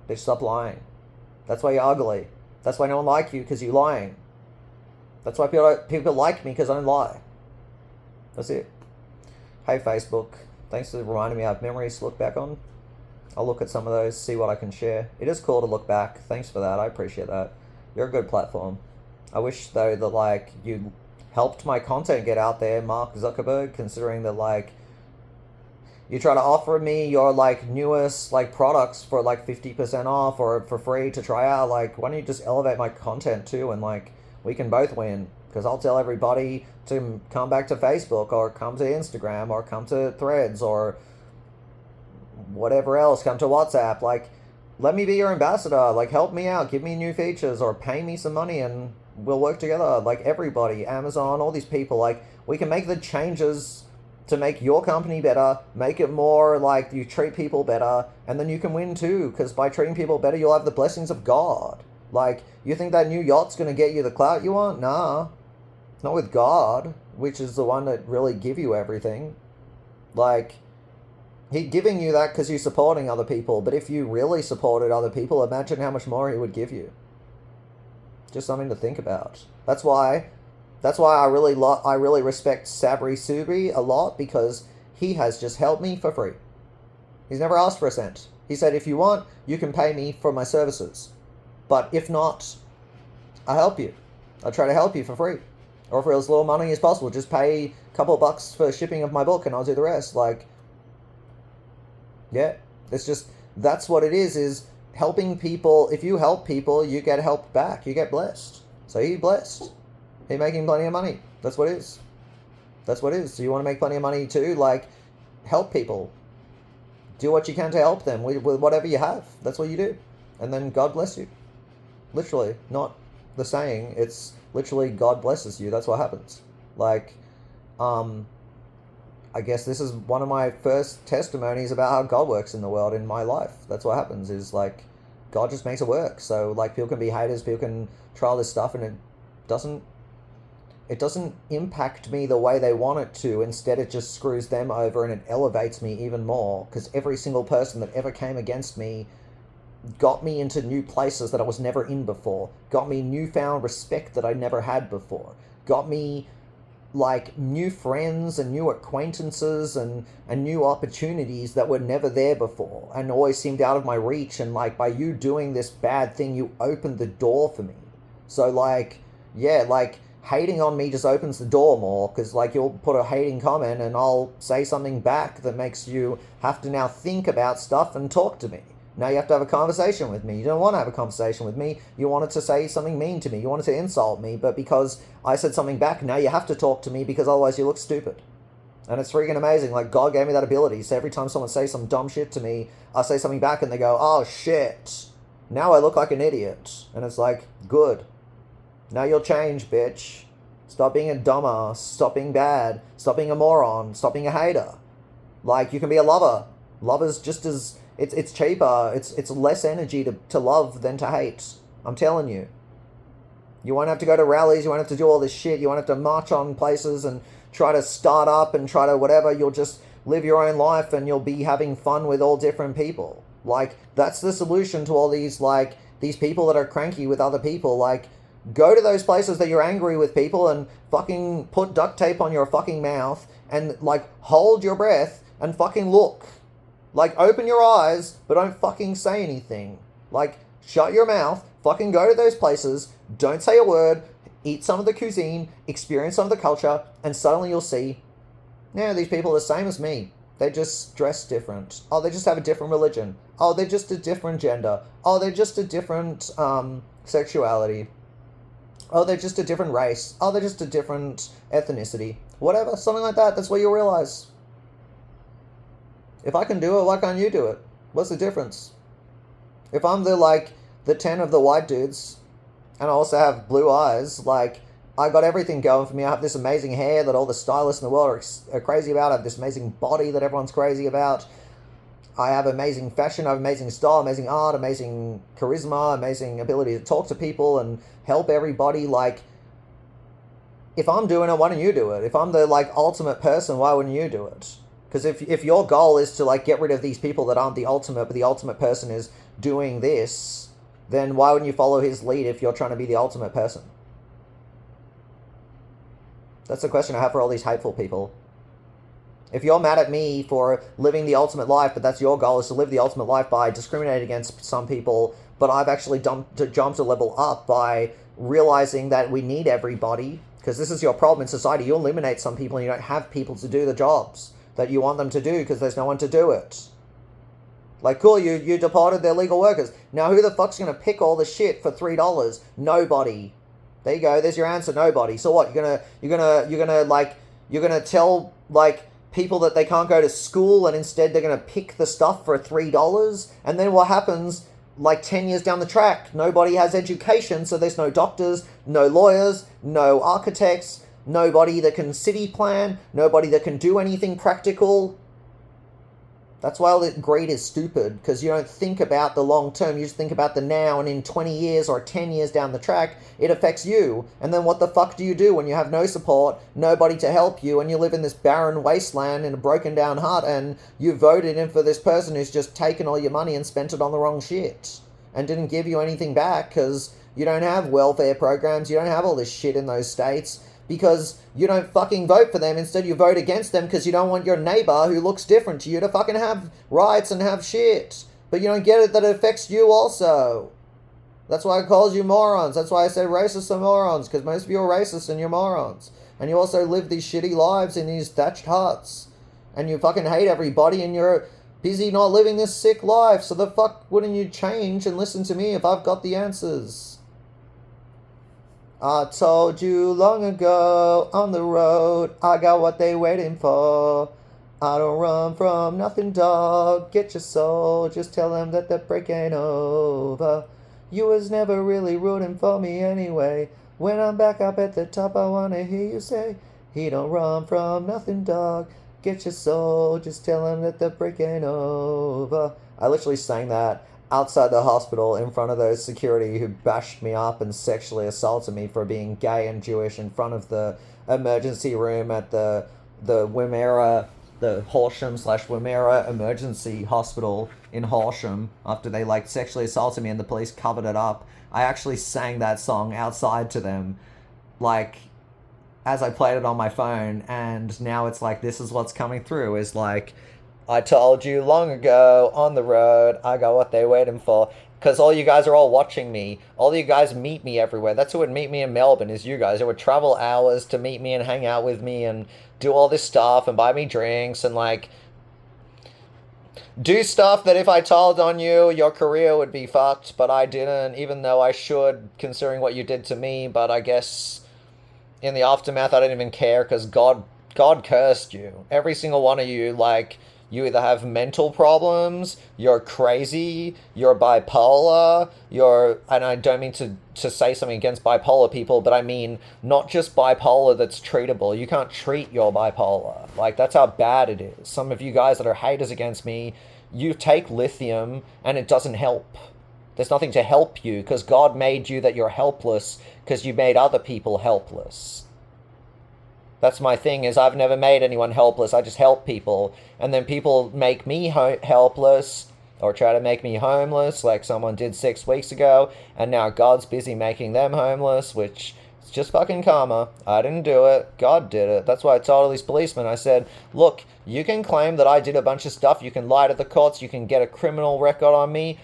Bitch, stop lying. That's why you're ugly. That's why no one like you because you're lying. That's why people like me because I don't lie. That's it. Hey Facebook, thanks for reminding me I have memories to look back on. I'll look at some of those, see what I can share. It is cool to look back. Thanks for that. I appreciate that. You're a good platform. I wish though that like you helped my content get out there, Mark Zuckerberg, considering that like you try to offer me your like newest like products for like 50% off or for free to try out. Like, why don't you just elevate my content too, and like we can both win. Because I'll tell everybody to come back to Facebook or come to Instagram or come to Threads or whatever else, come to WhatsApp. Like, let me be your ambassador. Like, help me out. Give me new features or pay me some money and we'll work together. Like, everybody, Amazon, all these people. Like, we can make the changes to make your company better, make it more like you treat people better, and then you can win too. Because by treating people better, you'll have the blessings of God. Like, you think that new yacht's going to get you the clout you want? Nah. Not with God, which is the one that really give you everything. Like, He's giving you that because you're supporting other people. But if you really supported other people, imagine how much more He would give you. Just something to think about. That's why I really respect Sabri Subri a lot, because he has just helped me for free. He's never asked for a cent. He said, if you want, you can pay me for my services. But if not, I'll help you. I'll try to help you for free. Or for as little money as possible. Just pay a couple of bucks for shipping of my book and I'll do the rest. Like, yeah, it's just, that's what it is helping people. If you help people, you get helped back. You get blessed. So you're blessed. You're making plenty of money. That's what it is. That's what it is. So you want to make plenty of money too? Like, help people. Do what you can to help them with whatever you have. That's what you do. And then God bless you. Literally, not the saying. It's literally God blesses you. That's what happens. Like, I guess this is one of my first testimonies about how God works in the world in my life. That's what happens, is like, God just makes it work. So like, people can be haters, people can try all this stuff, and it doesn't impact me the way they want it to. Instead, it just screws them over and it elevates me even more, because every single person that ever came against me got me into new places that I was never in before, got me newfound respect that I never had before, got me like new friends and new acquaintances and new opportunities that were never there before and always seemed out of my reach. And like, by you doing this bad thing, you opened the door for me. So, like, yeah, like, hating on me just opens the door more, because, like, you'll put a hating comment and I'll say something back that makes you have to now think about stuff and talk to me. Now you have to have a conversation with me. You don't want to have a conversation with me. You wanted to say something mean to me. You wanted to insult me, but because I said something back, now you have to talk to me, because otherwise you look stupid. And it's freaking amazing. Like, God gave me that ability. So every time someone says some dumb shit to me, I say something back and they go, oh shit, now I look like an idiot. And it's like, good. Now you'll change, bitch. Stop being a dumbass. Stop being bad. Stop being a moron. Stop being a hater. Like, you can be a lover. Lover's just as... It's cheaper. It's less energy to love than to hate. I'm telling you. You won't have to go to rallies. You won't have to do all this shit. You won't have to march on places and try to start up and try to whatever. You'll just live your own life and you'll be having fun with all different people. Like, that's the solution to all these, like, these people that are cranky with other people. Like, go to those places that you're angry with people and fucking put duct tape on your fucking mouth and, like, hold your breath and fucking look. Like, open your eyes, but don't fucking say anything. Like, shut your mouth, fucking go to those places, don't say a word, eat some of the cuisine, experience some of the culture, and suddenly you'll see, yeah, these people are the same as me. They just dress different. Oh, they just have a different religion. Oh, they're just a different gender. Oh, they're just a different sexuality. Oh, they're just a different race. Oh, they're just a different ethnicity. Whatever, something like that. That's what you'll realize. If I can do it, why can't you do it? What's the difference? If I'm the 10 of the white dudes, and I also have blue eyes, like, I got everything going for me. I have this amazing hair that all the stylists in the world are crazy about. I have this amazing body that everyone's crazy about. I have amazing fashion, I have amazing style, amazing art, amazing charisma, amazing ability to talk to people and help everybody. Like, if I'm doing it, why don't you do it? If I'm the, like, ultimate person, why wouldn't you do it? Because if your goal is to, like, get rid of these people that aren't the ultimate, but the ultimate person is doing this, then why wouldn't you follow his lead if you're trying to be the ultimate person? That's the question I have for all these hateful people. If you're mad at me for living the ultimate life, but that's your goal, is to live the ultimate life by discriminating against some people, but I've actually jumped a level up by realizing that we need everybody, because this is your problem in society. You eliminate some people and you don't have people to do the jobs that you want them to do because there's no one to do it. Like, cool, you deported their legal workers. Now who the fuck's gonna pick all the shit for $3? Nobody. There you go, there's your answer, nobody. So what, you're gonna tell, like, people that they can't go to school and instead they're gonna pick the stuff for $3? And then what happens, like, 10 years down the track? Nobody has education, so there's no doctors, no lawyers, no architects, nobody that can city plan, nobody that can do anything practical. That's why all the greed is stupid, because you don't think about the long term, you just think about the now, and in 20 years or 10 years down the track, it affects you. And then what the fuck do you do when you have no support, nobody to help you, and you live in this barren wasteland in a broken down hut, and you voted in for this person who's just taken all your money and spent it on the wrong shit, and didn't give you anything back, because you don't have welfare programs, you don't have all this shit in those states, because you don't fucking vote for them. Instead you vote against them because you don't want your neighbor who looks different to you to fucking have rights and have shit. But you don't get it that it affects you also. That's why I called you morons. That's why I said racists are morons, because most of you are racist and you're morons. And you also live these shitty lives in these thatched huts. And you fucking hate everybody and you're busy not living this sick life. So the fuck wouldn't you change and listen to me if I've got the answers? I told you long ago on the road, I got what they waiting for. I don't run from nothing, dog. Get your soul, just tell them that the break ain't over. You was never really rooting for me anyway. When I'm back up at the top, I wanna hear you say, he don't run from nothing, dog. Get your soul, just tell him that the break ain't over. I literally sang that outside the hospital in front of those security who bashed me up and sexually assaulted me for being gay and Jewish in front of the emergency room at the Wimmera, the Horsham/Wimmera emergency hospital in Horsham, after they, like, sexually assaulted me and the police covered it up. I actually sang that song outside to them, like, as I played it on my phone, and now it's like, this is what's coming through, is like, I told you long ago on the road, I got what they waiting for. Because all you guys are all watching me. All you guys meet me everywhere. That's who would meet me in Melbourne, is you guys. It would travel hours to meet me and hang out with me and do all this stuff and buy me drinks and, like, do stuff that if I told on you, your career would be fucked, but I didn't, even though I should, considering what you did to me. But I guess in the aftermath, I don't even care, because God cursed you. Every single one of you, like, you either have mental problems, you're crazy, you're bipolar, and I don't mean to say something against bipolar people, but I mean not just bipolar that's treatable. You can't treat your bipolar. Like, that's how bad it is. Some of you guys that are haters against me, you take lithium and it doesn't help. There's nothing to help you, because God made you that you're helpless because you made other people helpless. That's my thing, is I've never made anyone helpless. I just help people. And then people make me helpless, or try to make me homeless, like someone did 6 weeks ago. And now God's busy making them homeless, which is just fucking karma. I didn't do it. God did it. That's why I told all these policemen, I said, look, you can claim that I did a bunch of stuff. You can lie to the courts. You can get a criminal record on me.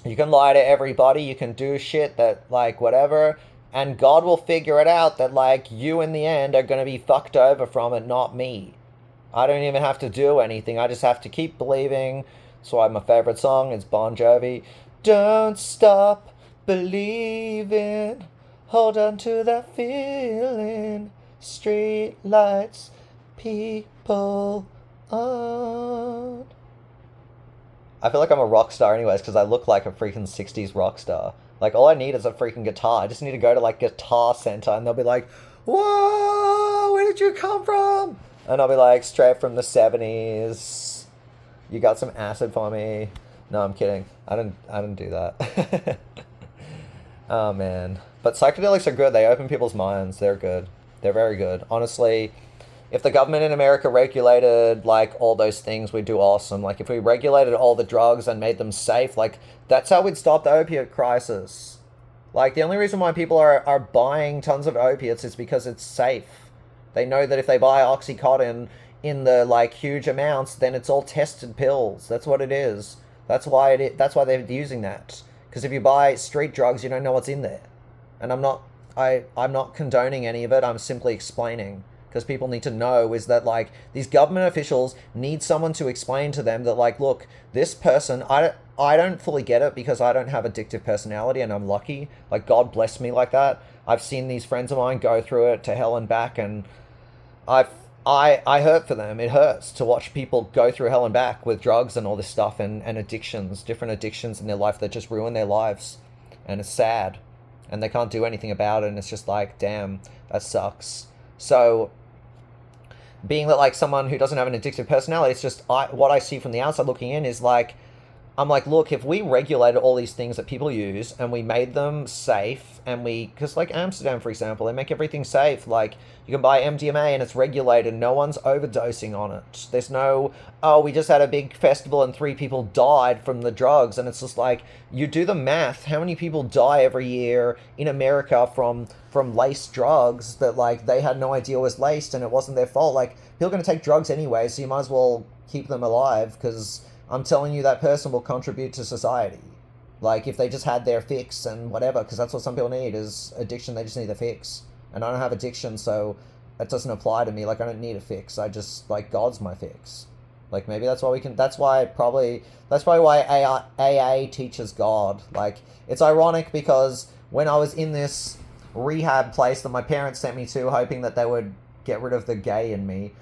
You can lie to everybody. You can do shit that, like, whatever. And God will figure it out that, like, you in the end are going to be fucked over from it, not me. I don't even have to do anything. I just have to keep believing. That's why my favorite song is Bon Jovi. Don't stop believing. Hold on to that feeling. Street lights, people on. I feel like I'm a rock star anyways, because I look like a freaking 60s rock star. Like, all I need is a freaking guitar. I just need to go to, like, Guitar Center, and they'll be like, whoa, where did you come from? And I'll be like, straight from the 70s. You got some acid for me? No, I'm kidding. I didn't do that. Oh, man. But psychedelics are good. They open people's minds. They're good. They're very good. Honestly, if the government in America regulated, like, all those things, we'd do awesome. Like, if we regulated all the drugs and made them safe, like, that's how we'd stop the opiate crisis. Like, the only reason why people are buying tons of opiates is because it's safe. They know that if they buy Oxycontin in the, like, huge amounts, then it's all tested pills. That's what it is. That's why they're using that. Because if you buy street drugs, you don't know what's in there. And I'm not condoning any of it. I'm simply explaining. Because people need to know is that, like, these government officials need someone to explain to them that, like, look, this person, I don't fully get it because I don't have addictive personality and I'm lucky. Like, God bless me like that. I've seen these friends of mine go through it to hell and back, and I hurt for them. It hurts to watch people go through hell and back with drugs and all this stuff and addictions, different addictions in their life that just ruin their lives. And it's sad. And they can't do anything about it, and it's just like, damn, that sucks. So, being that, like, someone who doesn't have an addictive personality, it's just, what I see from the outside looking in is, like, I'm like, look, if we regulated all these things that people use and we made them safe, and because, like, Amsterdam, for example, they make everything safe. Like, you can buy MDMA and it's regulated. No one's overdosing on it. There's no, oh, we just had a big festival and 3 people died from the drugs. And it's just like, you do the math. How many people die every year in America from laced drugs that, like, they had no idea was laced and it wasn't their fault? Like, people are going to take drugs anyway, so you might as well keep them alive, because I'm telling you, that person will contribute to society. Like, if they just had their fix and whatever, because that's what some people need, is addiction. They just need a fix. And I don't have addiction, so it doesn't apply to me. Like, I don't need a fix. I just, like, God's my fix. Like, maybe that's why that's probably why AA teaches God. Like, it's ironic because when I was in this rehab place that my parents sent me to, hoping that they would get rid of the gay in me,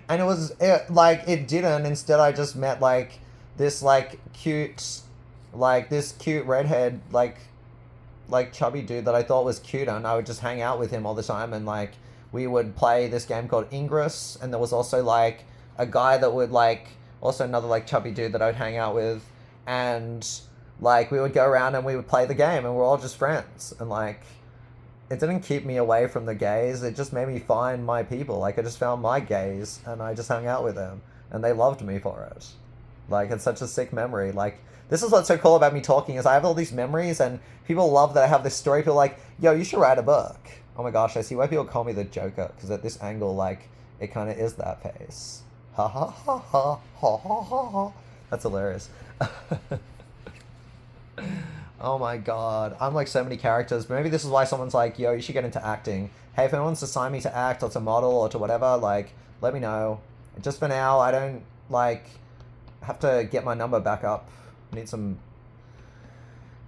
and it didn't. Instead, I just met, like, this, like, cute redhead, like chubby dude that I thought was cute, and I would just hang out with him all the time, and, like, we would play this game called Ingress, and there was also, like, a guy that would, like, also another, like, chubby dude that I would hang out with, and, like, we would go around and we would play the game, and we're all just friends, and, like, it didn't keep me away from the gays. It just made me find my people. Like, I just found my gays, and I just hung out with them, and they loved me for it. Like, it's such a sick memory. Like, this is what's so cool about me talking, is I have all these memories, and people love that I have this story. People are like, yo, you should write a book. Oh my gosh, I see why people call me the Joker, because at this angle, like, it kind of is that face. Ha ha ha ha ha ha ha ha. That's hilarious. Oh my god. I'm like so many characters. But maybe this is why someone's like, yo, you should get into acting. Hey, if anyone wants to sign me to act or to model or to whatever, like, let me know. Just for now, I don't, like, have to get my number back up. Need some...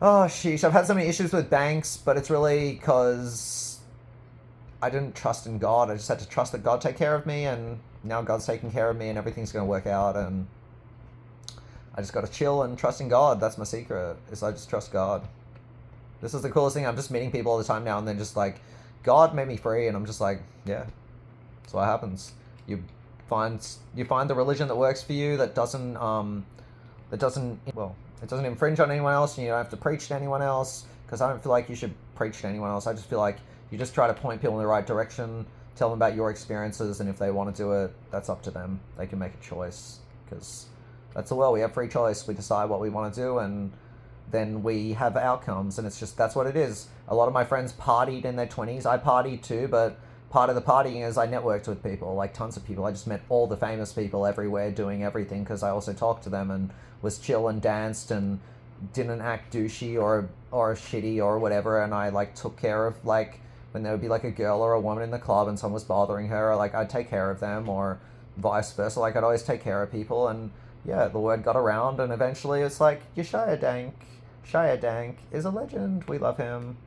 Oh, sheesh. I've had so many issues with banks, but it's really because I didn't trust in God. I just had to trust that God take care of me, and now God's taking care of me, and everything's going to work out, and I just got to chill and trust in God. That's my secret, is I just trust God. This is the coolest thing. I'm just meeting people all the time now, and then just like, God made me free, and I'm just like, yeah, that's what happens. You find the religion that works for you, that doesn't it doesn't infringe on anyone else, and you don't have to preach to anyone else, because I don't feel like you should preach to anyone else. I just feel like you just try to point people in the right direction, tell them about your experiences, and if they want to do it, that's up to them. They can make a choice, because that's the world. We have free choice. We decide what we want to do, and then we have outcomes, and it's just, that's what it is. A lot of my friends partied in their 20s. I partied too, but part of the partying is I networked with people, like tons of people. I just met all the famous people everywhere doing everything, because I also talked to them and was chill and danced and didn't act douchey or shitty or whatever, and I like took care of, like, when there would be like a girl or a woman in the club and someone was bothering her, or like I'd take care of them, or vice versa. Like, I'd always take care of people, and yeah, the word got around, and eventually it's like, Yeshaya Dank, Shaya Dank is a legend. We love him.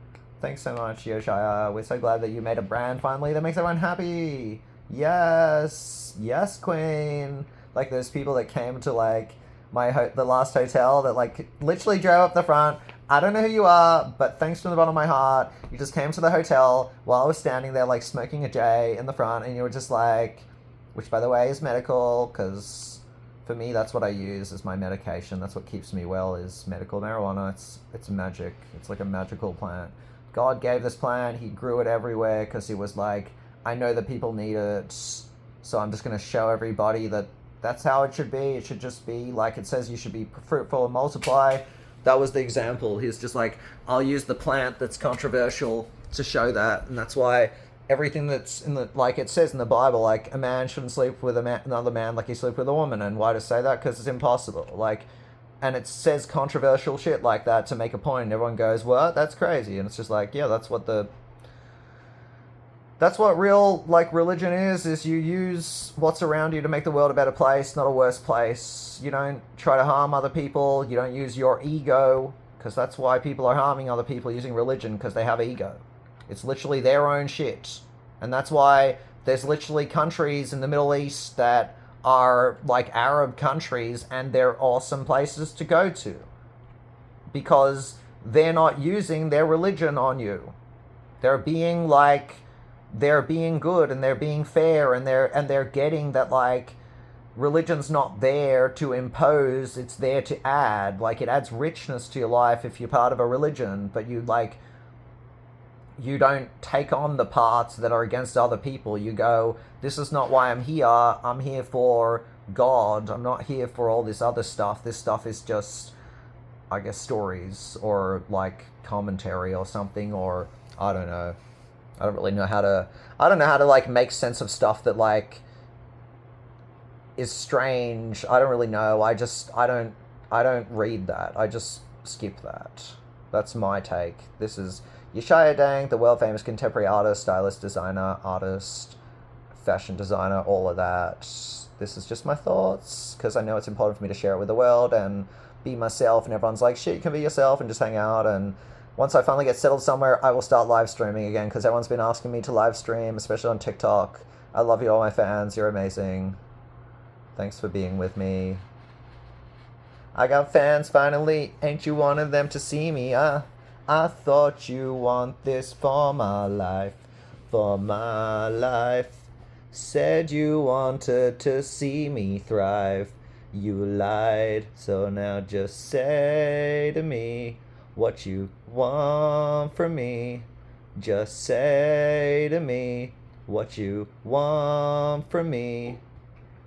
Thanks so much, Yeshaya. We're so glad that you made a brand finally that makes everyone happy. Yes, yes, queen. Like, those people that came to like the last hotel that like literally drove up the front. I don't know who you are, but thanks from the bottom of my heart. You just came to the hotel while I was standing there like smoking a J in the front, and you were just like, which by the way is medical, because for me that's what I use as my medication. That's what keeps me well, is medical marijuana. It's magic. It's like a magical plant. God gave this plant. He grew it everywhere because he was like, I know that people need it, so I'm just going to show everybody that that's how it should be. It should just be like it says, you should be fruitful and multiply. That was the example. He's just like, I'll use the plant that's controversial to show that. And that's why everything that's in the, like it says in the Bible, like a man shouldn't sleep with another man like he sleep with a woman. And why to say that? Because it's impossible. Like, and it says controversial shit like that to make a point, and everyone goes, what? That's crazy. And it's just like, yeah, that's what real, like, religion is you use what's around you to make the world a better place, not a worse place. You don't try to harm other people. You don't use your ego, because that's why people are harming other people using religion, because they have ego. It's literally their own shit. And that's why there's literally countries in the Middle East that are like Arab countries, and they're awesome places to go to, because they're not using their religion on you. They're being good, and they're being fair, and they're getting that, like, religion's not there to impose, it's there to add. Like, it adds richness to your life if you're part of a religion, but you don't take on the parts that are against other people. You go, this is not why I'm here. I'm here for God. I'm not here for all this other stuff. This stuff is just, I guess, stories or like commentary or something, or I don't know. I don't know how to like make sense of stuff that like is strange. I don't really know. I don't read that. I just skip that. That's my take. This is Yeshaya Dank, the world famous contemporary artist, stylist, designer, artist, fashion designer, all of that. This is just my thoughts, because I know it's important for me to share it with the world and be myself, and everyone's like, shit, you can be yourself and just hang out. And once I finally get settled somewhere, I will start live streaming again, because everyone's been asking me to live stream, especially on TikTok. I love you, all my fans. You're amazing. Thanks for being with me. I got fans finally. Ain't you one of them to see me? I thought you want this for my life. For my life. Said you wanted to see me thrive. You lied, so now just say to me what you want from me. Just say to me what you want from me.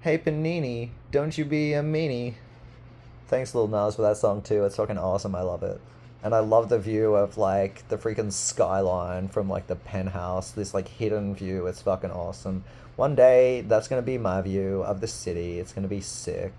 Hey Panini, don't you be a meanie. Thanks Lil Nas for that song too. It's fucking awesome. I love it. And I love the view of like the freaking skyline from like the penthouse, this like hidden view. It's fucking awesome. One day that's gonna be my view of the city. It's gonna be sick.